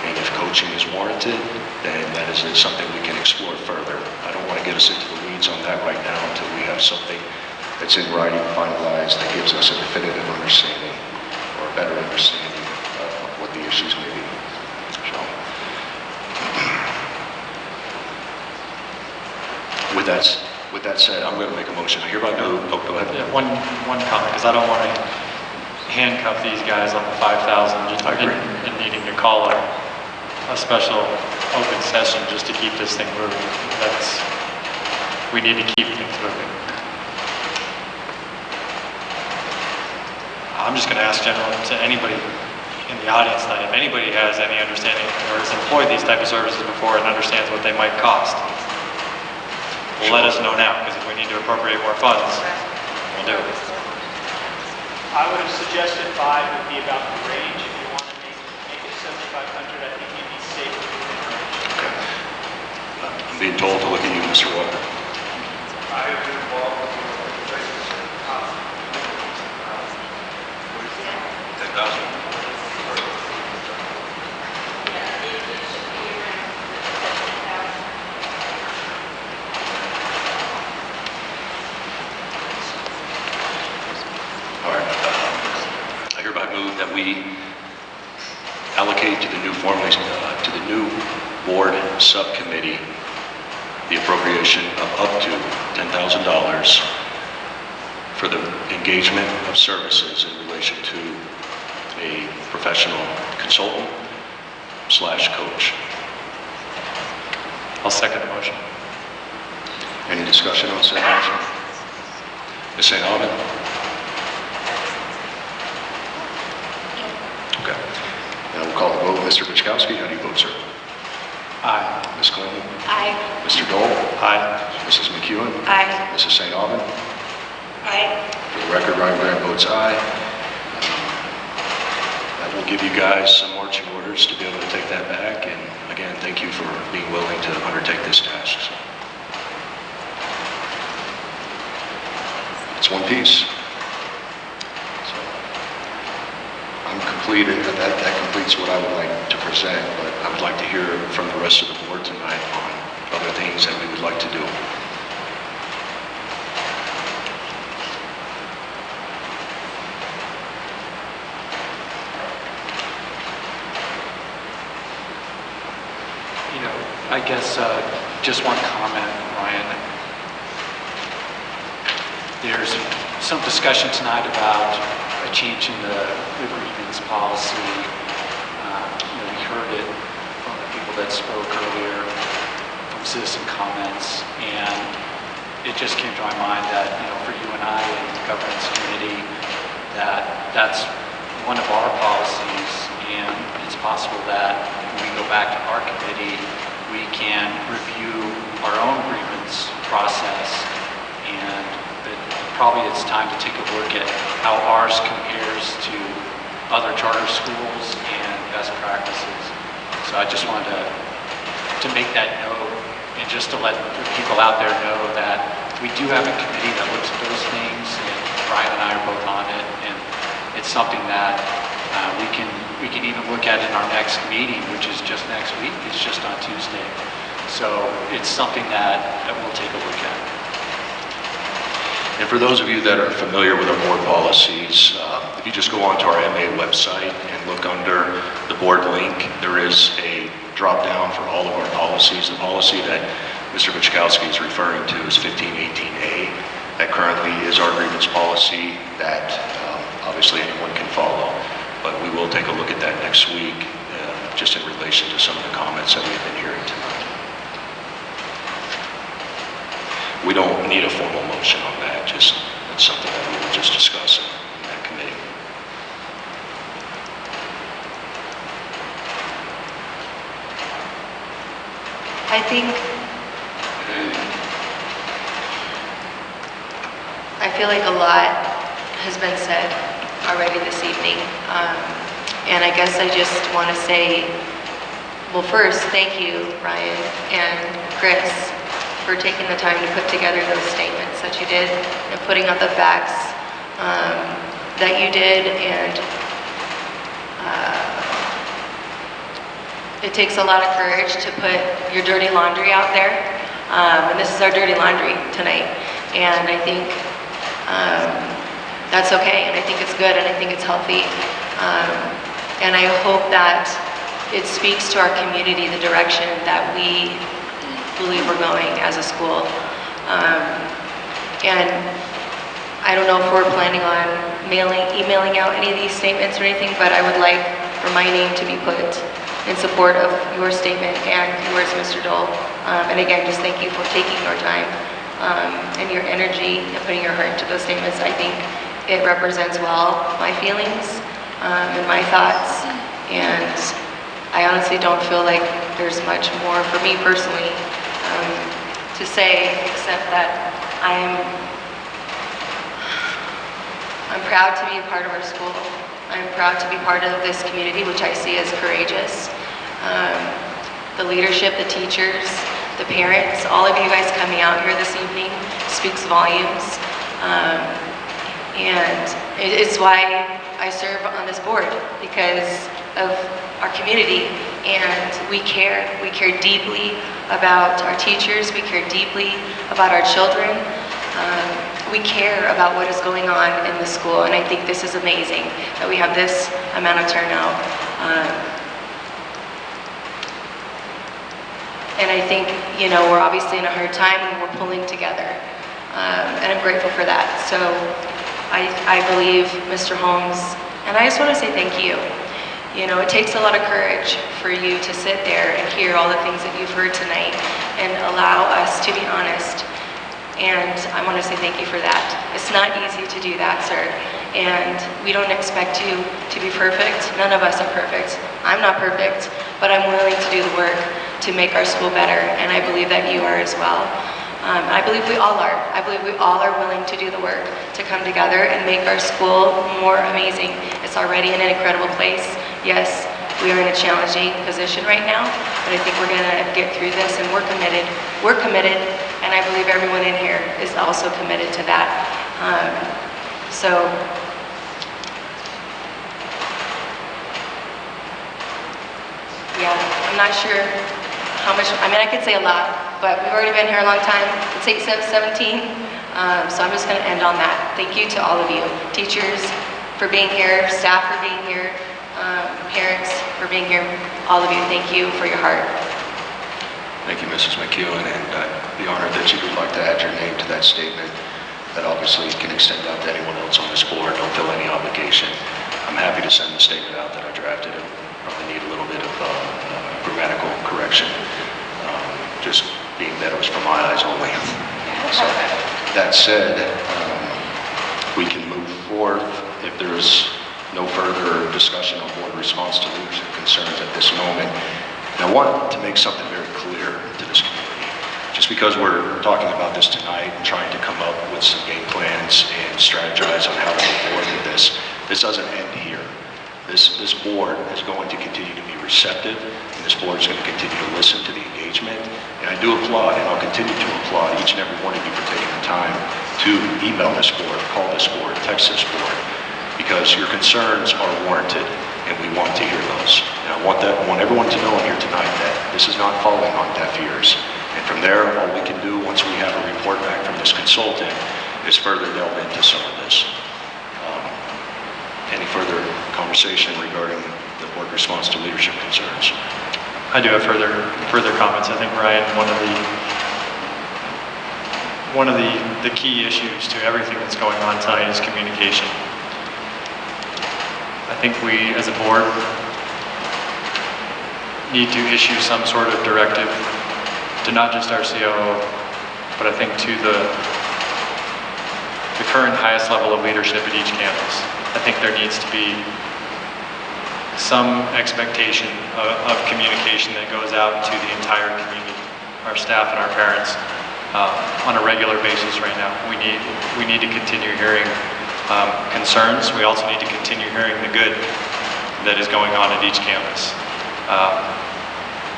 And if coaching is warranted, then that is something we can explore further. I don't want to get us into the weeds on that right now until we have something that's in writing, finalized, that gives us a definitive understanding or a better understanding of what the issues may be. So, with that said, I'm going to make a motion. I hereby move. Oh, go ahead. Yeah, one comment, because I don't want to handcuff these guys on the 5,000 I agree. and needing to call a special open session just to keep this thing moving. We need to keep things moving. I'm just going to ask to anybody in the audience tonight, if anybody has any understanding or has employed these type of services before and understands what they might cost, well, let us know now, because if we need to appropriate more funds, we'll do it. I would have suggested 5 would be about the range. If you want to make it 7,500, I think you'd be safe within the range. Okay. I'm being told to look at you, Mr. Walker. I have been involved with the organizations in the past. 10,000. All right. I hereby move that we allocate to the new to the new board subcommittee the appropriation of up to $10,000 for the engagement of services in relation to a professional consultant / coach. I'll second the motion. Any discussion on said motion? Ms. St. Alban? Okay. Now we'll call the vote. Mr. Bichkowski, how do you vote, sir? Aye. Ms. Clinton? Aye. Mr. Dole? Aye. Mrs. McEwen? Aye. Mrs. St. Alban? Aye. For the record, Ryan Graham votes aye. That will give you guys some marching orders to be able to take that back. And again, thank you for being willing to undertake this task. So, it's one piece. So, I'm completed. That completes what I would like to present, but I would like to hear from the rest of the board tonight on other things that we would like to do. I guess just one comment, Ryan. There's some discussion tonight about a change in the grievance policy. We heard it from the people that spoke earlier, from citizen comments, and it just came to my mind that, for you and I and the governance committee, that's one of our policies, and it's possible that when we go back to our committee, we can review our own grievance process, and that probably it's time to take a look at how ours compares to other charter schools and best practices. So I just wanted to make that note, and just to let the people out there know that we do have a committee that looks at those things, and Brian and I are both on it, and it's something that we can even look at in our next meeting, which is just next week. It's just on Tuesday. So it's something that we'll take a look at. And for those of you that are familiar with our board policies, if you just go onto our MA website and look under the board link, there is a drop down for all of our policies. The policy that Mr. Bichkowski is referring to is 1518A. That currently is our grievance policy that obviously anyone can follow. but we will take a look at that next week, just in relation to some of the comments that we've been hearing tonight. We don't need a formal motion on that, just, it's something that we will just discuss in that committee. I think, I feel like a lot has been said already this evening. And I guess I just want to say, well, first, thank you, Ryan and Chris, for taking the time to put together those statements that you did and putting out the facts that you did. And it takes a lot of courage to put your dirty laundry out there. And this is our dirty laundry tonight. And I think that's okay, and I think it's good, and I think it's healthy. And I hope that it speaks to our community the direction that we believe we're going as a school. And I don't know if we're planning on emailing out any of these statements or anything, but I would like for my name to be put in support of your statement and yours, Mr. Dole. And again, just thank you for taking your time and your energy and putting your heart into those statements. I think it represents well my feelings and my thoughts, and I honestly don't feel like there's much more for me personally to say, except that I'm proud to be a part of our school. I'm proud to be part of this community, which I see as courageous. The leadership, the teachers, the parents, all of you guys coming out here this evening speaks volumes. And it's why I serve on this board, because of our community, and we care. We care deeply about our teachers. We care deeply about our children. We care about what is going on in the school, and I think this is amazing that we have this amount of turnout. And I think, you know, we're obviously in a hard time and we're pulling together. And I'm grateful for that. So I believe Mr. Holmes, and I just want to say thank you. You know, it takes a lot of courage for you to sit there and hear all the things that you've heard tonight and allow us to be honest. And I want to say thank you for that. It's not easy to do that, sir. And we don't expect you to be perfect. None of us are perfect. I'm not perfect, but I'm willing to do the work to make our school better, and I believe that you are as well. I believe we all are. I believe we all are willing to do the work to come together and make our school more amazing. It's already in an incredible place. Yes, we are in a challenging position right now, but I think we're gonna get through this, and we're committed. We're committed, and I believe everyone in here is also committed to that. So, yeah, I'm not sure how much, I mean, I could say a lot, but we've already been here a long time. It's 8:17, so I'm just gonna end on that. Thank you to all of you, teachers for being here, staff for being here, parents for being here, all of you, thank you for your heart. Thank you, Mrs. McEwen, and I'd be honored that you would like to add your name to that statement. That obviously can extend out to anyone else on this board. Don't feel any obligation. I'm happy to send the statement out that I drafted. It probably need a little bit of grammatical correction, just being that it was from my eyes only. So that said, we can move forward if there is no further discussion on board response to leadership concerns at this moment. And I want to make something very clear to this community. Just because we're talking about this tonight and trying to come up with some game plans and strategize on how to move forward with this doesn't end here. This board is going to continue to be receptive, and this board is going to continue to listen to the engagement. And I do applaud, and I'll continue to applaud each and every one of you for taking the time to email this board, call this board, text this board, because your concerns are warranted, and we want to hear those. And I want everyone to know in here tonight that this is not falling on deaf ears. And from there, all we can do once we have a report back from this consultant is further delve into some of this. Any further conversation regarding the board response to leadership concerns? I do have further comments. I think, Ryan, one of the key issues to everything that's going on tonight is communication. I think we, as a board, need to issue some sort of directive to not just our COO, but I think to the current highest level of leadership at each campus. I think there needs to be some expectation of communication that goes out to the entire community, our staff and our parents, on a regular basis right now. We need to continue hearing concerns. We also need to continue hearing the good that is going on at each campus.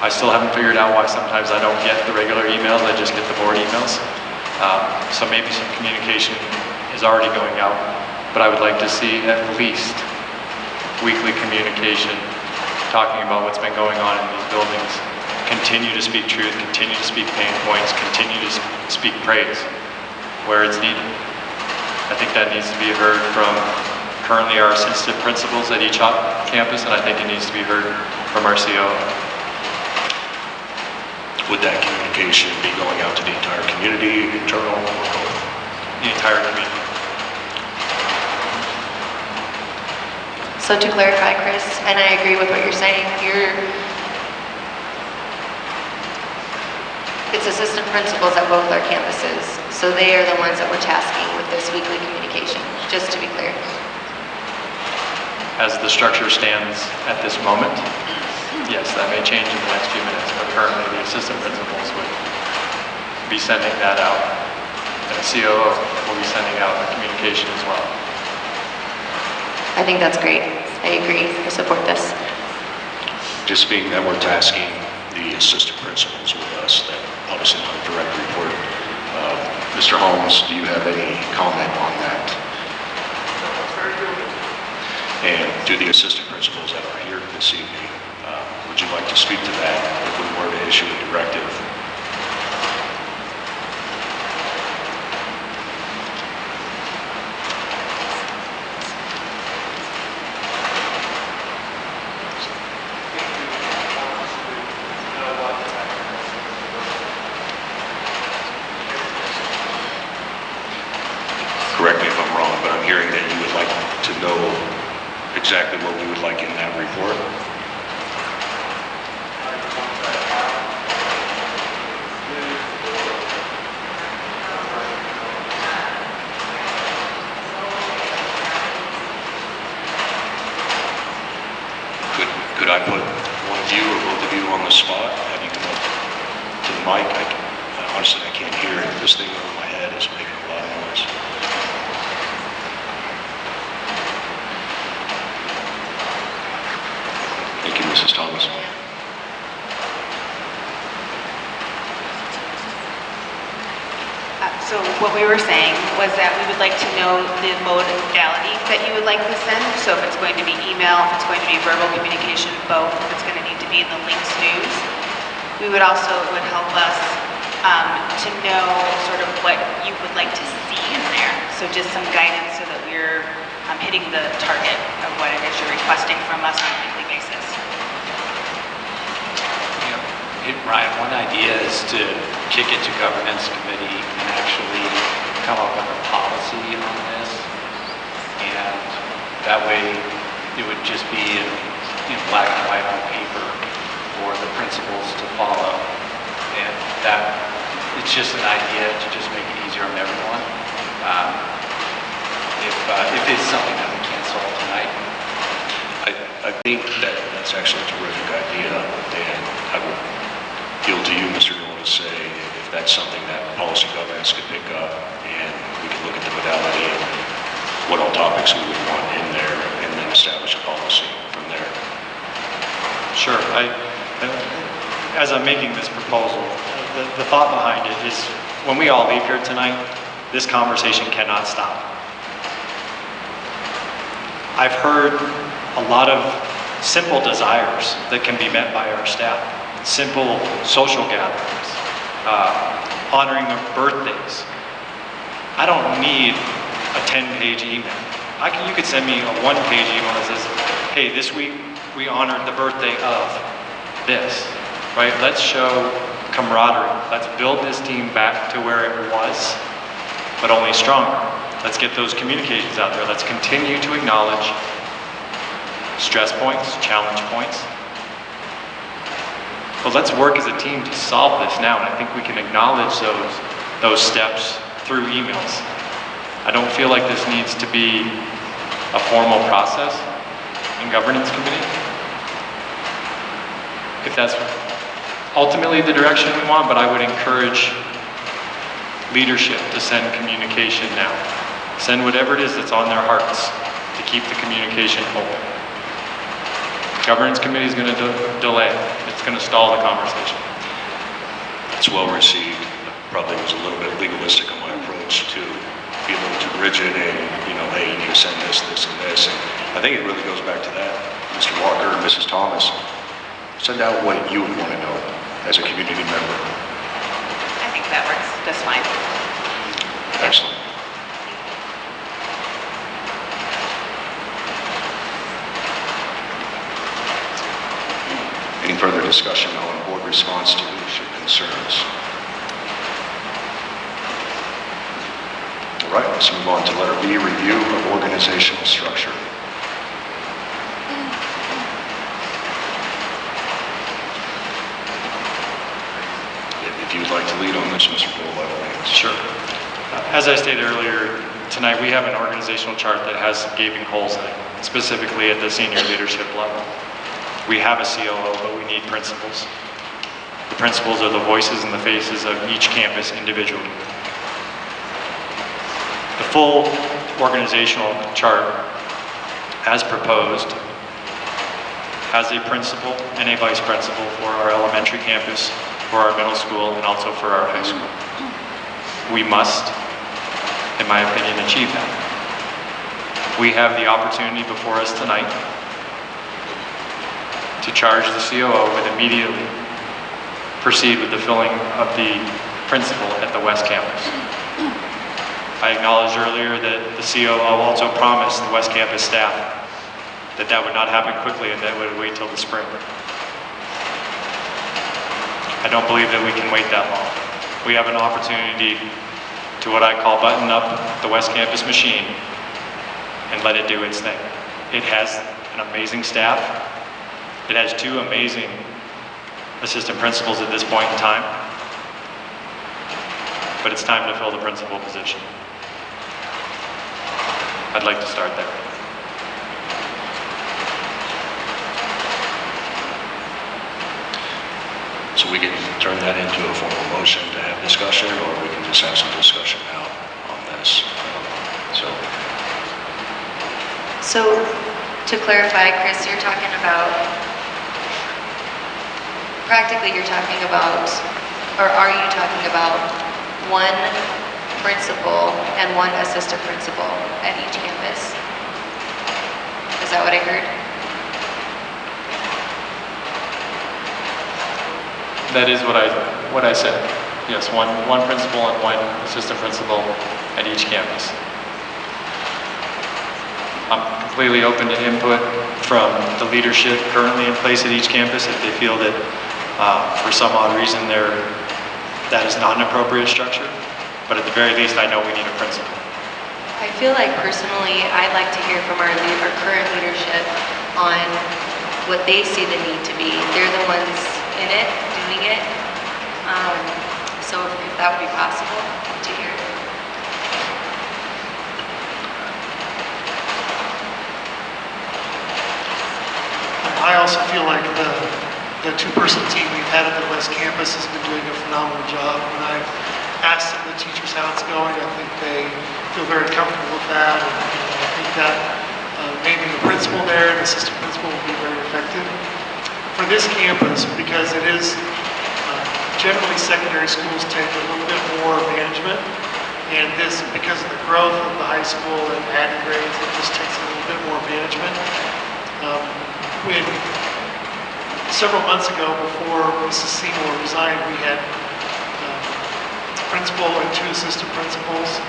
I still haven't figured out why sometimes I don't get the regular emails, I just get the board emails. So maybe some communication is already going out, but I would like to see at least weekly communication talking about what's been going on in these buildings. Continue to speak truth, continue to speak pain points, continue to speak praise where it's needed. I think that needs to be heard from currently our assistant principals at each campus, and I think it needs to be heard from our COO. Would that communication be going out to the entire community, internal, or both? The entire community. So to clarify, Chris, and I agree with what you're saying, it's assistant principals at both our campuses, so they are the ones that we're tasking with this weekly communication, just to be clear. As the structure stands at this moment, yes, that may change in the next few minutes, but currently the assistant principals would be sending that out, and the COO will be sending out the communication as well. I think that's great. I agree. I support this. Just being that we're tasking the assistant principals with us, that obviously not a direct report. Mr. Holmes, do you have any comment on that? And to the assistant principals that are here this evening, would you like to speak to that if we were to issue a directive? Correct me if I'm wrong, but I'm hearing that you would like to know exactly what we would like in that report. Could I put one of you or both of you on the spot? Have you come up to the mic? Honestly, I can't hear it. This thing over my head is making a lot of noise. Thank you, Mrs. Thomas. So what we were saying was that we would like to know the modality that you would like this in. So if it's going to be email, if it's going to be verbal communication, both, if it's going to need to be in the Links News. We would also, it would help us to know sort of what you would like to see in there. So just some guidance so that we're hitting the target of what it is you're requesting from us on a weekly basis. Ryan, one idea is to kick it to governance committee and actually come up with a policy on this. And that way it would just be in black and white on paper for the principals to follow. And that, it's just an idea to just make it easier on everyone. If it's something that we can't solve tonight. I think that's actually a terrific idea, and I would appeal to you, Mr. Nolan, to say if that's something that policy governance could pick up, and we could look at the modality and what all topics we would want in there, and then establish a policy from there. Sure. As I'm making this proposal, the thought behind it is when we all leave here tonight, this conversation cannot stop. I've heard a lot of simple desires that can be met by our staff. Simple social gatherings, honoring of birthdays. I don't need a 10-page email. You could send me a one-page email that says, hey, this week we honored the birthday of this, right? Let's show camaraderie. Let's build this team back to where it was, but only stronger. Let's get those communications out there. Let's continue to acknowledge stress points, challenge points. But let's work as a team to solve this now, and I think we can acknowledge those steps through emails. I don't feel like this needs to be a formal process in governance committee. If that's ultimately the direction we want, but I would encourage leadership to send communication now. Send whatever it is that's on their hearts to keep the communication open. Governance committee is going to delay. It's going to stall the conversation. It's well received. Probably was a little bit legalistic on my approach to be a little too rigid and, hey, you need to send this, this, and this. And I think it really goes back to that. Mr. Walker and Mrs. Thomas, send out what you would want to know as a community member. I think that works just fine. Excellent. Any further discussion on board response to leadership concerns? All right, let's move on to letter B, review of organizational structure. If you'd like to lead on this, Mr. Bull, by all means. Sure. As I stated earlier, tonight we have an organizational chart that has some gaping holes in it, specifically at the senior leadership level. We have a COO, but we need principals. The principals are the voices and the faces of each campus individually. The full organizational chart, as proposed, has a principal and a vice principal for our elementary campus, for our middle school, and also for our high school. We must, in my opinion, achieve that. We have the opportunity before us tonight to charge the COO with immediately proceed with the filling of the principal at the West Campus. I acknowledged earlier that the COO also promised the West Campus staff that that would not happen quickly and that would wait till the spring. I don't believe that we can wait that long. We have an opportunity to what I call button up the West Campus machine and let it do its thing. It has an amazing staff. It has two amazing assistant principals at this point in time. But it's time to fill the principal position. I'd like to start there. So we can turn that into a formal motion to have discussion, or we can just have some discussion now on this. So to clarify, Chris, you're talking about, practically you're talking about, or are you talking about one principal and one assistant principal at each campus? Is that what I heard? That is what I said. Yes, one principal and one assistant principal at each campus. I'm completely open to input from the leadership currently in place at each campus if they feel that for some odd reason that is not an appropriate structure. But at the very least, I know we need a principal. I feel like personally, I'd like to hear from our current leadership on what they see the need to be. They're the ones in it, doing it. So if that would be possible to hear. I also feel like the two-person team we've had at the West Campus has been doing a phenomenal job. When I've asked the teachers how it's going, I think they feel very comfortable with that. And, I think that maybe the principal there and assistant principal will be very effective. For this campus, because it is generally secondary schools take a little bit more management, and this, because of the growth of the high school and adding grades, it just takes a little bit more management. When several months ago, before Mrs. Seymour resigned, we had a principal and two assistant principals,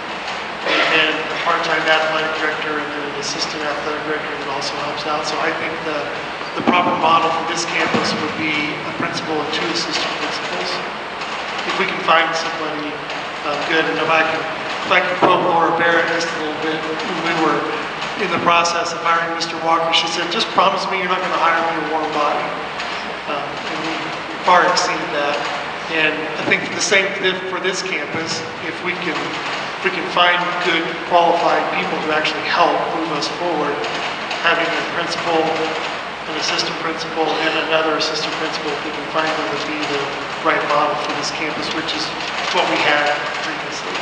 and a part-time athletic director, and then an assistant athletic director that also helps out. So I think the proper model for this campus would be a principal and two assistant principals. If we can find somebody good, and if I can probe Laura Barrett just a little bit, when we were in the process of hiring Mr. Walker, she said, just promise me you're not going to hire me a warm body. And we far exceeded that. And I think the same for this campus, if we can find good qualified people to actually help move us forward, having a principal, an assistant principal, and another assistant principal, if we can find them to be the right model for this campus, which is what we had previously.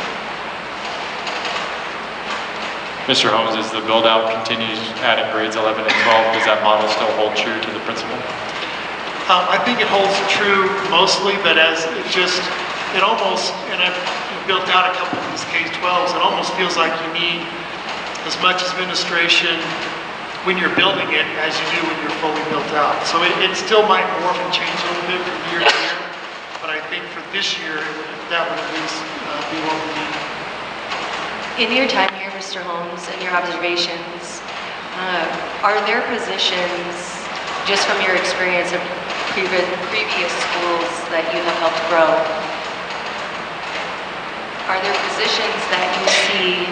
Mr. Holmes, as the build-out continues adding grades 11 and 12, does that model still hold true to the principal? I think it holds true mostly, but it almost, and I've built out a couple of these K-12s, it almost feels like you need as much administration when you're building it as you do when you're fully built out. So it still might morph and change a little bit from year to year, but I think for this year, that would at least be what we need. In your time here, Mr. Holmes, and your observations, are there positions, just from your experience of previous schools that you have helped grow, are there positions that you see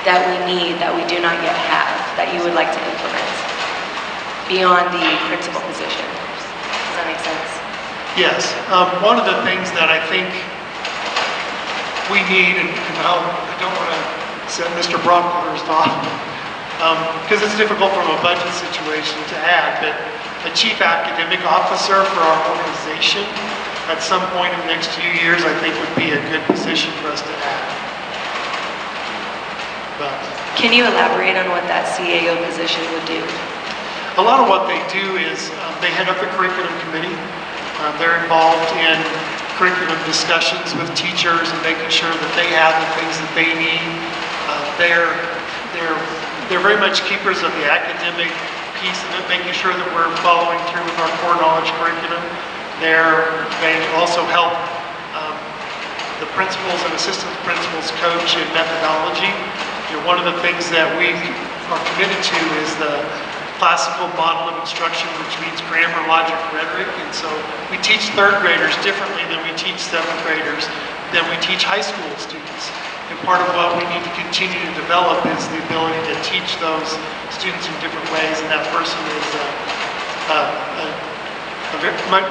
that we need, that we do not yet have, that you would like to implement beyond the principal position? Does that make sense? Yes. One of the things that I think we need, and I don't want to set Mr. Brockhurst off, because it's difficult from a budget situation to add, but a chief academic officer for our organization at some point in the next few years, I think would be a good position for us to add. But Can you elaborate on what that CAO position would do? a lot of what they do is they head up the curriculum committee. They're involved in curriculum discussions with teachers and making sure that they have the things that they need. They're very much keepers of the academic piece of it, making sure that we're following through with our core knowledge curriculum. They also help the principals and assistant principals coach in methodology. One of the things that we are committed to is the classical model of instruction, which means grammar, logic, rhetoric. And so we teach third graders differently than we teach seventh graders, than we teach high school students. And part of what we need to continue to develop is the ability to teach those students in different ways. And that person is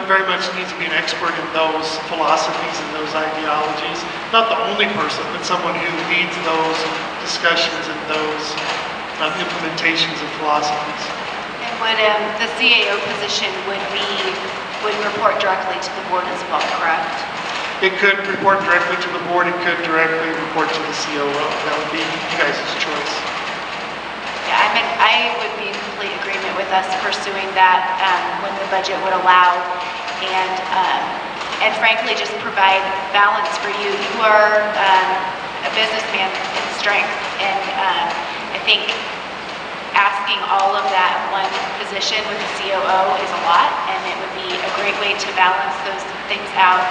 very much needs to be an expert in those philosophies and those ideologies. Not the only person, but someone who leads those discussions and those implementations of philosophies. And would the CAO position would report directly to the board as well, correct? It could report directly to the board. It could directly report to the COO. That would be you guys' choice. Yeah, I would be in complete agreement with us pursuing that when the budget would allow, and frankly, just provide balance for you. You are a businessman in strength, and I think asking all of that in one position with the COO is a lot, and it would be a great way to balance those things out.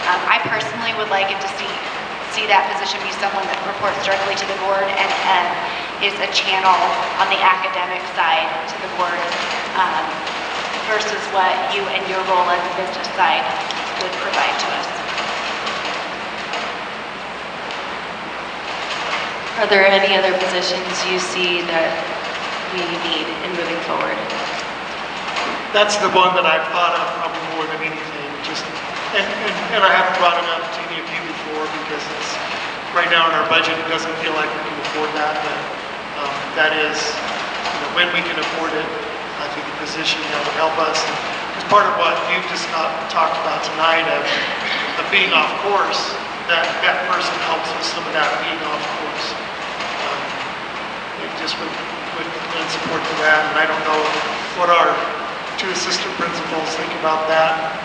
I personally would like it to see that position be someone that reports directly to the board and is a channel on the academic side to the board versus what you and your role as the business side would provide to us. Are there any other positions you see that we need in moving forward? That's the one that I've thought of probably more than anything. And I haven't brought it up to any of you before because it's right now in our budget. It doesn't feel like we can afford that, but that is when we can afford it. I think a position that would help us. It's part of what you've just talked about tonight of being off course. That person helps with some of that being off course. It just would lend support to that. And I don't know what our two assistant principals think about that.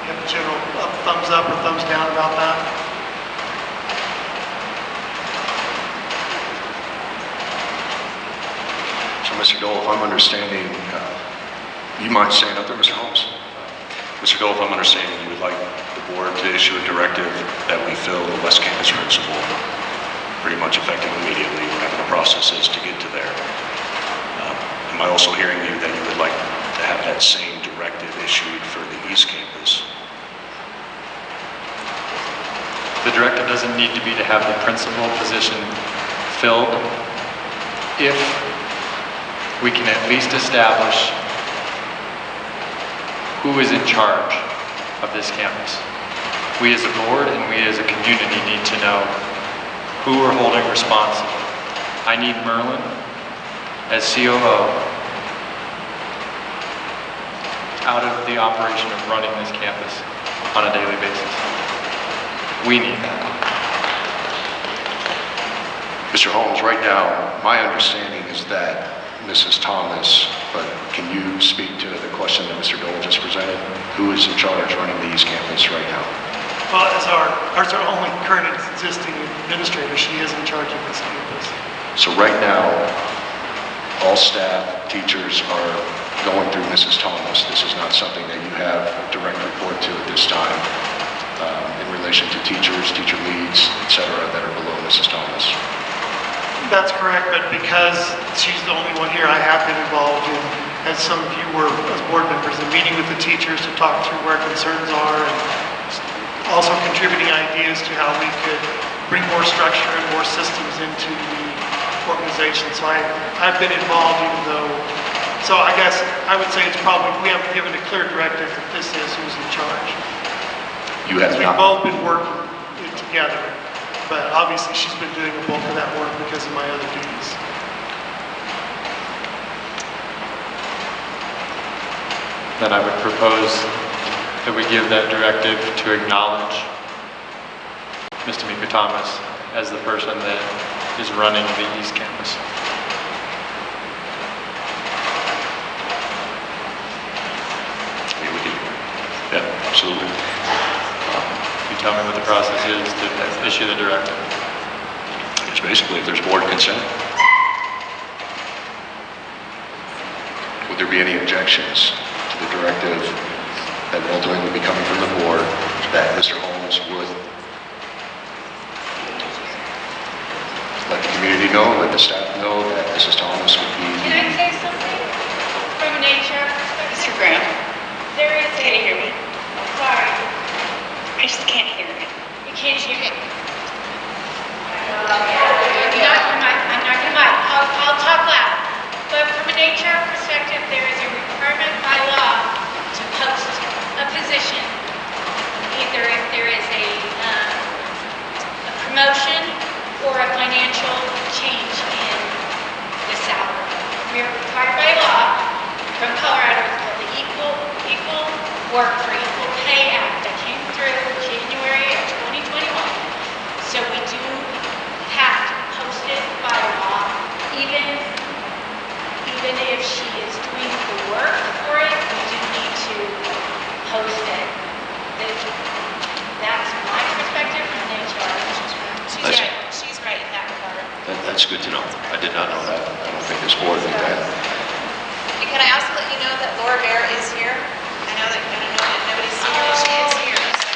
Have a general thumbs up or thumbs down about that? So, Mr. Dole, if I'm understanding, you mind staying up there, Mr. Holmes? Mr. Dole, if I'm understanding, you would like the board to issue a directive that we fill the West Campus principal pretty much effective immediately, whatever the process is to get to there. Am I also hearing you that you would like to have that same directive issued for the East Campus? The directive doesn't need to be to have the principal position filled. if we can at least establish who is in charge of this campus. We as a board and we as a community need to know who we're holding responsible. I need Merlin as COO out of the operation of running this campus on a daily basis. We need that. Mr. Holmes, right now, my understanding is that Mrs. Thomas, but can you speak to the question that Mr. Dole just presented? Who is in charge running the East Campus right now? Well, as our only current existing administrator, she is in charge of this campus. So right now, all staff, teachers are going through Mrs. Thomas. This is not something that you have a direct report to at this time in relation to teachers, teacher leads, et cetera, that are below Mrs. Thomas. That's correct, but because she's the only one here, I have been involved in, as some of you were as board members, in meeting with the teachers to talk through where concerns are and also contributing ideas to how we could bring more structure and more systems into the organization. So I've been involved even though, so I guess I would say it's probably, we haven't given a clear directive that this is who's in charge. You have We've not. both been working it together, but obviously she's been doing the bulk of that work because of my other duties. Then I would propose that we give that directive to acknowledge Ms. Tamika Thomas as the person that is running the East Campus. Yeah, we can. Yeah, absolutely. You tell me what the process is to issue the directive. It's basically if there's board consent. Would there be any objections to the directive that will ultimately be coming from the board that Mr. Holmes would let the community know, let the staff know that Mrs. Thomas would be Can I say something from an HR perspective? Mr. Graham, There is can you hear me? Sorry, I just can't hear it. you can't hear me. I'm not gonna mic. I'll talk loud. But from an HR perspective, there is a requirement by law to post a position, either if there is a promotion or a financial change in the salary. We are required by law from Colorado, it's called the Equal Work for Equal Pay Act that came through January of 2021. So we do have to post it by law, even if she is doing the work for it, we do need to post it. That's my perspective from HR. She's right in that regard. That's good to know. I did not know that. I don't think this board knew that. And can I also let you know that Laura Bear is here? I know that nobody's seen her, but she is here, so.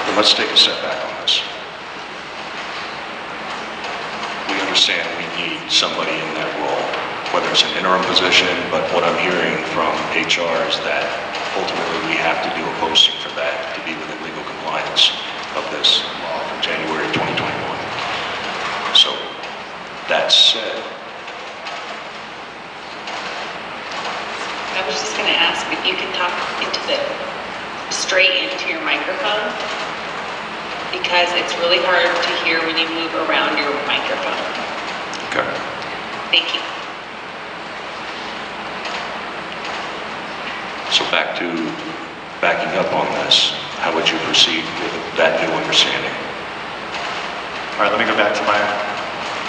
Well, let's take a step back on this. We understand we need somebody in that role, whether it's an interim position, but what I'm hearing from HR is that ultimately we have to do a posting for that to be within legal compliance of this law from January of 2021. So, that said, I was just going to ask if you could talk straight into your microphone, because it's really hard to hear when you move around your microphone. okay. Thank you. So backing up on this, how would you proceed with that new understanding? All right, let me go back to my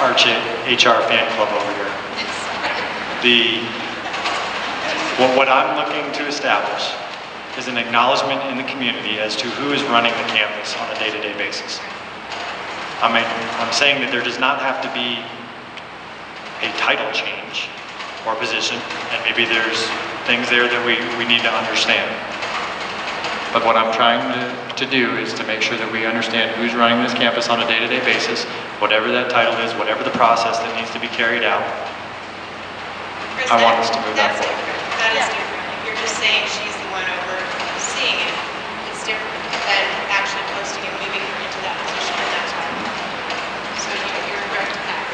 Arch HR fan club over here. What I'm looking to establish is an acknowledgement in the community as to who is running the campus on a day-to-day basis. I'm saying that there does not have to be a title change or position, and maybe there's things there that we need to understand. But what I'm trying to do is to make sure that we understand who's running this campus on a day-to-day basis, whatever that title is, whatever the process that needs to be carried out. Chris, I want us to move that that's forward. different. That is different. If you're just saying she's the one overseeing it, it's different than actually posting and moving her into that position at that time. So you're correct in that.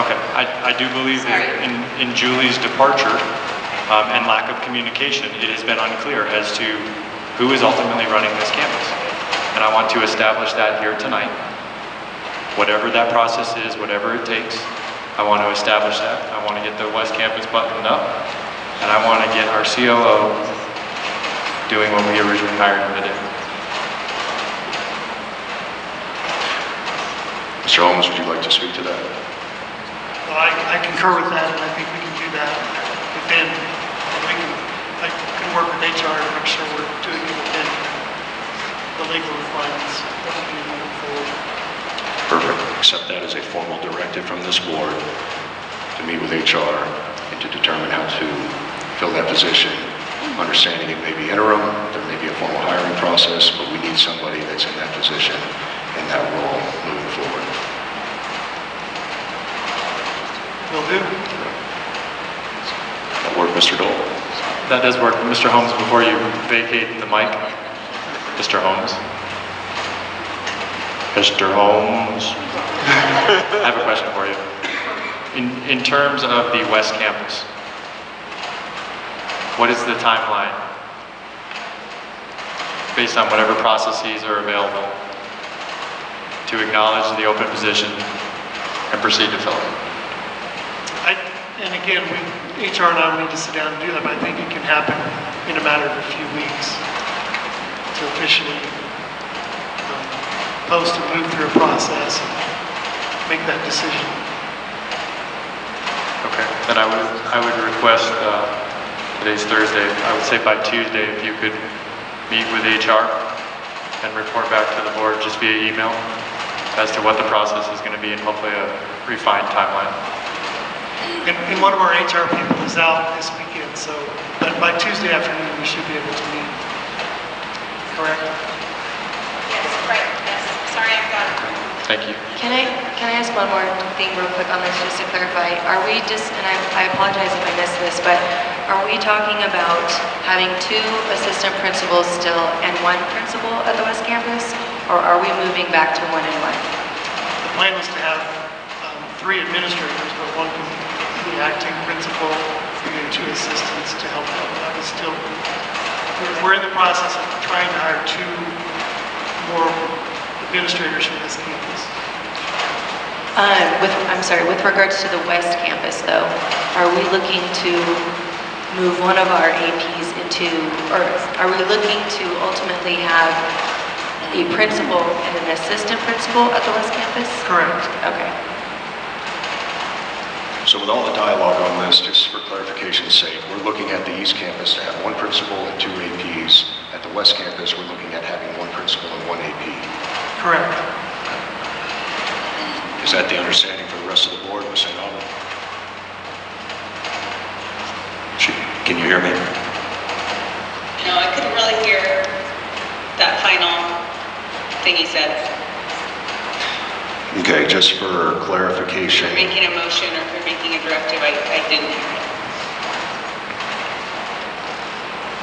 Okay, I do believe that in Julie's departure and lack of communication, it has been unclear as to who is ultimately running this campus. And I want to establish that here tonight. Whatever that process is, whatever it takes, I want to establish that. I want to get the West Campus buttoned up, and I want to get our COO doing what we originally hired him to do. Mr. Holmes, would you like to speak to that? Well, I concur with that, and I think we can do that within, and I can work with HR to make sure we're doing it within the legal requirements that we need moving forward. Perfect. Accept that as a formal directive from this board to meet with HR and to determine how to fill that position. Understanding it may be interim, there may be a formal hiring process, but we need somebody that's in that position and that role moving forward. Will do. That work, Mr. Dole? That does work. Mr. Holmes, before you vacate the mic, Mr. Holmes. Mr. Holmes. I have a question for you. In terms of the West Campus, what is the timeline, based on whatever processes are available, to acknowledge the open position and proceed to fill it? And again, HR and I will need to sit down and do that, but I think it can happen in a matter of a few weeks to officially post and move through a process and make that decision. Okay, then I would request, today's Thursday, I would say by Tuesday, if you could meet with HR and report back to the board just via email as to what the process is going to be and hopefully a refined timeline. And one of our HR people is out this weekend, so but by Tuesday afternoon, we should be able to meet. Correct? Yes, right, yes. Sorry, I've got it. Thank you. Can I ask one more thing real quick on this, just to clarify? Are we just, and I apologize if I missed this, but are we talking about having 2 assistant principals still and 1 principal at the West Campus? Or are we moving back to 1 and 1? The plan was to have 3 administrators, but 1 can be acting principal, and 2 assistants to help out. That was still, we're in the process of trying to hire 2 more administrators for this campus. With regards to the West Campus though, are we looking to move one of our APs into, or are we looking to ultimately have a principal and an assistant principal at the West Campus? Correct. Okay. So with all the dialogue on this, just for clarification's sake, we're looking at the East Campus to have 1 principal and 2 APs. At the West Campus, we're looking at having 1 principal and 1 AP. Correct. Is that the understanding for the rest of the board, Ms. St. Alban? Can you hear me? No, I couldn't really hear that final thing he said. Okay, just for If clarification. you're making a motion or if you're making a directive, I didn't hear it.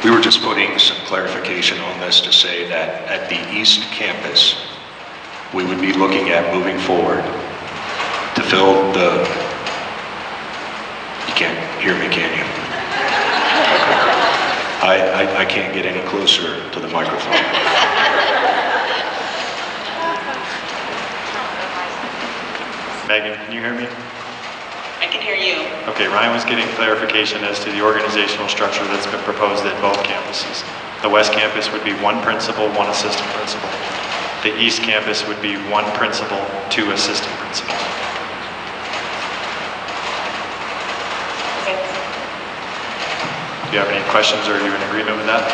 We were just putting some clarification on this to say that at the East Campus, we would be looking at moving forward to fill the, you can't hear me, can you? I can't get any closer to the microphone. Megan, can you hear me? I can hear you. Okay, Ryan was getting clarification as to the organizational structure that's been proposed at both campuses. The West Campus would be 1 principal, 1 assistant principal. The East Campus would be 1 principal, 2 assistant principals. Okay. Do you have any questions or are you in agreement with that?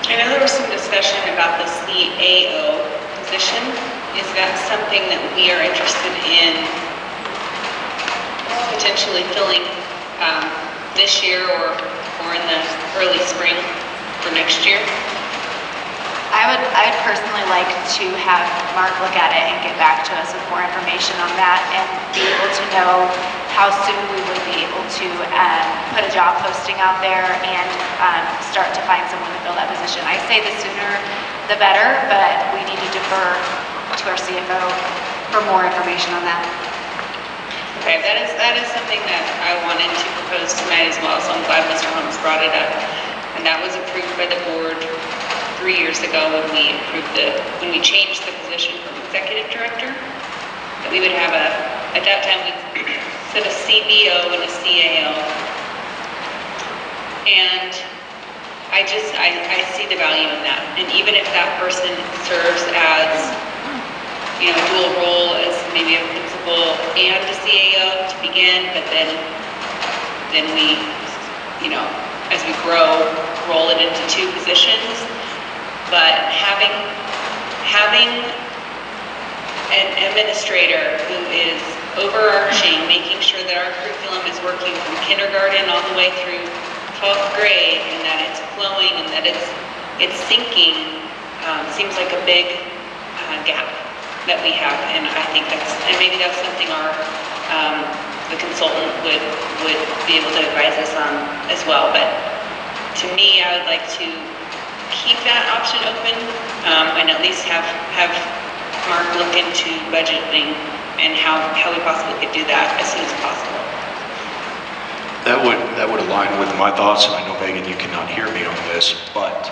I know there was some discussion about the CAO position. Is that something that we are interested in potentially filling this year or in the early spring for next year? I'd personally like to have Mark look at it and get back to us with more information on that and be able to know how soon we would be able to put a job posting out there and start to find someone to fill that position. I say the sooner the better, but we need to defer to our CFO for more information on that. Okay, that is something that I wanted to propose tonight as well, so I'm glad Mr. Holmes brought it up. And that was approved by the board 3 years ago when we changed the position from executive director. That we would have at that time we said a CBO and a CAO. And I see the value in that. And even if that person serves as, dual role as maybe a principal and a CAO to begin, but then we, as we grow, roll it into 2 positions. But having an administrator who is overarching, making sure that our curriculum is working from kindergarten all the way through 12th grade, and that it's flowing and that it's syncing, seems like a big gap that we have. And I think maybe that's something the consultant would be able to advise us on as well. But to me, I would like to keep that option open, and at least have Mark look into budgeting and how we possibly could do that as soon as possible. That would align with my thoughts, and I know, Megan, you cannot hear me on this, but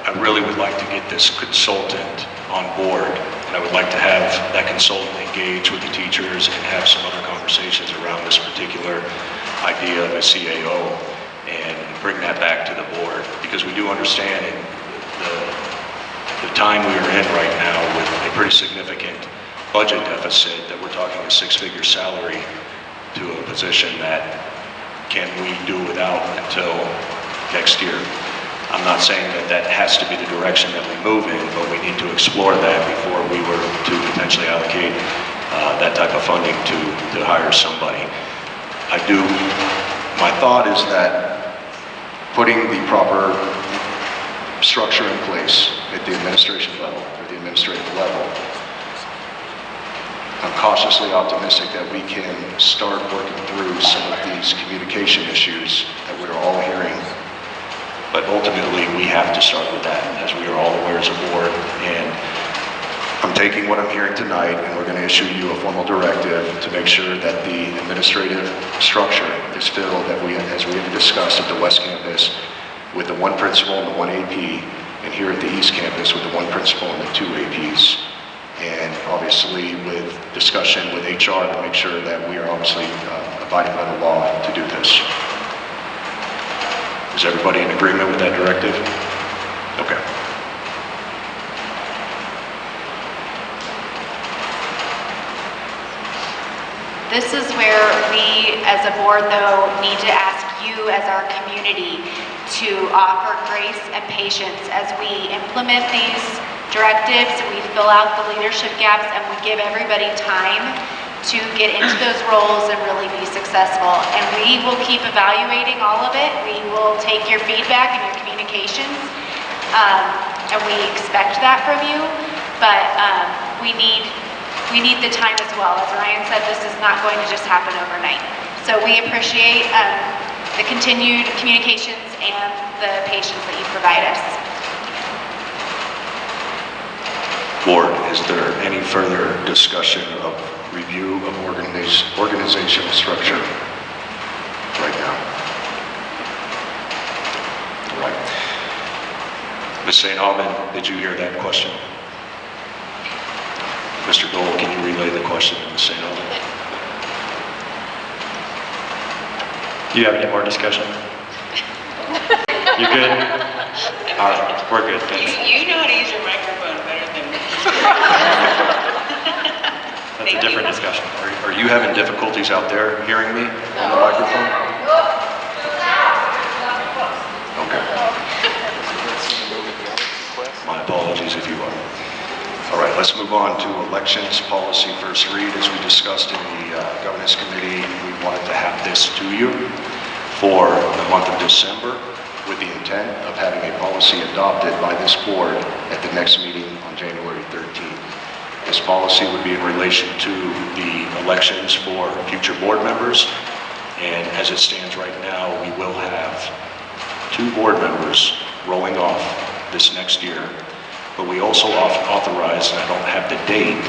I really would like to get this consultant on board, and I would like to have that consultant engage with the teachers and have some other conversations around this particular idea of a CAO and bring that back to the board, because we do understand in the time we are in right now with a pretty significant budget deficit, that we're talking a 6-figure salary to a position that can we do without until next year. I'm not saying that has to be the direction that we move in, but we need to explore that before we were to potentially allocate that type of funding to hire somebody. My thought is that putting the proper structure in place at the administration level, or the administrative level, I'm cautiously optimistic that we can start working through some of these communication issues that we're all hearing. But ultimately, we have to start with that, as we are all aware as a board. And I'm taking what I'm hearing tonight, and we're going to issue you a formal directive to make sure that the administrative structure is filled, as we have discussed at the West Campus, with the 1 principal and the 1 AP, and here at the East Campus with the 1 principal and the 2 APs. And obviously with discussion with HR to make sure that we are obviously abiding by the law to do this. Is everybody in agreement with that directive? Okay. This is where we, as a board, though, need to ask you as our community to offer grace and patience as we implement these directives, and we fill out the leadership gaps, and we give everybody time to get into those roles and really be successful. And we will keep evaluating all of it. We will take your feedback and your communications, and we expect that from you. But we need the time as well. As Ryan said, this is not going to just happen overnight. So we appreciate the continued communications and the patience that you provide us. Board, is there any further discussion of review of organizational structure right now? All right. Ms. St. Alban, did you hear that question? Mr. Dole, can you relay the question to Ms. St. Alban? Do you have any more discussion? You good? All right, we're good, thanks. You know how to use your microphone better than me. That's a different discussion. Are you having difficulties out there hearing me on the microphone? Okay. My apologies if you are. All right, let's move on to elections policy first read. As we discussed in the governance committee, we wanted to have this to you for the month of December with the intent of having a policy adopted by this board at the next meeting on January 13th. This policy would be in relation to the elections for future board members. And as it stands right now, we will have 2 board members rolling off this next year. But we also authorized, and I don't have the date,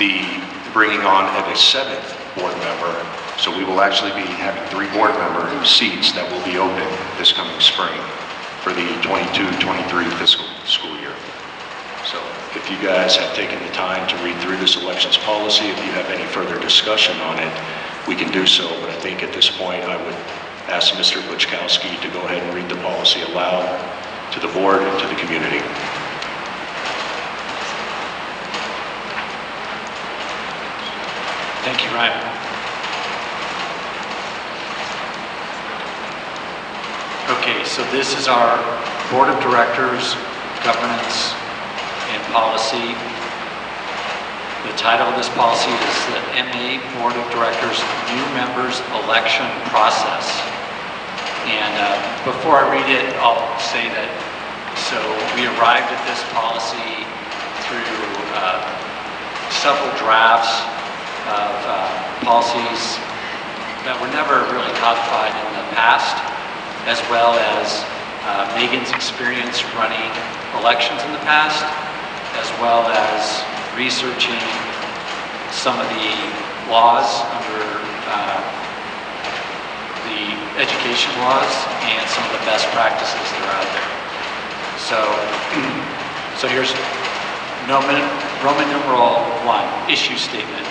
the bringing on of a 7th board member. So we will actually be having 3 board member seats that will be open this coming spring for the 22-23 fiscal school year. So if you guys have taken the time to read through this elections policy, if you have any further discussion on it, we can do so. But I think at this point, I would ask Mr. Buczkowski to go ahead and read the policy aloud to the board and to the community. Thank you, Ryan. Okay, so this is our Board of Directors, Governance and Policy. The title of this policy is the MA Board of Directors New Members Election Process. And before I read it, I'll say that, so we arrived at this policy through several drafts of policies that were never really codified in the past, as well as Megan's experience running elections in the past, as well as researching some of the laws under the education laws and some of the best practices that are out there. So here's Roman numeral 1, issue statement.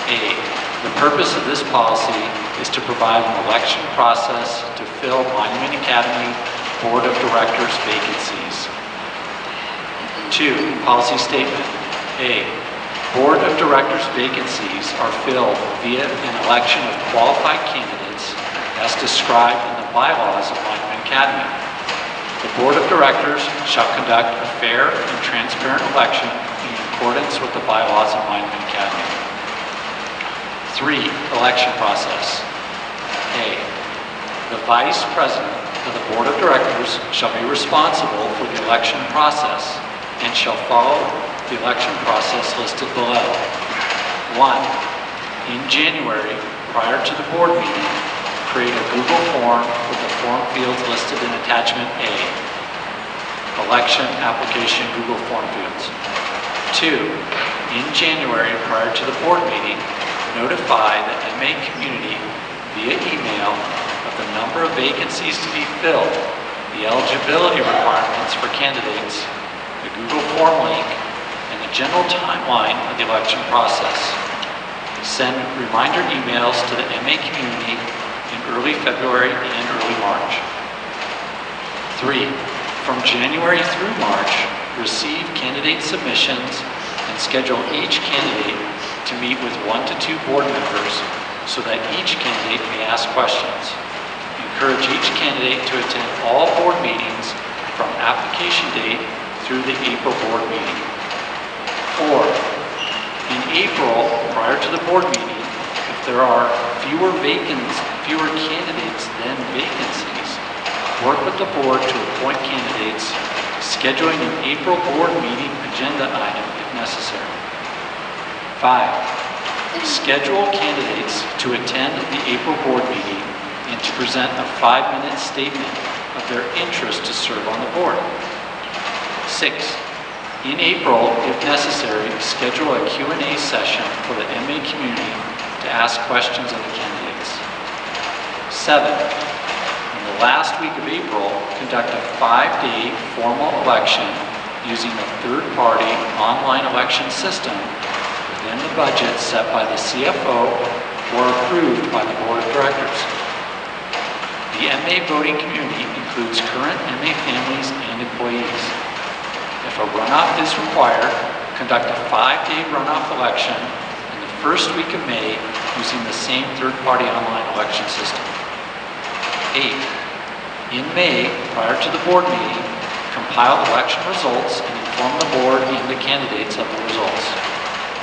A, the purpose of this policy is to provide an election process to fill Monument Academy Board of Directors vacancies. 2, policy statement. A, Board of Directors vacancies are filled via an election of qualified candidates as described in the bylaws of Monument Academy. The Board of Directors shall conduct a fair and transparent election in accordance with the bylaws of Monument Academy. 3, election process. A, the Vice President of the Board of Directors shall be responsible for the election process and shall follow the election process listed below. 1, in January, prior to the board meeting, create a Google form with the form fields listed in attachment A. Election application Google form fields. 2, in January, prior to the board meeting, notify the MA community via email of the number of vacancies to be filled, the eligibility requirements for candidates, the Google form link, and the general timeline of the election process. Send reminder emails to the MA community in early February and early March. 3, from January through March, receive candidate submissions and schedule each candidate to meet with 1 to 2 board members so that each candidate may ask questions. Encourage each candidate to attend all board meetings from application date through the April board meeting. 4, in April, prior to the board meeting, if there are fewer candidates than vacancies, work with the board to appoint candidates, scheduling an April board meeting agenda item if necessary. 5, schedule candidates to attend the April board meeting and to present a 5-minute statement of their interest to serve on the board. 6, in April, if necessary, schedule a Q&A session for the MA community to ask questions of the candidates. 7, in the last week of April, conduct a 5-day formal election using a third-party online election system within the budget set by the CFO or approved by the Board of Directors. The MA voting community includes current MA families and employees. If a runoff is required, conduct a 5-day runoff election in the first week of May using the same third-party online election system. 8, in May, prior to the board meeting, compile election results and inform the board and the candidates of the results.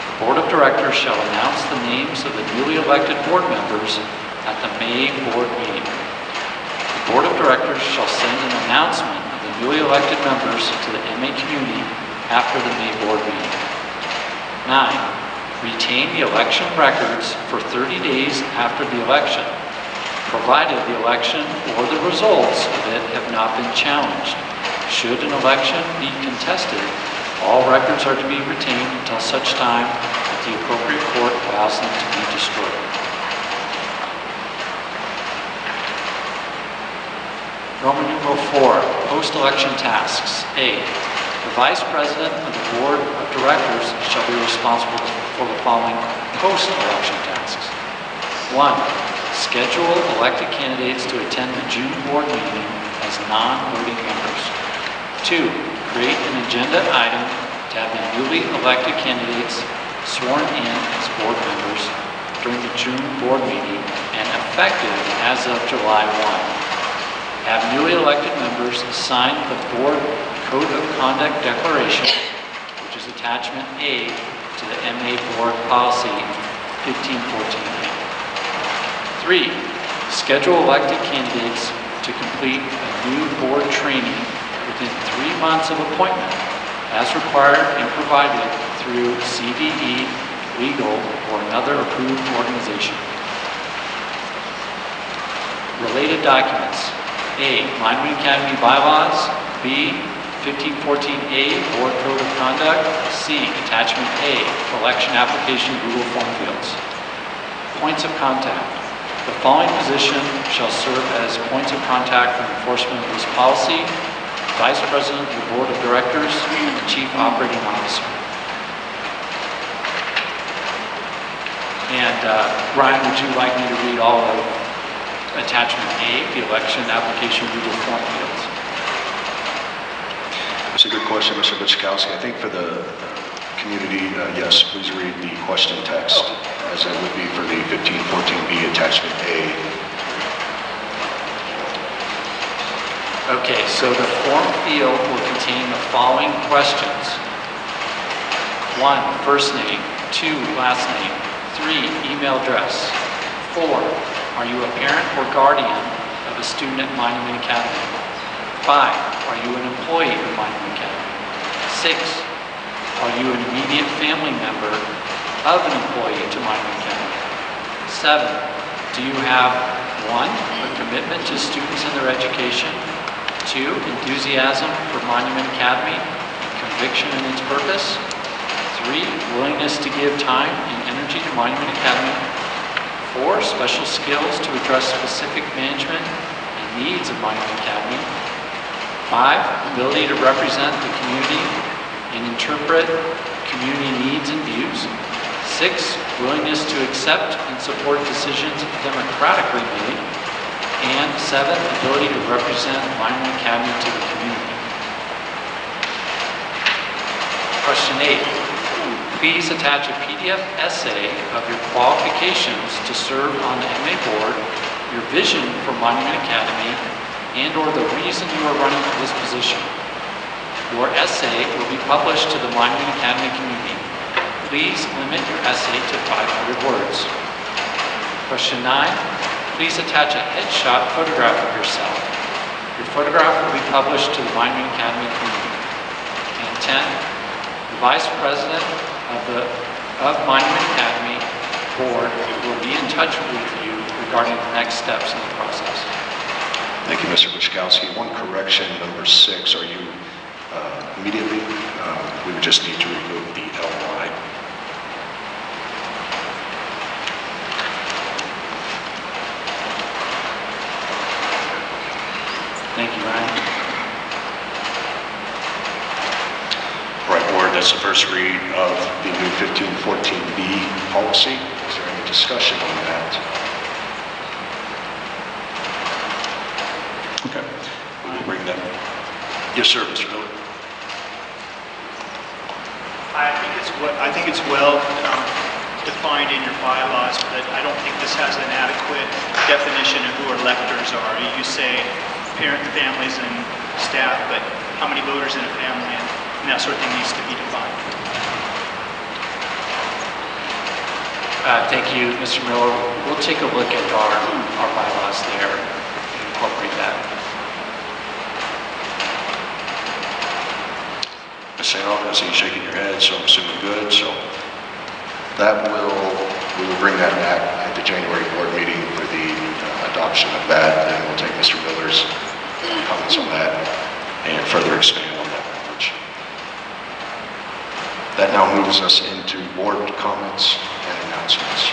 The Board of Directors shall announce the names of the newly elected board members at the May board meeting. The Board of Directors shall send an announcement of the newly elected members to the MA community after the May board meeting. 9, retain the election records for 30 days after the election, provided the election or the results of it have not been challenged. Should an election be contested, all records are to be retained until such time that the appropriate court allows them to be destroyed. Roman numeral 4, post-election tasks. A, the Vice President of the Board of Directors shall be responsible for the following post-election tasks. 1, schedule elected candidates to attend the June board meeting as non-voting members. 2, create an agenda item to have the newly elected candidates sworn in as board members during the June board meeting and effective as of July 1. Have newly elected members sign the Board Code of Conduct Declaration, which is attachment A to the MA Board Policy 1514A. 3, schedule elected candidates to complete a new board training within 3 months of appointment, as required and provided through CDE, legal, or another approved organization. Related documents. A, Monument Academy bylaws. B, 1514A, Board Code of Conduct. C, Attachment A, election application Google form fields. Points of contact. The following position shall serve as points of contact for enforcement of this policy: Vice President of the Board of Directors and the Chief Operating Officer. And Ryan, would you like me to read all of Attachment A, the election application Google form fields? That's a good question, Mr. Buczkowski. I think for the community, yes, please read the question text as it would be for the 1514B Attachment A. Okay, so the form field will contain the following questions. 1, first name. 2, last name. 3, email address. 4, are you a parent or guardian of a student at Monument Academy? 5, are you an employee of Monument Academy? 6, are you an immediate family member of an employee to Monument Academy? 7, do you have 1, a commitment to students and their education? 2, enthusiasm for Monument Academy and conviction in its purpose? 3, willingness to give time and energy to Monument Academy? 4, special skills to address specific management and needs of Monument Academy. 5, ability to represent the community and interpret community needs and views. 6, willingness to accept and support decisions democratically made. And 7, ability to represent Monument Academy to the community. Question 8. Please attach a PDF essay of your qualifications to serve on the MA board, your vision for Monument Academy, and or the reason you are running for this position. Your essay will be published to the Monument Academy community. Please limit your essay to 500 words. Question 9. Please attach a headshot photograph of yourself. Your photograph will be published to the Monument Academy community. And 10. The Vice President of Monument Academy Board will be in touch with you regarding the next steps in the process. Thank you, Mr. Buczkowski. One correction, number 6, are you immediately, we would just need to remove the LY. Thank you, Ryan. All right, board, that's the first read of the new 1514B policy. Is there any discussion on that? Okay, we will bring them. Yes, sir, Mr. Miller. I think it's well defined in your bylaws, but I don't think this has an adequate definition of who our electors are. You say parent families and staff, but how many voters in a family, and that sort of thing needs to be defined. Thank you, Mr. Miller. We'll take a look at our bylaws there and incorporate that. Ms. St. Albans, I see you shaking your head, so I'm assuming good. So We will bring that back at the January board meeting for the adoption of that, and we'll take Mr. Miller's comments on that and further expand on that language. That now moves us into board comments and announcements.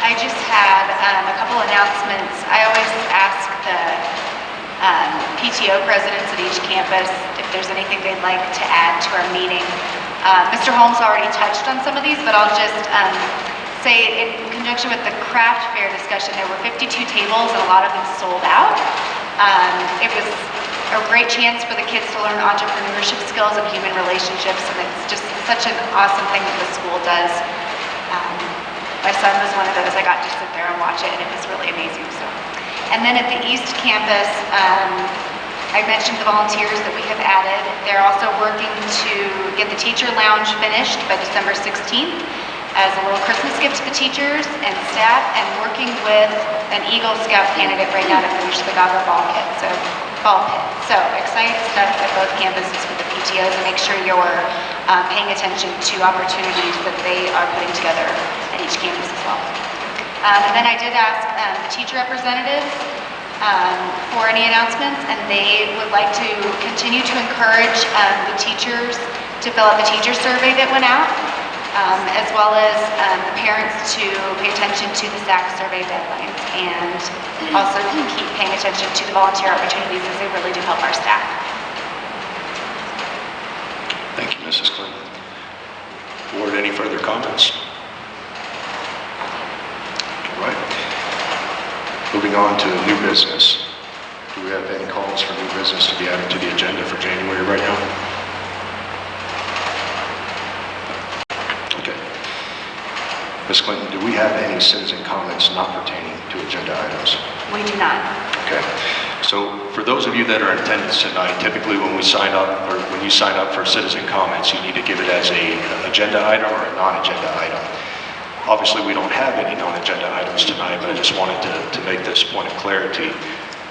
I just had a couple announcements. I always ask the PTO presidents at each campus if there's anything they'd like to add to our meeting. Mr. Holmes already touched on some of these, but I'll just say in conjunction with the craft fair discussion, there were 52 tables and a lot of them sold out. It was a great chance for the kids to learn entrepreneurship skills and human relationships, and it's just such an awesome thing that the school does. My son was one of those. I got to sit there and watch it, and it was really amazing. And then at the East Campus, I mentioned the volunteers that we have added. They're also working to get the teacher lounge finished by December 16th as a little Christmas gift to the teachers and staff, and working with an Eagle Scout candidate right now to finish the Gaga ball pit. So exciting stuff at both campuses for the PTOs, and make sure you're paying attention to opportunities that they are putting together at each campus as well. And then I did ask the teacher representatives for any announcements, and they would like to continue to encourage the teachers to fill out the teacher survey that went out, as well as the parents to pay attention to the SAC survey deadlines, and also keep paying attention to the volunteer opportunities, as they really do help our staff. Thank you, Mrs. Clinton. Board, any further comments? All right. Moving on to new business. Do we have any calls for new business to be added to the agenda for January right now? Okay. Ms. Clinton, do we have any citizen comments not pertaining to agenda items? We do not. Okay. So for those of you that are in attendance tonight, typically when we sign up, or when you sign up for citizen comments, you need to give it as an agenda item or a non-agenda item. Obviously, we don't have any non-agenda items tonight, but I just wanted to make this point of clarity.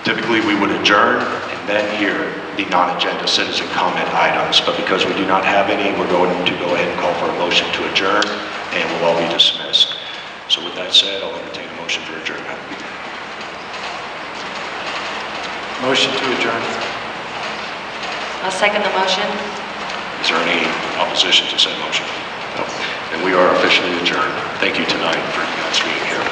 Typically, we would adjourn and then hear the non-agenda citizen comment items, but because we do not have any, we're going to go ahead and call for a motion to adjourn, and we'll all be dismissed. So with that said, I'll entertain a motion for adjournment. Motion to adjourn. I'll second the motion. Is there any opposition to said motion? No. And we are officially adjourned. Thank you tonight for you guys being here.